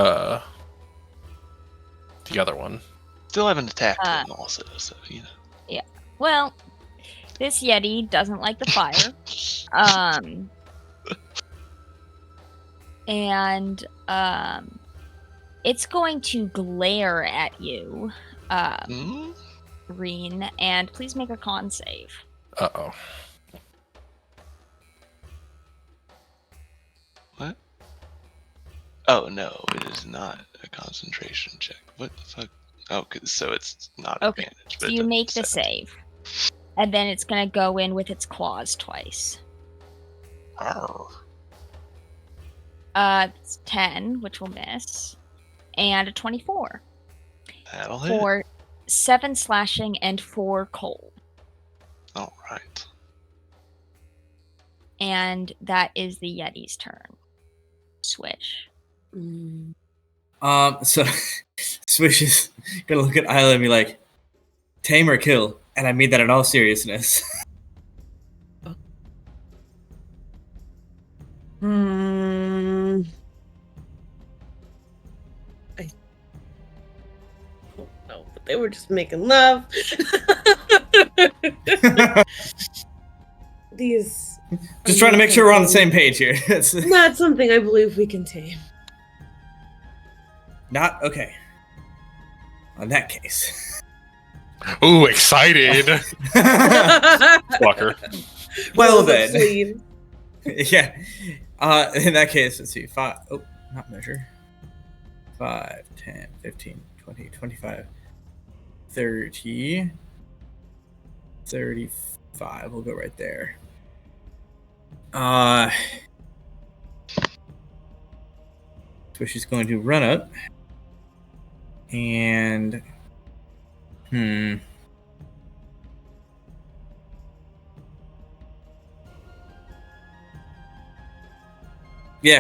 C: other one?
D: Still haven't attacked them also, so you know.
A: well, this Yeti doesn't like the fire. And it's going to glare at you,
D: Hmm?
A: Reen, and please make a con save.
C: Uh-oh.
D: What? Oh no, it is not a concentration check. What the fuck? Oh, so it's not
A: Okay,
D: advantage.
A: So
D: But
A: you
D: it's
A: make the
D: 17.
A: save. And then it's going to go in with its claws twice.
D: Arr.
A: It's 10, which will miss, and a 24
D: That'll hit.
A: for 7 slashing and 4 cold.
D: All right.
A: And that is the Yeti's turn. Swish.
B: So Swish is gonna look at Isla and be like, "Tame or kill," and I mean that in all seriousness.
E: I don't know, but they were just making love. These.
B: Just trying to make sure we're on the same page here. It's
E: Not something I believe we can tame.
B: not okay. In that case.
C: Ooh, excited. Fucker.
B: Well
E: Rolls up
B: then.
E: sleeve.
B: Yeah. In that case, let's see. 5. Oh, not measure. 5, 10, 15, 20, 25, 30, 35. We'll go right there. Swish is going to run up. And yeah,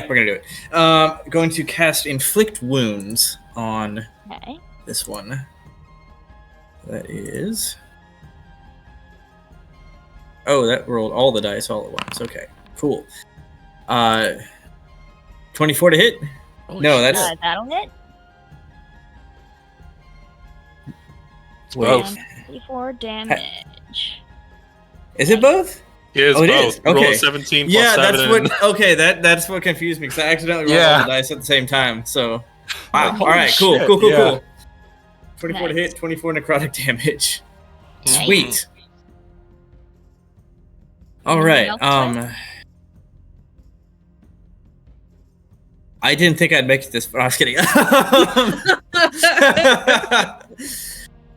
B: we're gonna do it. Going to cast Inflict Wounds on
A: Okay.
B: this one. That is. Oh, that rolled all the dice all at once. Okay, cool. 24 to hit?
C: Holy
B: No,
C: shit.
B: that's
A: That'll hit.
B: wait.
A: And 34 damage.
B: Is it both?
C: It is
B: Oh, it
C: both.
B: is?
C: Roll
B: Okay.
C: 17 plus
B: Yeah,
C: 7.
B: that's what. Okay, that's what confused me because I accidentally rolled all the dice at the same time. So, wow.
C: Holy
B: All right, cool,
C: shit,
B: cool.
C: yeah.
B: 24 to hit, 24 necrotic damage.
A: Nice.
B: Sweet. All
A: Anything
B: right.
A: else,
B: I didn't think I'd make it this far. I was kidding.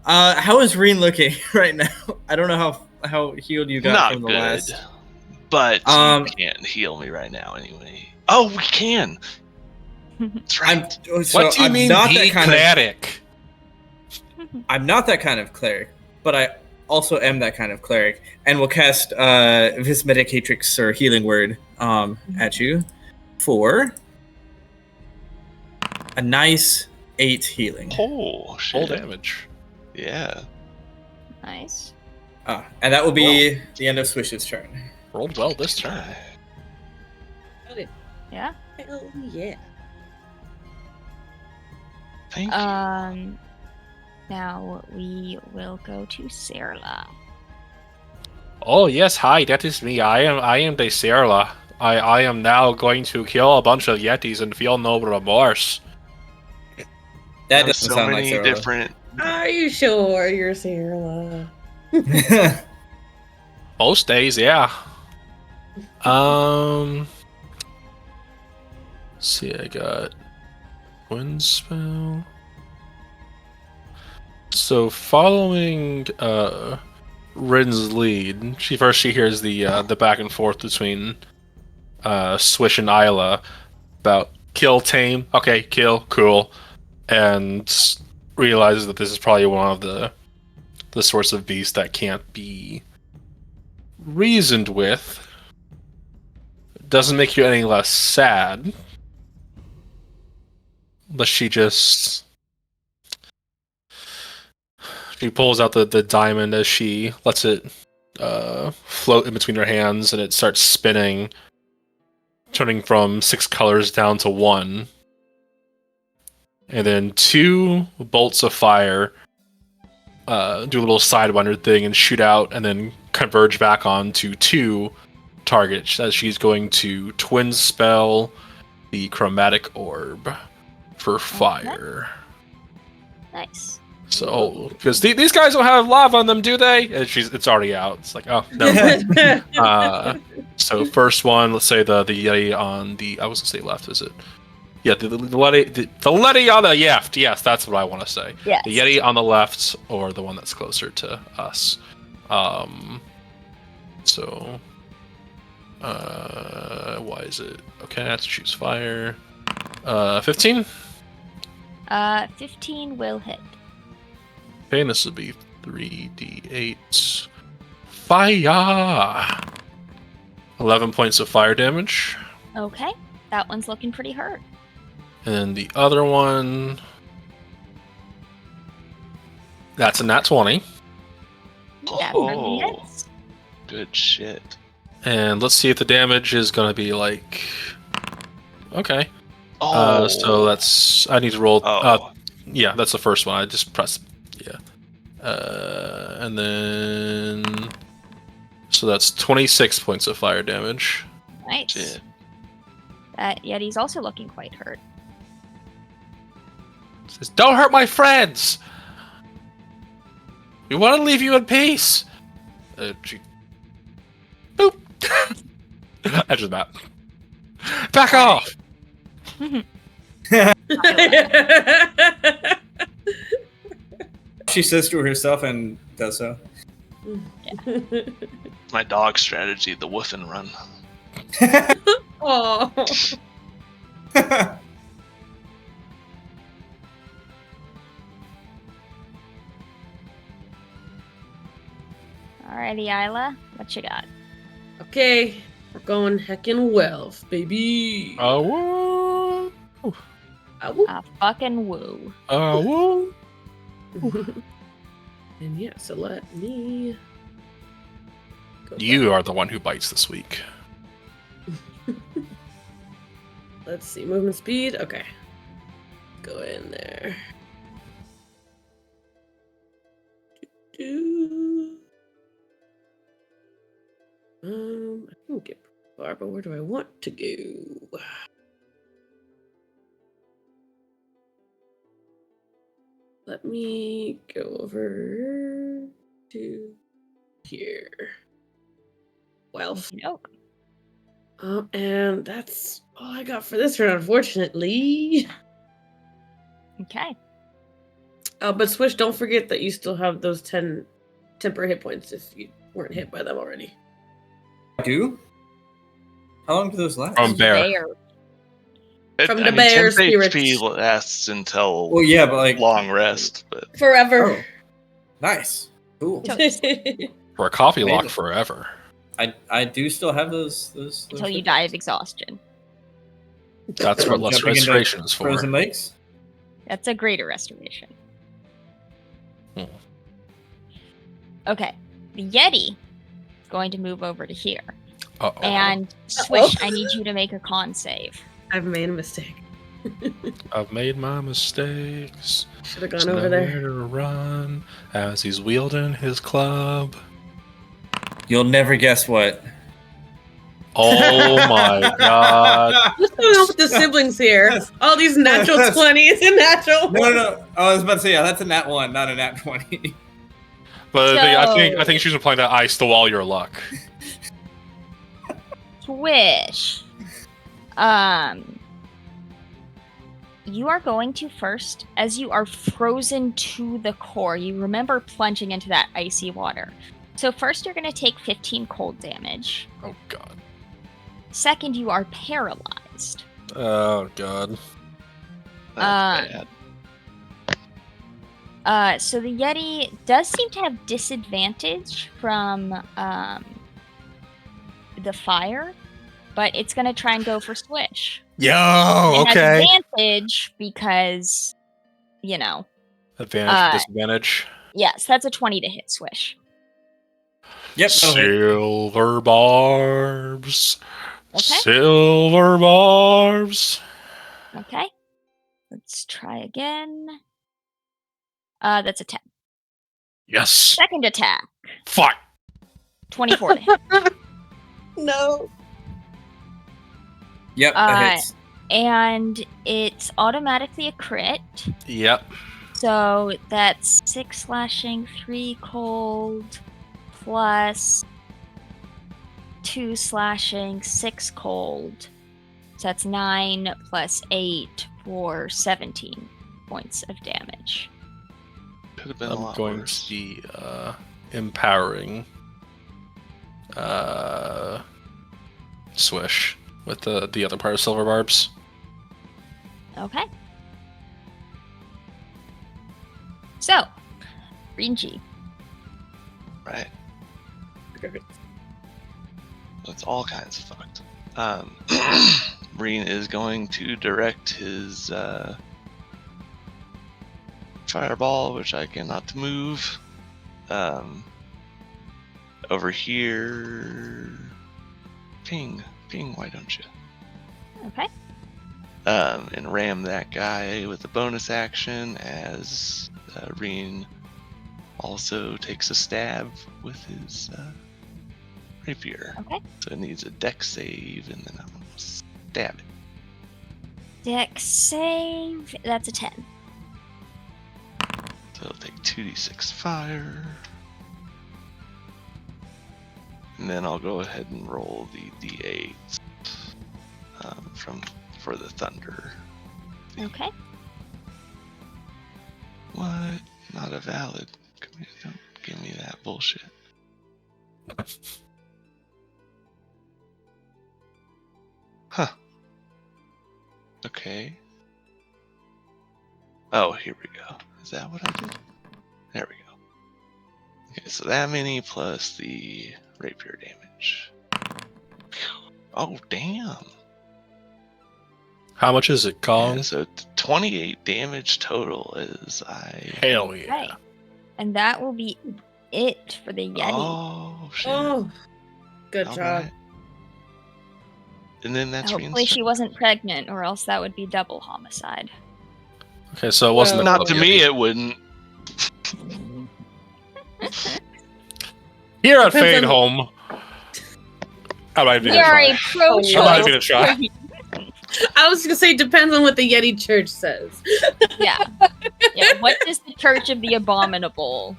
B: How is Reen looking right now? I don't know how healed you got
D: Not
B: from the
D: good.
B: last.
D: But
B: Um,
D: you can't heal me right now anyway. Oh, we can. That's right.
C: What do you mean,
B: not
C: be
B: that kind of,
C: cleric?
B: I'm not that kind of cleric, but I also am that kind of cleric, and will cast Vis Medicatrix or Healing Word at you for a nice 8 healing.
D: Oh,
C: Full
D: shit.
C: damage.
D: Yeah.
A: Nice.
B: And that will be the end of Swish's turn.
C: Rolled well this turn.
E: Okay.
A: Yeah.
E: Hell yeah.
D: Thank you.
A: Now we will go to Sarla.
C: Oh yes, hi, that is me. I am the Serla. I am now going to kill a bunch of Yetis and feel no remorse.
B: That
D: There's
B: doesn't
D: so
B: sound
D: many
B: like Sarah.
D: different.
E: Are you sure you're Sarah?
C: Most days, yeah. Let's see, I got wind spell. So following Rin's lead, she hears the back and forth between Swish and Isla about kill, tame, okay, kill, cool, and realizes that this is probably one of the sorts of beast that can't be reasoned with. Doesn't make you any less sad, but she pulls out the diamond as she lets it float in between her hands, and it starts spinning, turning from 6 colors down to 1. And then 2 bolts of fire do a little sidewinder thing and shoot out, and then converge back onto 2 targets as she's going to twin spell the chromatic orb for fire.
A: Nice.
C: So, because these guys don't have lava on them, do they? And it's already out. It's like, oh, no. So first one, let's say the Yeti on the, I was gonna say left, is it? Yeah, the Yeti on the left. Yes, that's what I want to say.
A: Yes.
C: The Yeti on the left, or the one that's closer to us. So Why is it? Okay, I have to choose fire. 15?
A: 15 will hit.
C: Okay, and this will be 3d8 fire. 11 points of fire damage.
A: Okay, that one's looking pretty hurt.
C: And then the other one... That's a nat 20.
A: That really hits.
D: Good shit.
C: And let's see if the damage is going to be like... Okay.
D: Oh.
C: So that's... I need to roll...
D: Oh.
C: Yeah, that's the first one. I just pressed... Yeah. And then... So that's 26 points of fire damage.
A: Nice.
D: Shit.
A: That Yeti's also looking quite hurt.
C: It says, don't hurt my friends! We want to leave you in peace! She... Boop! Edge of the map. Back off!
B: She says to herself and does so.
D: My dog strategy, the woof and run.
E: Oh.
A: Alrighty, Isla, what you got?
E: Okay, we're going heckin' wealth, baby.
C: Oh, woo!
A: A fucking woo.
C: Oh, woo!
E: And yeah, so let me go
C: You are the one who bites this week.
E: back. Let's see, movement speed. Okay, go in there. I can get far, but where do I want to go? Let me go over to here. Wealth.
A: Nope.
E: And that's all I got for this round, unfortunately.
A: Okay.
E: But Swish, don't forget that you still have those 10 temporary hit points if you weren't hit by them already.
B: I do? How long do those last?
C: Bear.
E: From the bear
D: 10
E: spirits.
D: HP lasts until
B: Well, yeah, but like
D: long rest, but
E: Forever.
B: Oh, nice, cool.
C: For a coffee
B: Amazing.
C: lock forever.
B: I do still have those
A: Until you die of exhaustion.
C: That's what less
B: Jumping into
C: restoration is for.
B: Frozen lakes.
A: That's a greater restoration.
C: Hmm.
A: Okay. The Yeti is going to move over to here.
C: Uh-oh.
A: And Swish, I need you to make a con save.
E: I've made a mistake.
C: I've made my mistakes.
E: Should have gone
C: There's
E: over there.
C: nowhere to run as he's wielding his club.
B: You'll never guess what.
C: Oh my god.
E: What's going on with the siblings here? All these natural 20s and natural.
B: No. I was about to say, yeah, that's a nat 1, not a nat 20.
C: But I
A: So-
C: think she's implying that ice the wall your luck.
A: Swish. You are going to first, as you are frozen to the core, you remember plunging into that icy water. So first you're going to take 15 cold damage.
C: Oh god.
A: Second, you are paralyzed.
C: Oh god.
D: that's bad.
A: So the Yeti does seem to have disadvantage from the fire, but it's going to try and go for Swish.
C: Yo,
A: It
C: okay.
A: has advantage because,
C: Advantage, disadvantage.
A: yes, that's a 20 to hit Swish.
B: Yep. that'll hit.
C: Silver barbs.
A: Okay.
C: Silver barbs.
A: Okay. Let's try again. That's a 10.
C: Yes.
A: Second attack,
C: Fuck.
A: 24 to hit.
E: No.
B: Yep, that hits.
A: And it's automatically a crit.
C: Yep.
A: So that's 6 slashing, 3 cold, plus 2 slashing, 6 cold. So that's 9 plus 8 for 17 points of damage.
D: Could have been a
C: I'm
D: lot
C: going
D: worse.
C: to be empowering Swish with the other part of Silver Barbs.
A: Okay. So, Rinji.
D: Right. It's all kinds of fucked. Breen is going to direct his fireball, which I cannot move, over here. Ping, why don't you?
A: Okay.
D: And ram that guy with a bonus action as Reen also takes a stab with his rapier.
A: Okay.
D: So it needs a dex save, and then I'm going to stab it.
A: Dex save. That's a 10.
D: So it'll take 2d6 fire. And then I'll go ahead and roll the d8 for the thunder.
A: Okay.
D: What? Not a valid. Come here, don't give me that bullshit. Huh. Okay. Oh, here we go. Is that what I did? There we go. Okay, so that many plus the rapier damage. Oh, damn.
C: How much is it, Kong?
D: Yeah, so 28 damage total is
C: Hell yeah.
A: Right. And that will be it for the Yeti.
D: Oh, shit.
E: Oh, good
D: All
E: job.
D: right. And then that's
A: Hopefully she wasn't pregnant, or else that would be double homicide.
C: Okay, so it wasn't
E: Well,
C: a
D: Not to
C: Yeti.
D: me, it wouldn't.
C: Here at
E: Depends
C: Fadehome, I might be
A: We
C: gonna
A: are
C: try.
A: a pro-choice.
C: I might be gonna try.
E: I was gonna say depends on what the Yeti Church says.
A: Yeah. What does the Church of the Abominable?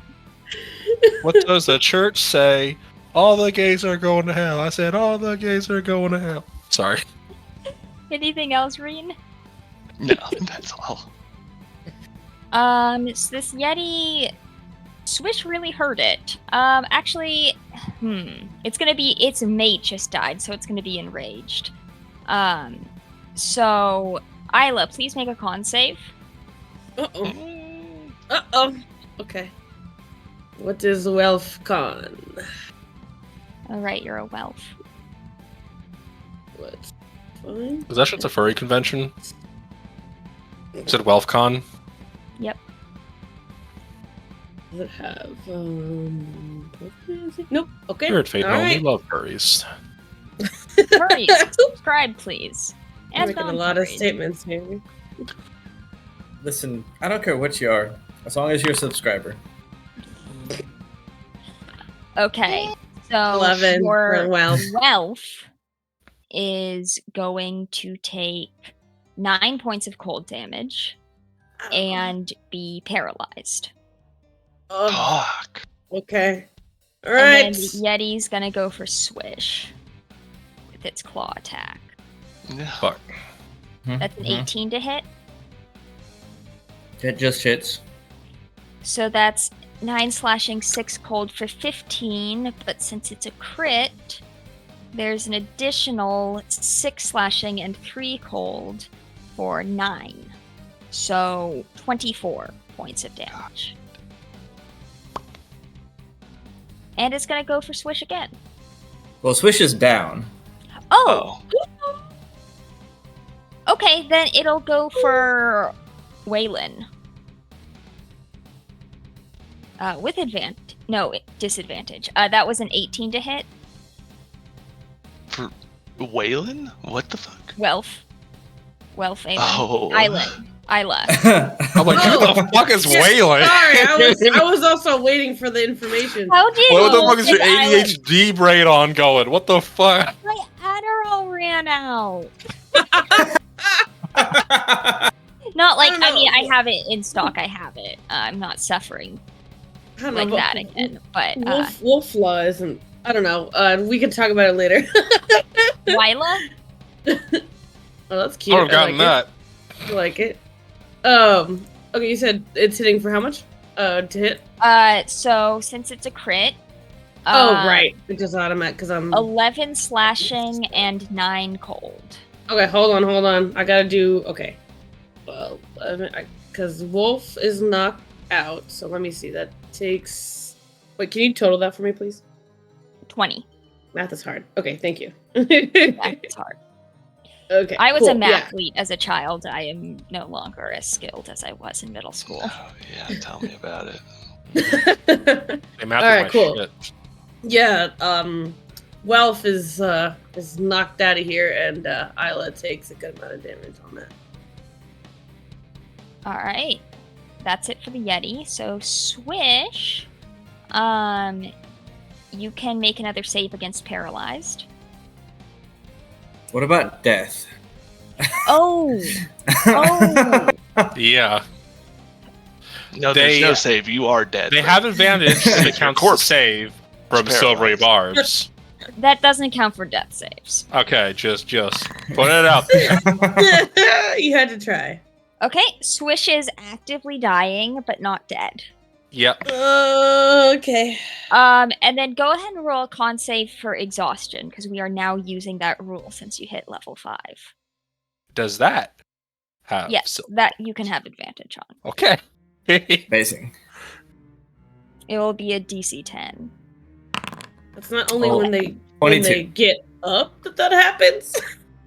C: What does the church say? All the gays are going to hell. I said all the gays are going to hell. Sorry.
A: Anything else, Reen?
D: No, that's all.
A: So this Yeti Swish really hurt it. Actually, its mate just died, so it's gonna be enraged. So Isla, please make a con save.
E: Uh-oh. Uh-oh. Okay. What is Wealth Con?
A: Alright, you're a Welf.
E: What's fine?
C: Is that just a furry convention? Is it WelfCon?
A: Yep.
E: Does it have nope. Okay.
C: Here at Fadehome,
E: All right.
C: we love furries.
A: Hurry, subscribe, please.
E: I'm making a lot of
A: non-furries.
E: statements here.
B: Listen, I don't care what you are, as long as you're a subscriber.
A: Okay, so
E: 11
A: your
E: for Welf.
A: Welf is going to take 9 points of cold damage and be paralyzed.
E: Oh,
D: Fuck.
E: okay. All
A: And
E: right.
A: then the Yeti's gonna go for Swish with its claw attack.
D: No.
C: Fuck.
A: That's an 18 to hit.
B: It just hits.
A: So that's 9 slashing, 6 cold for 15. But since it's a crit, there's an additional 6 slashing and 3 cold for 9. So 24 points of damage. And it's gonna go for Swish again.
B: Well, Swish is down.
A: Oh! Okay, then it'll go for Waylon. With disadvantage. That was an 18 to hit.
D: For Waylon? What the fuck?
A: Welf, Aelin.
D: Oh.
A: Isla.
C: I'm like, who the fuck is
E: Yeah,
C: Waylon?
E: Sorry, I was also waiting for the information.
A: How did
C: What the
A: you
C: fuck is your
A: pick Isla?
C: ADHD brain on going? What the fuck?
A: My Adderall ran out. Not like,
E: I don't know.
A: I mean, I have it in stock. I have it. I'm not suffering
E: I don't
A: like
E: know,
A: that again. But
E: Wolf Law isn't. I don't know. We can talk about it later.
A: Wyla?
E: Oh, that's cute.
C: I would have gotten that.
E: I like it. Okay, you said it's hitting for how much? To hit?
A: So since it's a crit,
E: Oh, right. It just automatic because I'm
A: 11 slashing and 9 cold.
E: Okay, hold on. I gotta do well, because Wolf is knocked out, so let me see. That takes Wait, can you total that for me, please?
A: 20.
E: Math is hard. Okay, thank you.
A: That's hard.
E: Okay.
A: I was
E: cool.
A: a math lead as a child. I am no longer as skilled as I was in middle school.
D: Oh, yeah, tell me about it.
E: Yeah.
C: Hey, math
E: All
C: is
E: right,
C: my
E: cool.
C: shit.
E: Yeah, Wealth is knocked out of here, and Isla takes a good amount of damage on that.
A: All right. That's it for the Yeti. So Swish, you can make another save against paralyzed.
B: What about death?
A: Oh.
C: Yeah.
D: No, there's no save. You are dead.
C: They have advantage if it counts
D: corpse
C: as save from
D: is
C: silvery
D: paralyzed.
C: barbs.
A: That doesn't count for death saves.
C: Okay, just put it out there.
E: You had to try.
A: Okay, Swish is actively dying, but not dead.
C: Yep.
E: Okay.
A: And then go ahead and roll a con save for exhaustion, because we are now using that rule since you hit level 5.
C: Does that have?
A: Yes, that you can have advantage on.
C: Okay.
B: Amazing.
A: It will be a DC 10.
E: It's not only
B: Oh,
E: when they
B: 22.
E: get up that happens.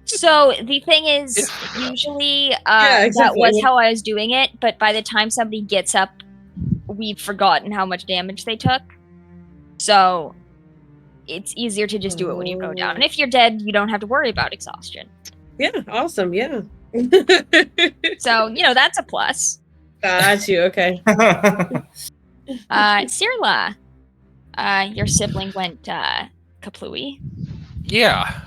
A: So the thing is, usually
E: Yeah, exactly.
A: that was how I was doing it, but by the time somebody gets up, we've forgotten how much damage they took. So it's easier to just do it when you go down. And if you're dead, you don't have to worry about exhaustion.
E: Yeah, awesome. Yeah.
A: So, that's a plus.
E: Got you. Okay.
A: Sirla, your sibling went kaplooey.
C: Yeah.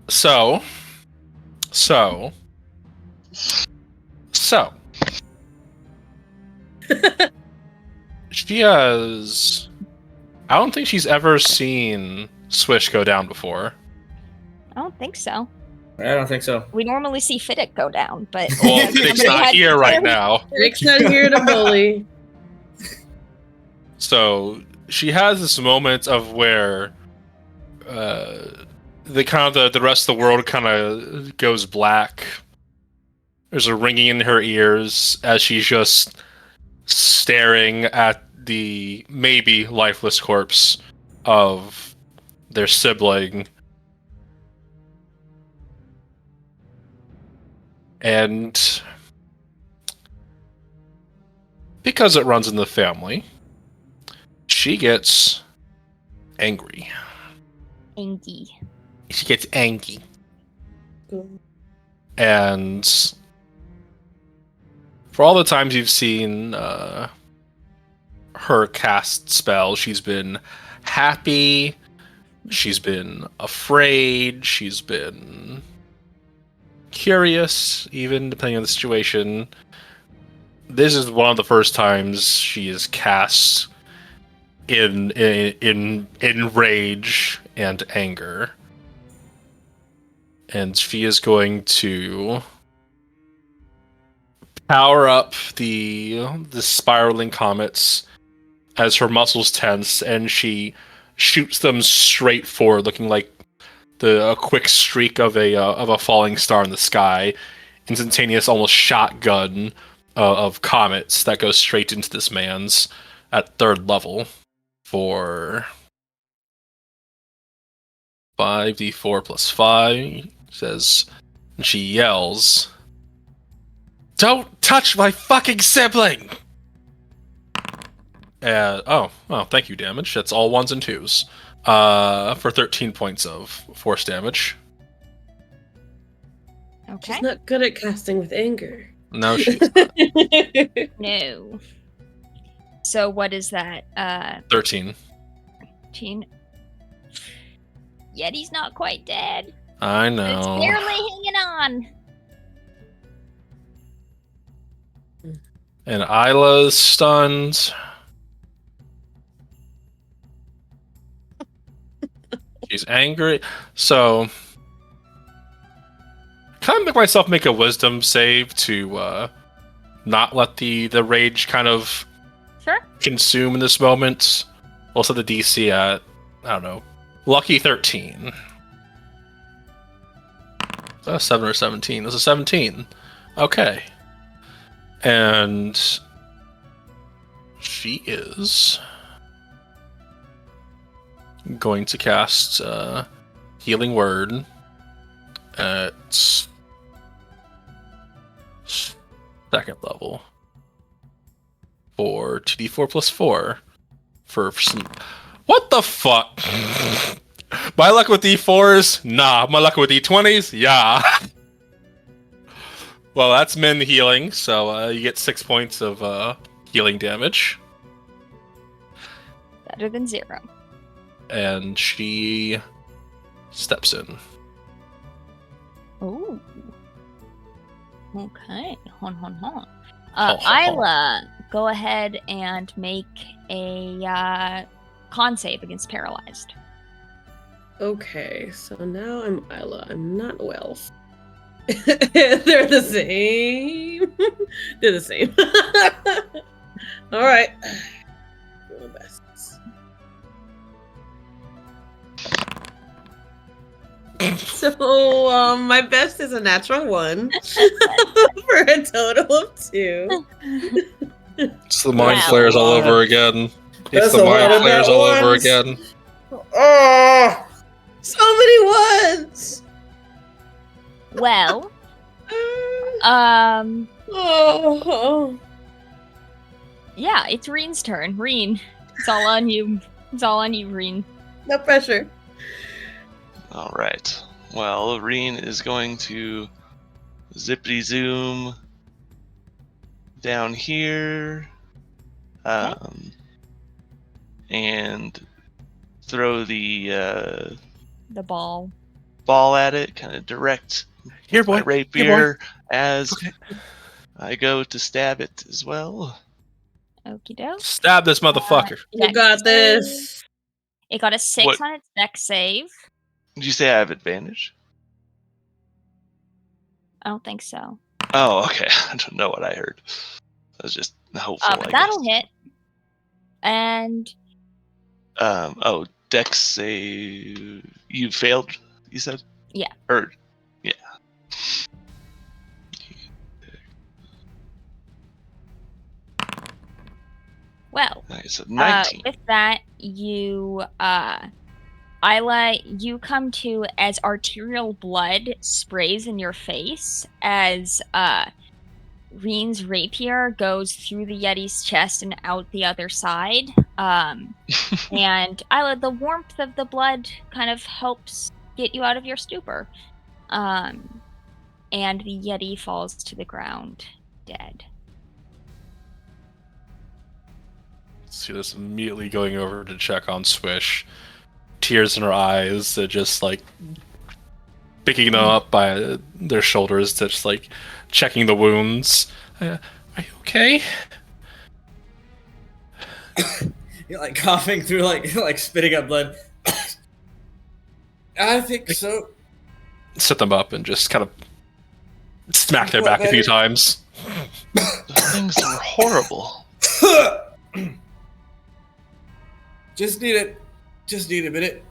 C: So. She has. I don't think she's ever seen Swish go down before.
A: I don't think so.
B: I don't think so.
A: We normally see Fiddick go down, but
C: Well, Fiddick's not here right now.
E: Rick's not here to bully.
C: So she has this moment of where the rest of the world kind of goes black. There's a ringing in her ears as she's just staring at the maybe lifeless corpse of their sibling. And because it runs in the family, she gets angry.
A: Angie.
C: She gets angry. And for all the times you've seen her cast spells, she's been happy, she's been afraid, she's been curious, even depending on the situation. This is one of the first times she is cast in rage and anger. And she is going to power up the spiraling comets as her muscles tense, and she shoots them straight forward, looking like a quick streak of a falling star in the sky. Instantaneous, almost shotgun of comets that goes straight into this man's at 3rd level for 5d4 plus 5. Says, and she yells, "Don't touch my fucking sibling!" Thank you, damage. That's all 1s and 2s. For 13 points of force damage.
A: Okay.
E: She's not good at casting with anger.
C: No, she's not.
A: No. So what is that?
C: 13.
A: 13. Yeti's not quite dead.
C: I
A: It's
C: know.
A: barely hanging on.
C: And Isla's stunned. She's angry. So, kind of make myself make a wisdom save to not let the rage kind of
A: Sure.
C: consume in this moment. We'll set the DC at, I don't know, lucky 13. Is that a 7 or 17? That's a 17. Okay. And she is going to cast Healing Word at 2nd level for 2d4 plus 4 for some... What the fuck? My luck with D4s? Nah. My luck with D20s? Yeah. Well, that's min healing, so you get 6 points of healing damage.
A: Better than 0.
C: And she steps in.
A: Ooh. Okay. Hon.
C: Ho.
A: Isla, go ahead and make a con save against paralyzed.
E: Okay, so now I'm Isla. I'm not a elf. They're the same. They're the same. All right. Do my best. So, my best is a natural 1 for a total of 2.
C: It's the mind
A: Wow.
C: flares all over again.
E: That's
C: It's the
E: a lot
C: mind
E: of
C: flares
E: nat
C: all over
E: ones.
C: again.
E: Oh, so many ones.
A: Well,
E: Oh,
A: yeah, it's Reen's turn. Reen, it's all on you. It's all on you, Reen.
E: no pressure.
D: All right. Well, Reen is going to zippity zoom down here, and throw the
A: ball.
D: ball at it, kind of direct
C: Here,
D: with my
C: boy.
D: rapier
C: Here,
D: as
C: Okay.
D: I go to stab it as well.
A: Okie doke.
C: Stab this motherfucker.
E: You got this.
A: It got a 6
D: What?
A: on its dex save.
D: Did you say I have advantage?
A: I don't think so.
D: Oh, okay. I don't know what I heard. I was just hopeful.
A: But
D: I
A: that'll
D: guess.
A: hit. And
D: Oh, dex save. You failed. You said.
A: Yeah.
D: Or, yeah.
A: well,
D: Nice. So 19.
A: with that, you, Isla, you come to as arterial blood sprays in your face as, Reen's rapier goes through the Yeti's chest and out the other side. And Isla, the warmth of the blood kind of helps get you out of your stupor. And the Yeti falls to the ground, dead.
C: See this immediately going over to check on Swish. Tears in her eyes, just like picking them up by their shoulders, just like checking the wounds. Are you okay?
B: You're like coughing through, like spitting up blood. I think so.
C: Sit them up and just kind of smack their back a few times.
D: Those things are horrible.
B: Just need a minute.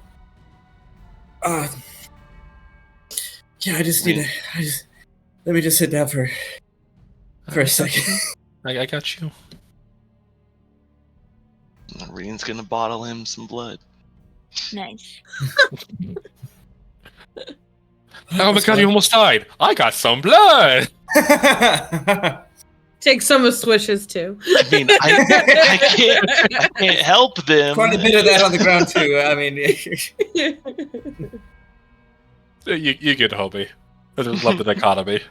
B: Yeah, I just let me just sit down for a second.
C: I got you.
D: Reen's gonna bottle him some blood.
A: Nice.
C: Oh my god, you almost died. I got some blood.
E: Take some of Swish's too.
D: I mean, I can't help them.
B: Quite a bit of that on the ground too. I mean,
C: You get Hobie. I just love the dichotomy.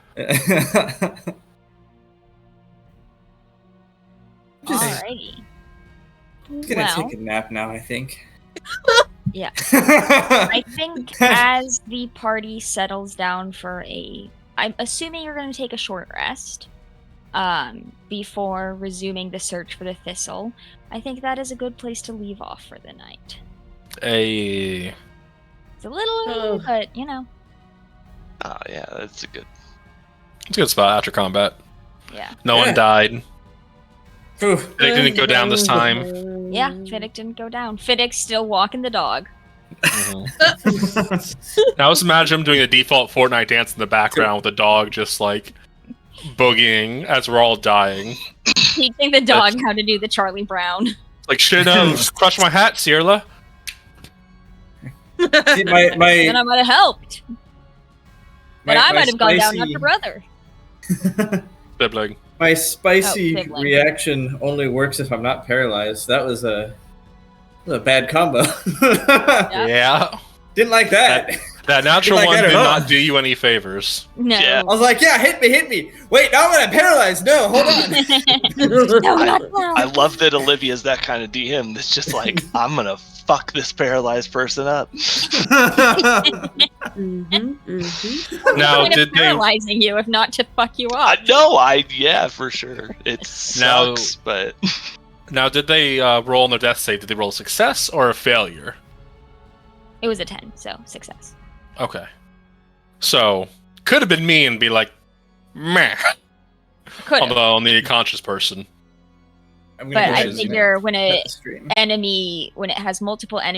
A: Alrighty.
B: I'm gonna
A: Well.
B: take a nap now, I think.
A: Yeah. I think as the party settles down for I'm assuming you're going to take a short rest before resuming the search for the thistle. I think that is a good place to leave off for the night.
C: Hey.
A: It's a little early, but,
D: Oh yeah, that's a good.
C: It's a good spot after combat.
A: Yeah.
C: No one died.
B: Oof.
C: It didn't go down this time.
A: Yeah, Fiddick didn't go down. Fiddick's still walking the dog.
C: Now let's imagine him doing the default Fortnite dance in the background with the dog just like boogieing as we're all dying.
A: Teaching the dog how to do the Charlie Brown.
C: Like, shit, no, crush my hat, Cyrla.
B: See,
A: Then I might have helped. But I might have gone down, not your brother.
C: Sibling.
B: My spicy
A: sibling.
B: reaction only works if I'm not paralyzed. That was a bad combo.
C: Yeah.
B: Didn't like that.
C: That natural
B: Like
C: one
B: that at
C: did
B: all.
C: not do you any favors.
A: No.
D: Yeah.
B: I was like, yeah, hit me. Wait, now I'm paralyzed. No, hold on.
A: No, not now.
D: I love that Olivia's that kind of DM that's just like, I'm gonna fuck this paralyzed person up.
C: Now,
A: What's the point
C: did
A: of
C: they?
A: paralyzing you if not to fuck you up?
D: Yeah, for sure. It sucks, but
C: Now, did they roll on their death save? Did they roll a success or a failure?
A: It was a 10, so success.
C: Okay. So, could have been me and be like, meh,
A: Could have.
C: on the conscious person.
B: I'm
A: But
B: go
A: I
B: ahead and
A: figure when
B: cut
A: a
B: the stream.
A: enemy, when it has multiple enemies